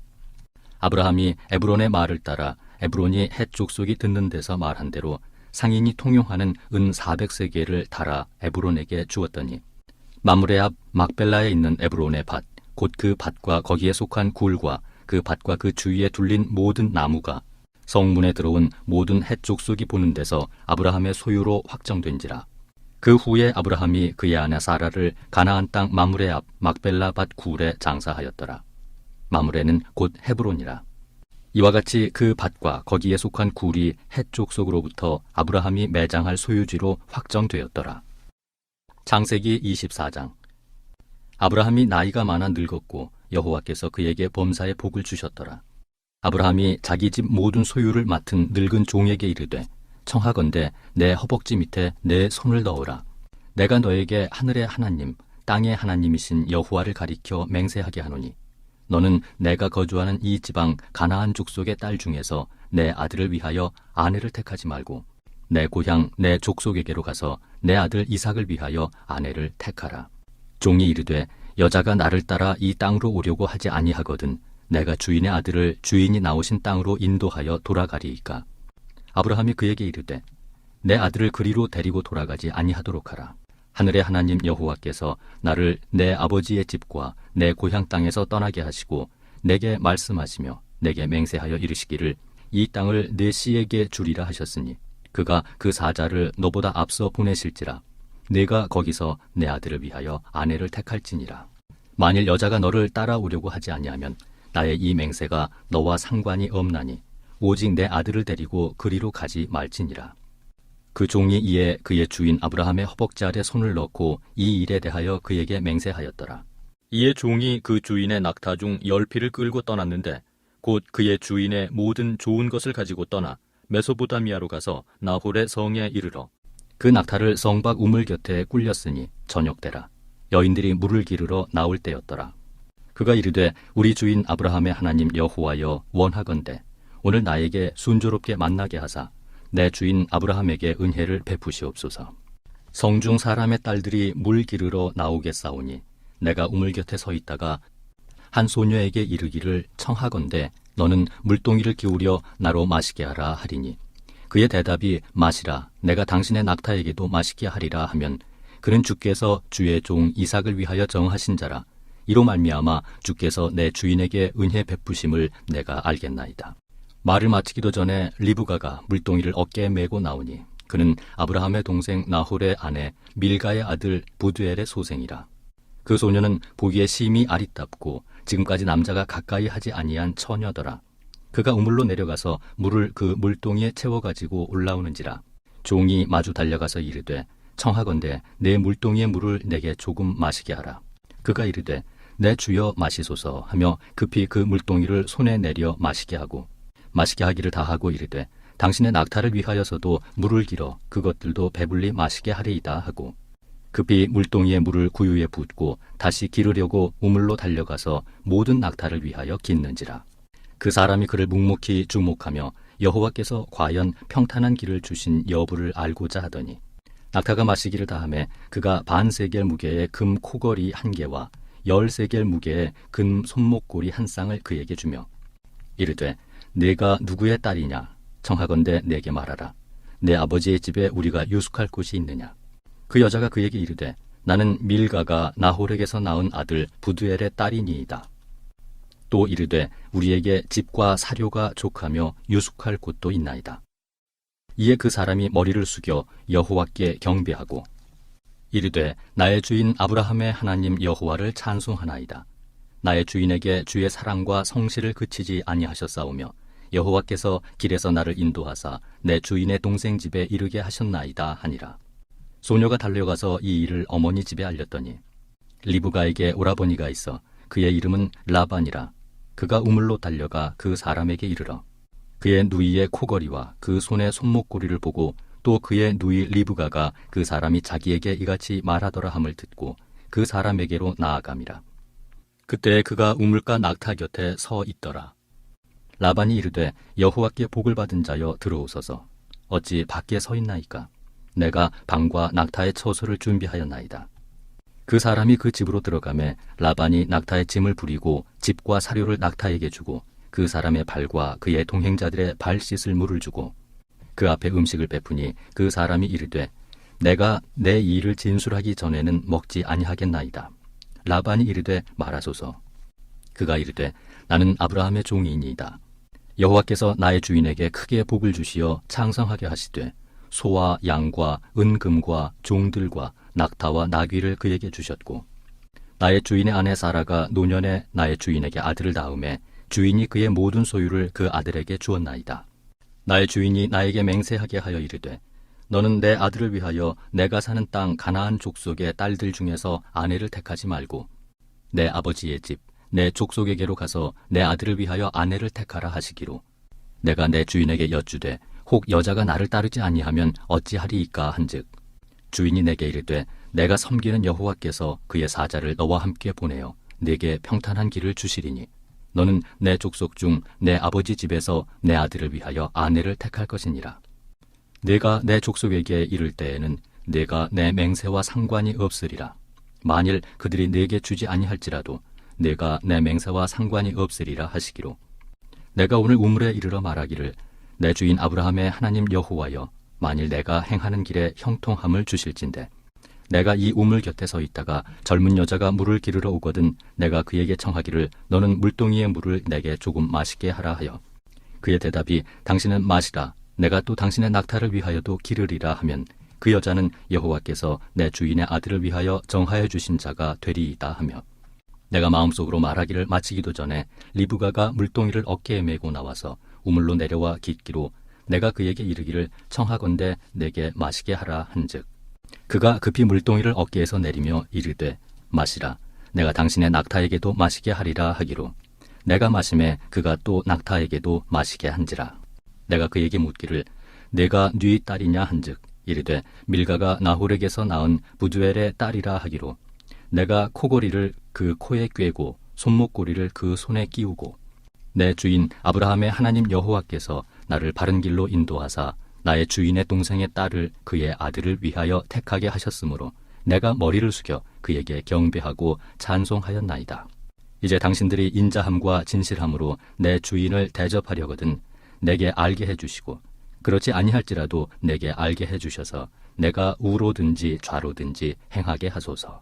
B: 아브라함이 에브론의 말을 따라 에브론이 헷 족속이 듣는 데서 말한 대로 상인이 통용하는 은 400세겔을 달아 에브론에게 주었더니 마므레 앞 막벨라에 있는 에브론의 밭 곧 그 밭과 거기에 속한 굴과 그 밭과 그 주위에 둘린 모든 나무가 성문에 들어온 모든 헷 족속이 보는 데서 아브라함의 소유로 확정된지라. 그 후에 아브라함이 그의 아내 사라를 가나안 땅 마므레 앞 막벨라 밭 굴에 장사하였더라. 마므레는 곧 헤브론이라. 이와 같이 그 밭과 거기에 속한 굴이 헷 족속으로부터 아브라함이 매장할 소유지로 확정되었더라. 창세기 24장. 아브라함이 나이가 많아 늙었고 여호와께서 그에게 범사의 복을 주셨더라. 아브라함이 자기 집 모든 소유를 맡은 늙은 종에게 이르되 청하건대 내 허벅지 밑에 내 손을 넣으라. 내가 너에게 하늘의 하나님 땅의 하나님이신 여호와를 가리켜 맹세하게 하노니 너는 내가 거주하는 이 지방 가나안 족속의 딸 중에서 내 아들을 위하여 아내를 택하지 말고 내 고향 내 족속에게로 가서 내 아들 이삭을 위하여 아내를 택하라. 종이 이르되 여자가 나를 따라 이 땅으로 오려고 하지 아니하거든 내가 주인의 아들을 주인이 나오신 땅으로 인도하여 돌아가리이까. 아브라함이 그에게 이르되 내 아들을 그리로 데리고 돌아가지 아니하도록 하라. 하늘의 하나님 여호와께서 나를 내 아버지의 집과 내 고향 땅에서 떠나게 하시고 내게 말씀하시며 내게 맹세하여 이르시기를 이 땅을 내 씨에게 주리라 하셨으니 그가 그 사자를 너보다 앞서 보내실지라. 내가 거기서 내 아들을 위하여 아내를 택할지니라. 만일 여자가 너를 따라오려고 하지 아니하면 나의 이 맹세가 너와 상관이 없나니 오직 내 아들을 데리고 그리로 가지 말지니라. 그 종이 이에 그의 주인 아브라함의 허벅지 아래 손을 넣고 이 일에 대하여 그에게 맹세하였더라. 이에 종이 그 주인의 낙타 중 10匹을 끌고 떠났는데 곧 그의 주인의 모든 좋은 것을 가지고 떠나 메소포타미아로 가서 나홀의 성에 이르러 그 낙타를 성박 우물 곁에 꿀렸으니 저녁때라. 여인들이 물을 기르러 나올 때였더라. 그가 이르되 우리 주인 아브라함의 하나님 여호와여 원하건대 오늘 나에게 순조롭게 만나게 하사 내 주인 아브라함에게 은혜를 베푸시옵소서. 성중 사람의 딸들이 물 기르러 나오겠사오니 내가 우물 곁에 서 있다가 한 소녀에게 이르기를 청하건대 너는 물동이를 기울여 나로 마시게 하라 하리니 그의 대답이 마시라 내가 당신의 낙타에게도 마시게 하리라 하면 그는 주께서 주의 종 이삭을 위하여 정하신 자라. 이로 말미암아 주께서 내 주인에게 은혜 베푸심을 내가 알겠나이다. 말을 마치기도 전에 리브가가 물동이를 어깨에 메고 나오니 그는 아브라함의 동생 나홀의 아내 밀가의 아들 부두엘의 소생이라. 그 소녀는 보기에 심히 아리답고 지금까지 남자가 가까이 하지 아니한 처녀더라. 그가 우물로 내려가서 물을 그 물동이에 채워가지고 올라오는지라. 종이 마주 달려가서 이르되 청하건대 내 물동이의 물을 내게 조금 마시게 하라. 그가 이르되 내 주여 마시소서 하며 급히 그 물동이를 손에 내려 마시게 하고 마시게 하기를 다하고 이르되 당신의 낙타를 위하여서도 물을 길어 그것들도 배불리 마시게 하리이다 하고 급히 물동이의 물을 구유에 붓고 다시 기르려고 우물로 달려가서 모든 낙타를 위하여 깃는지라. 그 사람이 그를 묵묵히 주목하며 여호와께서 과연 평탄한 길을 주신 여부를 알고자 하더니 낙타가 마시기를 다하매 그가 반세겔 무게의 금 코걸이 한 개와 10세겔 무게의 금 손목고리 한 쌍을 그에게 주며 이르되 네가 누구의 딸이냐 청하건대 내게 말하라. 내 아버지의 집에 우리가 유숙할 곳이 있느냐. 그 여자가 그에게 이르되 나는 밀가가 나홀에게서 낳은 아들 부두엘의 딸이니이다. 또 이르되 우리에게 집과 사료가 족하며 유숙할 곳도 있나이다. 이에 그 사람이 머리를 숙여 여호와께 경배하고 이르되 나의 주인 아브라함의 하나님 여호와를 찬송하나이다. 나의 주인에게 주의 사랑과 성실을 그치지 아니하셨사오며 여호와께서 길에서 나를 인도하사 내 주인의 동생 집에 이르게 하셨나이다 하니라. 소녀가 달려가서 이 일을 어머니 집에 알렸더니 리브가에게 오라버니가 있어 그의 이름은 라반이라. 그가 우물로 달려가 그 사람에게 이르러 그의 누이의 코걸이와 그 손의 손목고리를 보고 또 그의 누이 리브가가 그 사람이 자기에게 이같이 말하더라 함을 듣고 그 사람에게로 나아감이라. 그때 그가 우물가 낙타 곁에 서 있더라. 라반이 이르되 여호와께 복을 받은 자여 들어오소서. 어찌 밖에 서 있나이까. 내가 방과 낙타의 처소를 준비하였나이다. 그 사람이 그 집으로 들어가매 라반이 낙타의 짐을 부리고 집과 사료를 낙타에게 주고 그 사람의 발과 그의 동행자들의 발 씻을 물을 주고 그 앞에 음식을 베푸니 그 사람이 이르되 내가 내 일을 진술하기 전에는 먹지 아니하겠나이다. 라반이 이르되 말하소서. 그가 이르되 나는 아브라함의 종이니이다. 여호와께서 나의 주인에게 크게 복을 주시어 창성하게 하시되 소와 양과 은금과 종들과 낙타와 나귀를 그에게 주셨고 나의 주인의 아내 사라가 노년에 나의 주인에게 아들을 낳음에 주인이 그의 모든 소유를 그 아들에게 주었나이다. 나의 주인이 나에게 맹세하게 하여 이르되 너는 내 아들을 위하여 내가 사는 땅 가나안 족속의 딸들 중에서 아내를 택하지 말고 내 아버지의 집 내 족속에게로 가서 내 아들을 위하여 아내를 택하라 하시기로 내가 내 주인에게 여쭈되 혹 여자가 나를 따르지 아니하면 어찌하리이까 한즉 주인이 내게 이르되 내가 섬기는 여호와께서 그의 사자를 너와 함께 보내어 내게 평탄한 길을 주시리니 너는 내 족속 중 내 아버지 집에서 내 아들을 위하여 아내를 택할 것이니라. 내가 내 족속에게 이를 때에는 내가 내 맹세와 상관이 없으리라. 만일 그들이 내게 주지 아니할지라도 내가 내 맹세와 상관이 없으리라 하시기로 내가 오늘 우물에 이르러 말하기를 내 주인 아브라함의 하나님 여호와여 만일 내가 행하는 길에 형통함을 주실진대 내가 이 우물 곁에 서 있다가 젊은 여자가 물을 기르러 오거든 내가 그에게 청하기를 너는 물동이의 물을 내게 조금 마시게 하라 하여 그의 대답이 당신은 마시라 내가 또 당신의 낙타를 위하여도 기르리라 하면 그 여자는 여호와께서 내 주인의 아들을 위하여 정하여 주신 자가 되리이다 하며 내가 마음속으로 말하기를 마치기도 전에 리브가가 물동이를 어깨에 메고 나와서 우물로 내려와 깃기로 내가 그에게 이르기를 청하건대 내게 마시게 하라 한즉 그가 급히 물동이를 어깨에서 내리며 이르되 마시라 내가 당신의 낙타에게도 마시게 하리라 하기로 내가 마심에 그가 또 낙타에게도 마시게 한지라. 내가 그에게 묻기를 내가 네 딸이냐 한즉 이르되 밀가가 나홀에게서 낳은 부두엘의 딸이라 하기로 내가 코고리를 그 코에 꿰고 손목고리를 그 손에 끼우고 내 주인 아브라함의 하나님 여호와께서 나를 바른 길로 인도하사 나의 주인의 동생의 딸을 그의 아들을 위하여 택하게 하셨으므로 내가 머리를 숙여 그에게 경배하고 찬송하였나이다. 이제 당신들이 인자함과 진실함으로 내 주인을 대접하려거든 내게 알게 해주시고 그렇지 아니할지라도 내게 알게 해주셔서 내가 우로든지 좌로든지 행하게 하소서.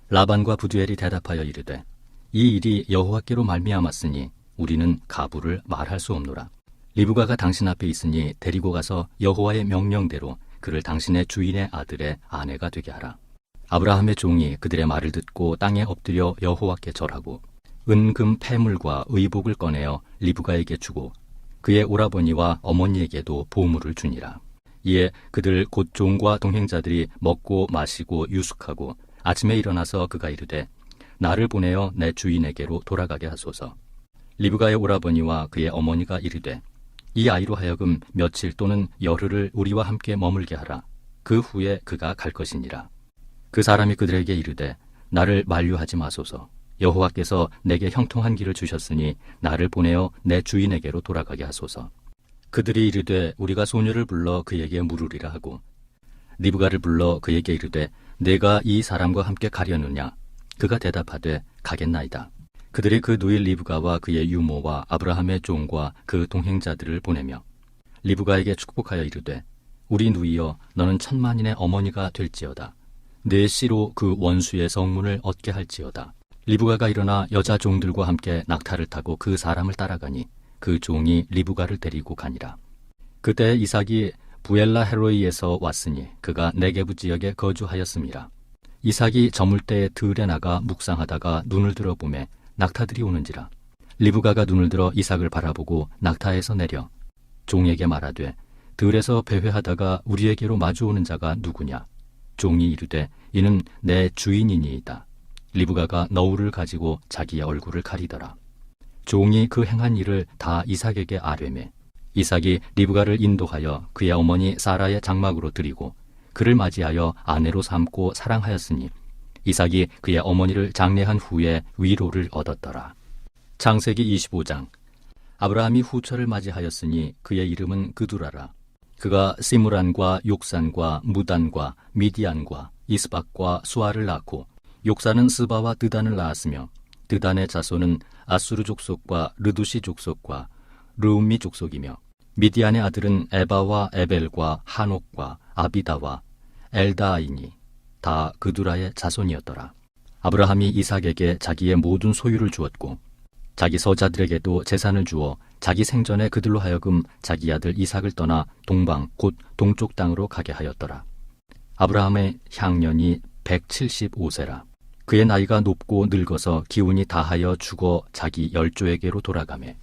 B: 라반과 부두엘이 대답하여 이르되 이 일이 여호와께로 말미암았으니 우리는 가부를 말할 수 없노라. 리브가가 당신 앞에 있으니 데리고 가서 여호와의 명령대로 그를 당신의 주인의 아들의 아내가 되게 하라. 아브라함의 종이 그들의 말을 듣고 땅에 엎드려 여호와께 절하고 은금 패물과 의복을 꺼내어 리브가에게 주고 그의 오라버니와 어머니에게도 보물을 주니라. 이에 그들 곧 종과 동행자들이 먹고 마시고 유숙하고 아침에 일어나서 그가 이르되 나를 보내어 내 주인에게로 돌아가게 하소서. 리브가의 오라버니와 그의 어머니가 이르되 이 아이로 하여금 며칠 또는 열흘을 우리와 함께 머물게 하라. 그 후에 그가 갈 것이니라. 그 사람이 그들에게 이르되 나를 만류하지 마소서. 여호와께서 내게 형통한 길을 주셨으니 나를 보내어 내 주인에게로 돌아가게 하소서. 그들이 이르되 우리가 소녀를 불러 그에게 물으리라 하고 리브가를 불러 그에게 이르되 내가 이 사람과 함께 가려느냐? 그가 대답하되 가겠나이다. 그들이 그 누이 리브가와 그의 유모와 아브라함의 종과 그 동행자들을 보내며 리브가에게 축복하여 이르되 우리 누이여 너는 천만인의 어머니가 될지어다. 내 씨로 그 원수의 성문을 얻게 할지어다. 리브가가 일어나 여자 종들과 함께 낙타를 타고 그 사람을 따라가니 그 종이 리브가를 데리고 가니라. 그때 이삭이 부엘라 헤로이에서 왔으니 그가 네게부 지역에 거주하였음이라. 이삭이 저물 때에 들에 나가 묵상하다가 눈을 들어보매 낙타들이 오는지라. 리브가가 눈을 들어 이삭을 바라보고 낙타에서 내려 종에게 말하되 들에서 배회하다가 우리에게로 마주오는 자가 누구냐? 종이 이르되 이는 내 주인이니이다. 리브가가 너울을 가지고 자기의 얼굴을 가리더라. 종이 그 행한 일을 다 이삭에게 아뢰매 이삭이 리브가를 인도하여 그의 어머니 사라의 장막으로 들이고 그를 맞이하여 아내로 삼고 사랑하였으니 이삭이 그의 어머니를 장례한 후에 위로를 얻었더라. 창세기 25장. 아브라함이 후처를 맞이하였으니 그의 이름은 그두라라. 그가 시므란과 욕산과 무단과 미디안과 이스박과 수아를 낳고 욕산은 스바와 드단을 낳았으며 드단의 자손은 아수르 족속과 르두시 족속과 르움미 족속이며 미디안의 아들은 에바와 에벨과 한옥과 아비다와 엘다아이니 다 그두라의 자손이었더라. 아브라함이 이삭에게 자기의 모든 소유를 주었고 자기 서자들에게도 재산을 주어 자기 생전에 그들로 하여금 자기 아들 이삭을 떠나 동방 곧 동쪽 땅으로 가게 하였더라. 아브라함의 향년이 175세라. 그의 나이가 높고 늙어서 기운이 다하여 죽어 자기 열조에게로 돌아가매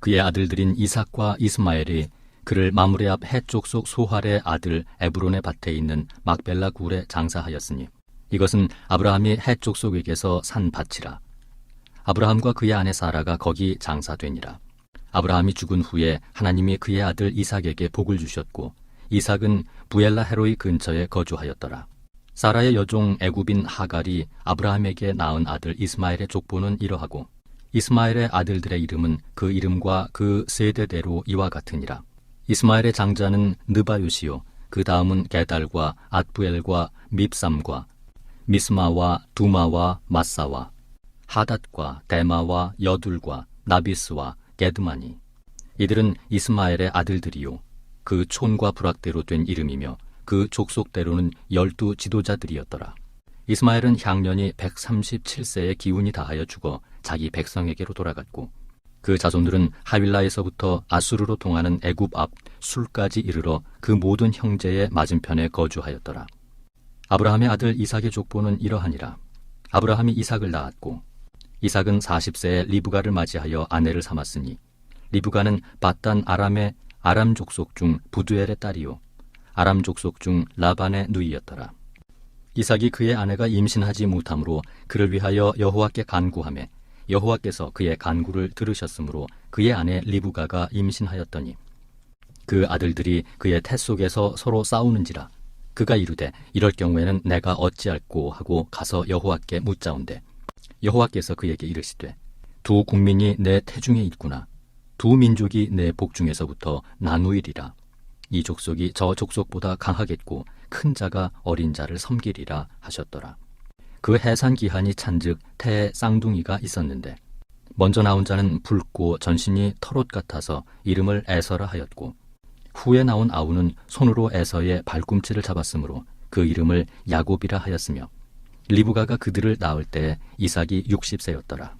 B: 그의 아들들인 이삭과 이스마엘이 그를 마므레 앞 해족속 소할의 아들 에브론의 밭에 있는 막벨라 굴에 장사하였으니 이것은 아브라함이 해족속에게서 산 밭이라. 아브라함과 그의 아내 사라가 거기 장사되니라. 아브라함이 죽은 후에 하나님이 그의 아들 이삭에게 복을 주셨고 이삭은 부엘라 헤로이 근처에 거주하였더라. 사라의 여종 애굽인 하갈이 아브라함에게 낳은 아들 이스마엘의 족보는 이러하고 이스마엘의 아들들의 이름은 그 이름과 그 세대대로 이와 같으니라. 이스마엘의 장자는 느바요시요 그 다음은 게달과 앗부엘과 밉삼과 미스마와 두마와 마사와 하닷과 데마와 여둘과 나비스와 게드마니 이들은 이스마엘의 아들들이요 그 촌과 부락대로 된 이름이며 그 족속대로는 12 지도자들이었더라. 이스마엘은 향년이 137세의 기운이 다하여 죽어 자기 백성에게로 돌아갔고 그 자손들은 하윌라에서부터 아수르로 통하는 애굽 앞 술까지 이르러 그 모든 형제의 맞은편에 거주하였더라. 아브라함의 아들 이삭의 족보는 이러하니라. 아브라함이 이삭을 낳았고 이삭은 40세에 리브가를 맞이하여 아내를 삼았으니 리브가는 밧단 아람의 아람 족속 중 부두엘의 딸이요 아람 족속 중 라반의 누이였더라. 이삭이 그의 아내가 임신하지 못하므로 그를 위하여 여호와께 간구하매 여호와께서 그의 간구를 들으셨으므로 그의 아내 리브가가 임신하였더니 그 아들들이 그의 태 속에서 서로 싸우는지라. 그가 이르되 이럴 경우에는 내가 어찌할꼬 하고 가서 여호와께 묻자온대 여호와께서 그에게 이르시되 두 국민이 내 태중에 있구나. 두 민족이 내 복중에서부터 나누이리라. 이 족속이 저 족속보다 강하겠고 큰 자가 어린 자를 섬기리라 하셨더라. 그 해산 기한이 찬즉 태에 쌍둥이가 있었는데 먼저 나온 자는 붉고 전신이 털옷 같아서 이름을 에서라 하였고 후에 나온 아우는 손으로 에서의 발꿈치를 잡았으므로 그 이름을 야곱이라 하였으며 리브가가 그들을 낳을 때 이삭이 60세였더라.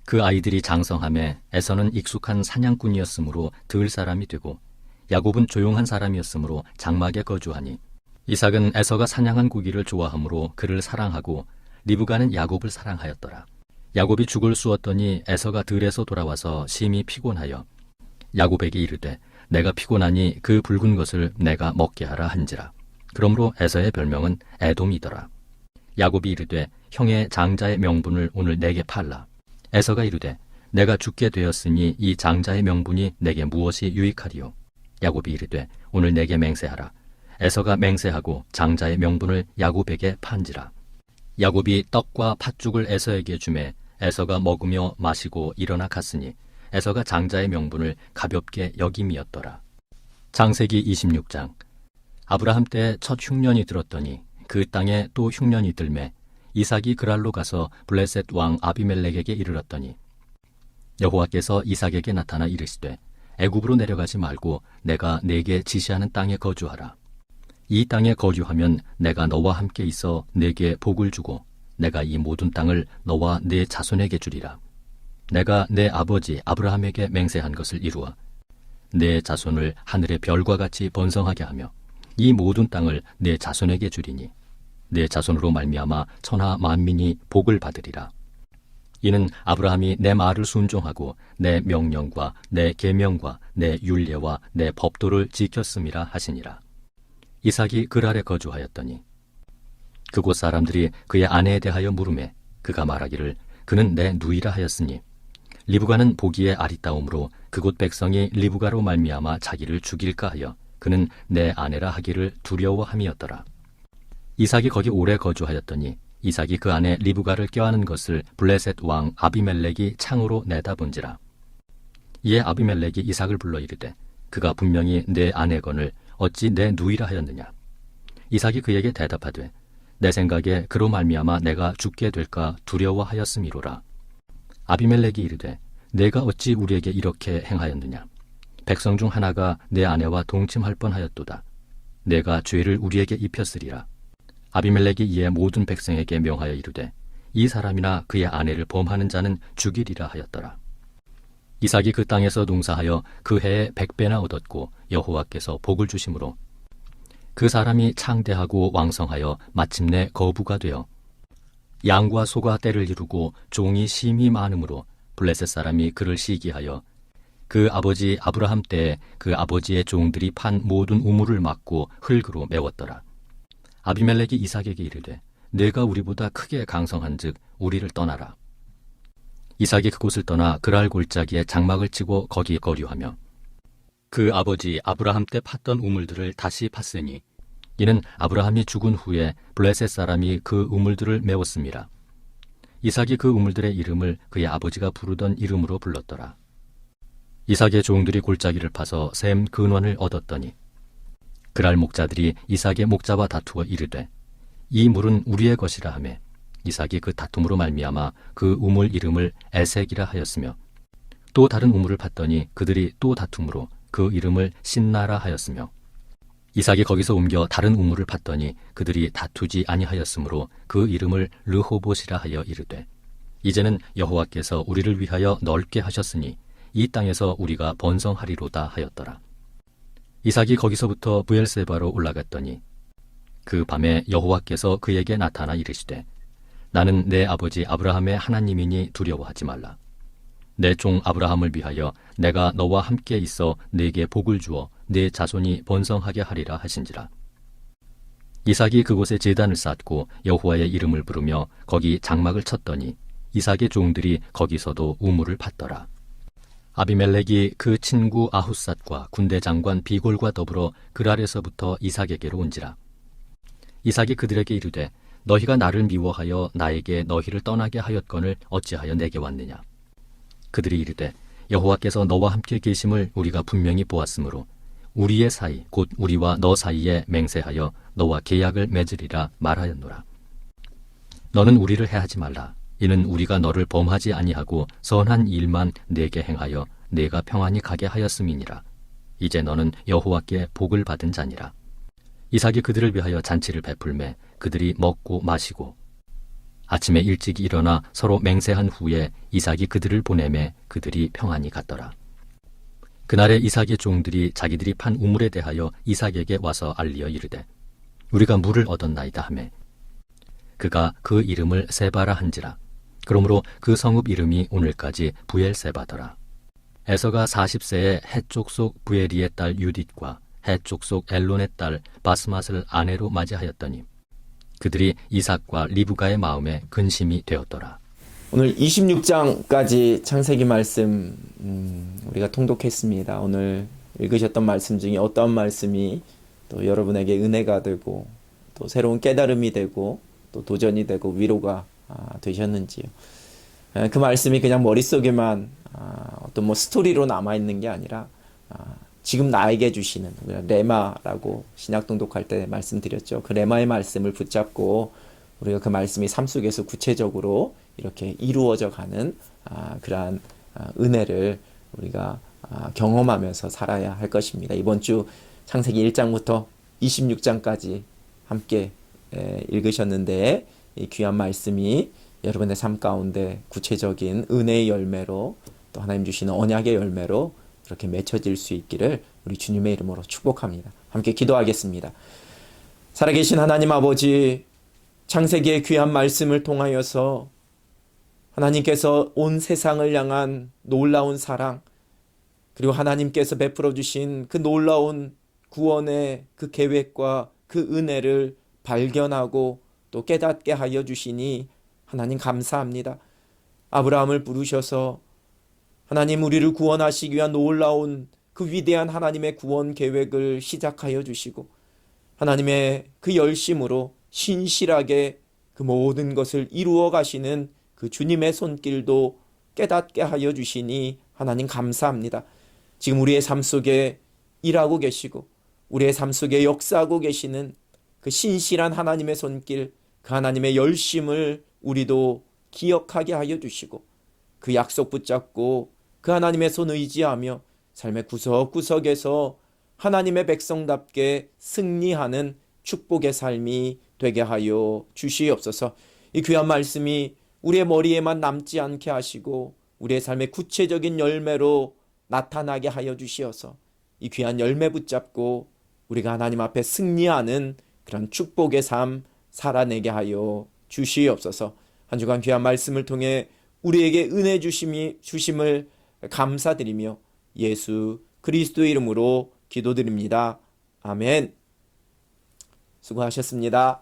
B: 그 아이들이 장성함에 에서는 익숙한 사냥꾼이었으므로 들 사람이 되고 야곱은 조용한 사람이었으므로 장막에 거주하니 이삭은 에서가 사냥한 고기를 좋아하므로 그를 사랑하고 리브가는 야곱을 사랑하였더라. 야곱이 죽을 쑤었더니 에서가 들에서 돌아와서 심히 피곤하여 야곱에게 이르되 내가 피곤하니 그 붉은 것을 내가 먹게 하라 한지라. 그러므로 에서의 별명은 에돔이더라. 야곱이 이르되 형의 장자의 명분을 오늘 내게 팔라. 에서가 이르되 내가 죽게 되었으니 이 장자의 명분이 내게 무엇이 유익하리요. 야곱이 이르되 오늘 내게 맹세하라. 에서가 맹세하고 장자의 명분을 야곱에게 판지라. 야곱이 떡과 팥죽을 에서에게 주매 에서가 먹으며 마시고 일어나 갔으니 에서가 장자의 명분을 가볍게 여김이었더라. 창세기 26장. 아브라함 때 첫 흉년이 들었더니 그 땅에 또 흉년이 들매 이삭이 그랄로 가서 블레셋 왕 아비멜렉에게 이르렀더니 여호와께서 이삭에게 나타나 이르시되 애굽으로 내려가지 말고 내가 네게 지시하는 땅에 거주하라. 이 땅에 거주하면 내가 너와 함께 있어 네게 복을 주고 내가 이 모든 땅을 너와 네 자손에게 주리라. 내가 내 아버지 아브라함에게 맹세한 것을 이루어 내 자손을 하늘의 별과 같이 번성하게 하며 이 모든 땅을 내 자손에게 주리니 내 자손으로 말미암아 천하 만민이 복을 받으리라. 이는 아브라함이 내 말을 순종하고 내 명령과 내 계명과 내 율례와 내 법도를 지켰음이라 하시니라. 이삭이 그랄에 거주하였더니 그곳 사람들이 그의 아내에 대하여 물으매 그가 말하기를 그는 내 누이라 하였으니 리브가는 보기에 아리따움으로 그곳 백성이 리브가로 말미암아 자기를 죽일까 하여 그는 내 아내라 하기를 두려워함이었더라. 이삭이 거기 오래 거주하였더니 이삭이 그 아내 리브가를 껴안은 것을 블레셋 왕 아비멜렉이 창으로 내다본지라. 이에 아비멜렉이 이삭을 불러 이르되 그가 분명히 내 아내건을 어찌 내 누이라 하였느냐. 이삭이 그에게 대답하되 내 생각에 그로 말미암아 내가 죽게 될까 두려워하였음이로라. 아비멜렉이 이르되 내가 어찌 우리에게 이렇게 행하였느냐. 백성 중 하나가 내 아내와 동침할 뻔하였도다. 내가 죄를 우리에게 입혔으리라. 아비멜렉이 이에 모든 백성에게 명하여 이르되 이 사람이나 그의 아내를 범하는 자는 죽이리라 하였더라. 이삭이 그 땅에서 농사하여 그 해에 100배나 얻었고 여호와께서 복을 주심으로 그 사람이 창대하고 왕성하여 마침내 거부가 되어 양과 소가 떼를 이루고 종이 심히 많으므로 블레셋 사람이 그를 시기하여 그 아버지 아브라함 때에 그 아버지의 종들이 판 모든 우물을 막고 흙으로 메웠더라. 아비멜렉이 이삭에게 이르되 내가 우리보다 크게 강성한즉 우리를 떠나라. 이삭이 그곳을 떠나 그랄 골짜기에 장막을 치고 거기 거류하며 그 아버지 아브라함 때 팠던 우물들을 다시 팠으니 이는 아브라함이 죽은 후에 블레셋 사람이 그 우물들을 메웠음이라. 이삭이 그 우물들의 이름을 그의 아버지가 부르던 이름으로 불렀더라. 이삭의 종들이 골짜기를 파서 샘 근원을 얻었더니 그랄 목자들이 이삭의 목자와 다투어 이르되 이 물은 우리의 것이라 하매 이삭이 그 다툼으로 말미암아 그 우물 이름을 에색이라 하였으며 또 다른 우물을 팠더니 그들이 또 다툼으로 그 이름을 신나라 하였으며 이삭이 거기서 옮겨 다른 우물을 팠더니 그들이 다투지 아니하였으므로 그 이름을 르호봇이라 하여 이르되 이제는 여호와께서 우리를 위하여 넓게 하셨으니 이 땅에서 우리가 번성하리로다 하였더라. 이삭이 거기서부터 브엘세바로 올라갔더니 그 밤에 여호와께서 그에게 나타나 이르시되 나는 내 아버지 아브라함의 하나님이니 두려워하지 말라. 내 종 아브라함을 위하여 내가 너와 함께 있어 네게 복을 주어 네 자손이 번성하게 하리라 하신지라. 이삭이 그곳에 제단을 쌓고 여호와의 이름을 부르며 거기 장막을 쳤더니 이삭의 종들이 거기서도 우물을 팠더라. 아비멜렉이 그 친구 아훗삿과 군대 장관 비골과 더불어 그랄에서부터 이삭에게로 온지라. 이삭이 그들에게 이르되 너희가 나를 미워하여 나에게 너희를 떠나게 하였거늘 어찌하여 내게 왔느냐. 그들이 이르되 여호와께서 너와 함께 계심을 우리가 분명히 보았으므로 우리의 사이 곧 우리와 너 사이에 맹세하여 너와 계약을 맺으리라 말하였노라. 너는 우리를 해하지 말라. 이는 우리가 너를 범하지 아니하고 선한 일만 내게 행하여 내가 평안히 가게 하였음이니라. 이제 너는 여호와께 복을 받은 자니라. 이삭이 그들을 위하여 잔치를 베풀매 그들이 먹고 마시고 아침에 일찍 일어나 서로 맹세한 후에 이삭이 그들을 보내매 그들이 평안히 갔더라. 그날에 이삭의 종들이 자기들이 판 우물에 대하여 이삭에게 와서 알리어 이르되 우리가 물을 얻었나이다 하매 그가 그 이름을 세바라 한지라. 그러므로 그 성읍 이름이 오늘까지 부엘세바더라. 에서가 40세에 해쪽 속 부에리의 딸 유딧과 해쪽 속 엘론의 딸 바스맛을 아내로 맞이하였더니 그들이 이삭과 리브가의 마음에 근심이 되었더라.
A: 오늘 26장까지 창세기 말씀 우리가 통독했습니다. 오늘 읽으셨던 말씀 중에 어떤 말씀이 또 여러분에게 은혜가 되고 또 새로운 깨달음이 되고 또 도전이 되고 위로가 되셨는지요. 그 말씀이 그냥 머릿속에만 어떤 뭐 스토리로 남아있는 게 아니라 지금 나에게 주시는 우리가 레마라고 신약 통독할 때 말씀드렸죠. 그 레마의 말씀을 붙잡고 우리가 그 말씀이 삶 속에서 구체적으로 이렇게 이루어져 가는 그러한 은혜를 우리가 경험하면서 살아야 할 것입니다. 이번 주 창세기 1장부터 26장까지 함께 읽으셨는데 이 귀한 말씀이 여러분의 삶 가운데 구체적인 은혜의 열매로 또 하나님 주시는 언약의 열매로 이렇게 맺혀질 수 있기를 우리 주님의 이름으로 축복합니다. 함께 기도하겠습니다. 살아계신 하나님 아버지, 창세기의 귀한 말씀을 통하여서 하나님께서 온 세상을 향한 놀라운 사랑, 그리고 하나님께서 베풀어 주신 그 놀라운 구원의 그 계획과 그 은혜를 발견하고 또 깨닫게 하여 주시니 하나님 감사합니다. 아브라함을 부르셔서 하나님 우리를 구원하시기 위한 놀라운 그 위대한 하나님의 구원 계획을 시작하여 주시고 하나님의 그 열심으로 신실하게 그 모든 것을 이루어 가시는 그 주님의 손길도 깨닫게 하여 주시니 하나님 감사합니다. 지금 우리의 삶 속에 일하고 계시고 우리의 삶 속에 역사하고 계시는 그 신실한 하나님의 손길, 그 하나님의 열심을 우리도 기억하게 하여 주시고 그 약속 붙잡고 그 하나님의 손 의지하며 삶의 구석구석에서 하나님의 백성답게 승리하는 축복의 삶이 되게 하여 주시옵소서. 이 귀한 말씀이 우리의 머리에만 남지 않게 하시고 우리의 삶의 구체적인 열매로 나타나게 하여 주시어서 이 귀한 열매 붙잡고 우리가 하나님 앞에 승리하는 그런 축복의 삶 살아내게 하여 주시옵소서. 한 주간 귀한 말씀을 통해 우리에게 은혜 주심을 감사드리며 예수 그리스도의 이름으로 기도드립니다. 아멘. 수고하셨습니다.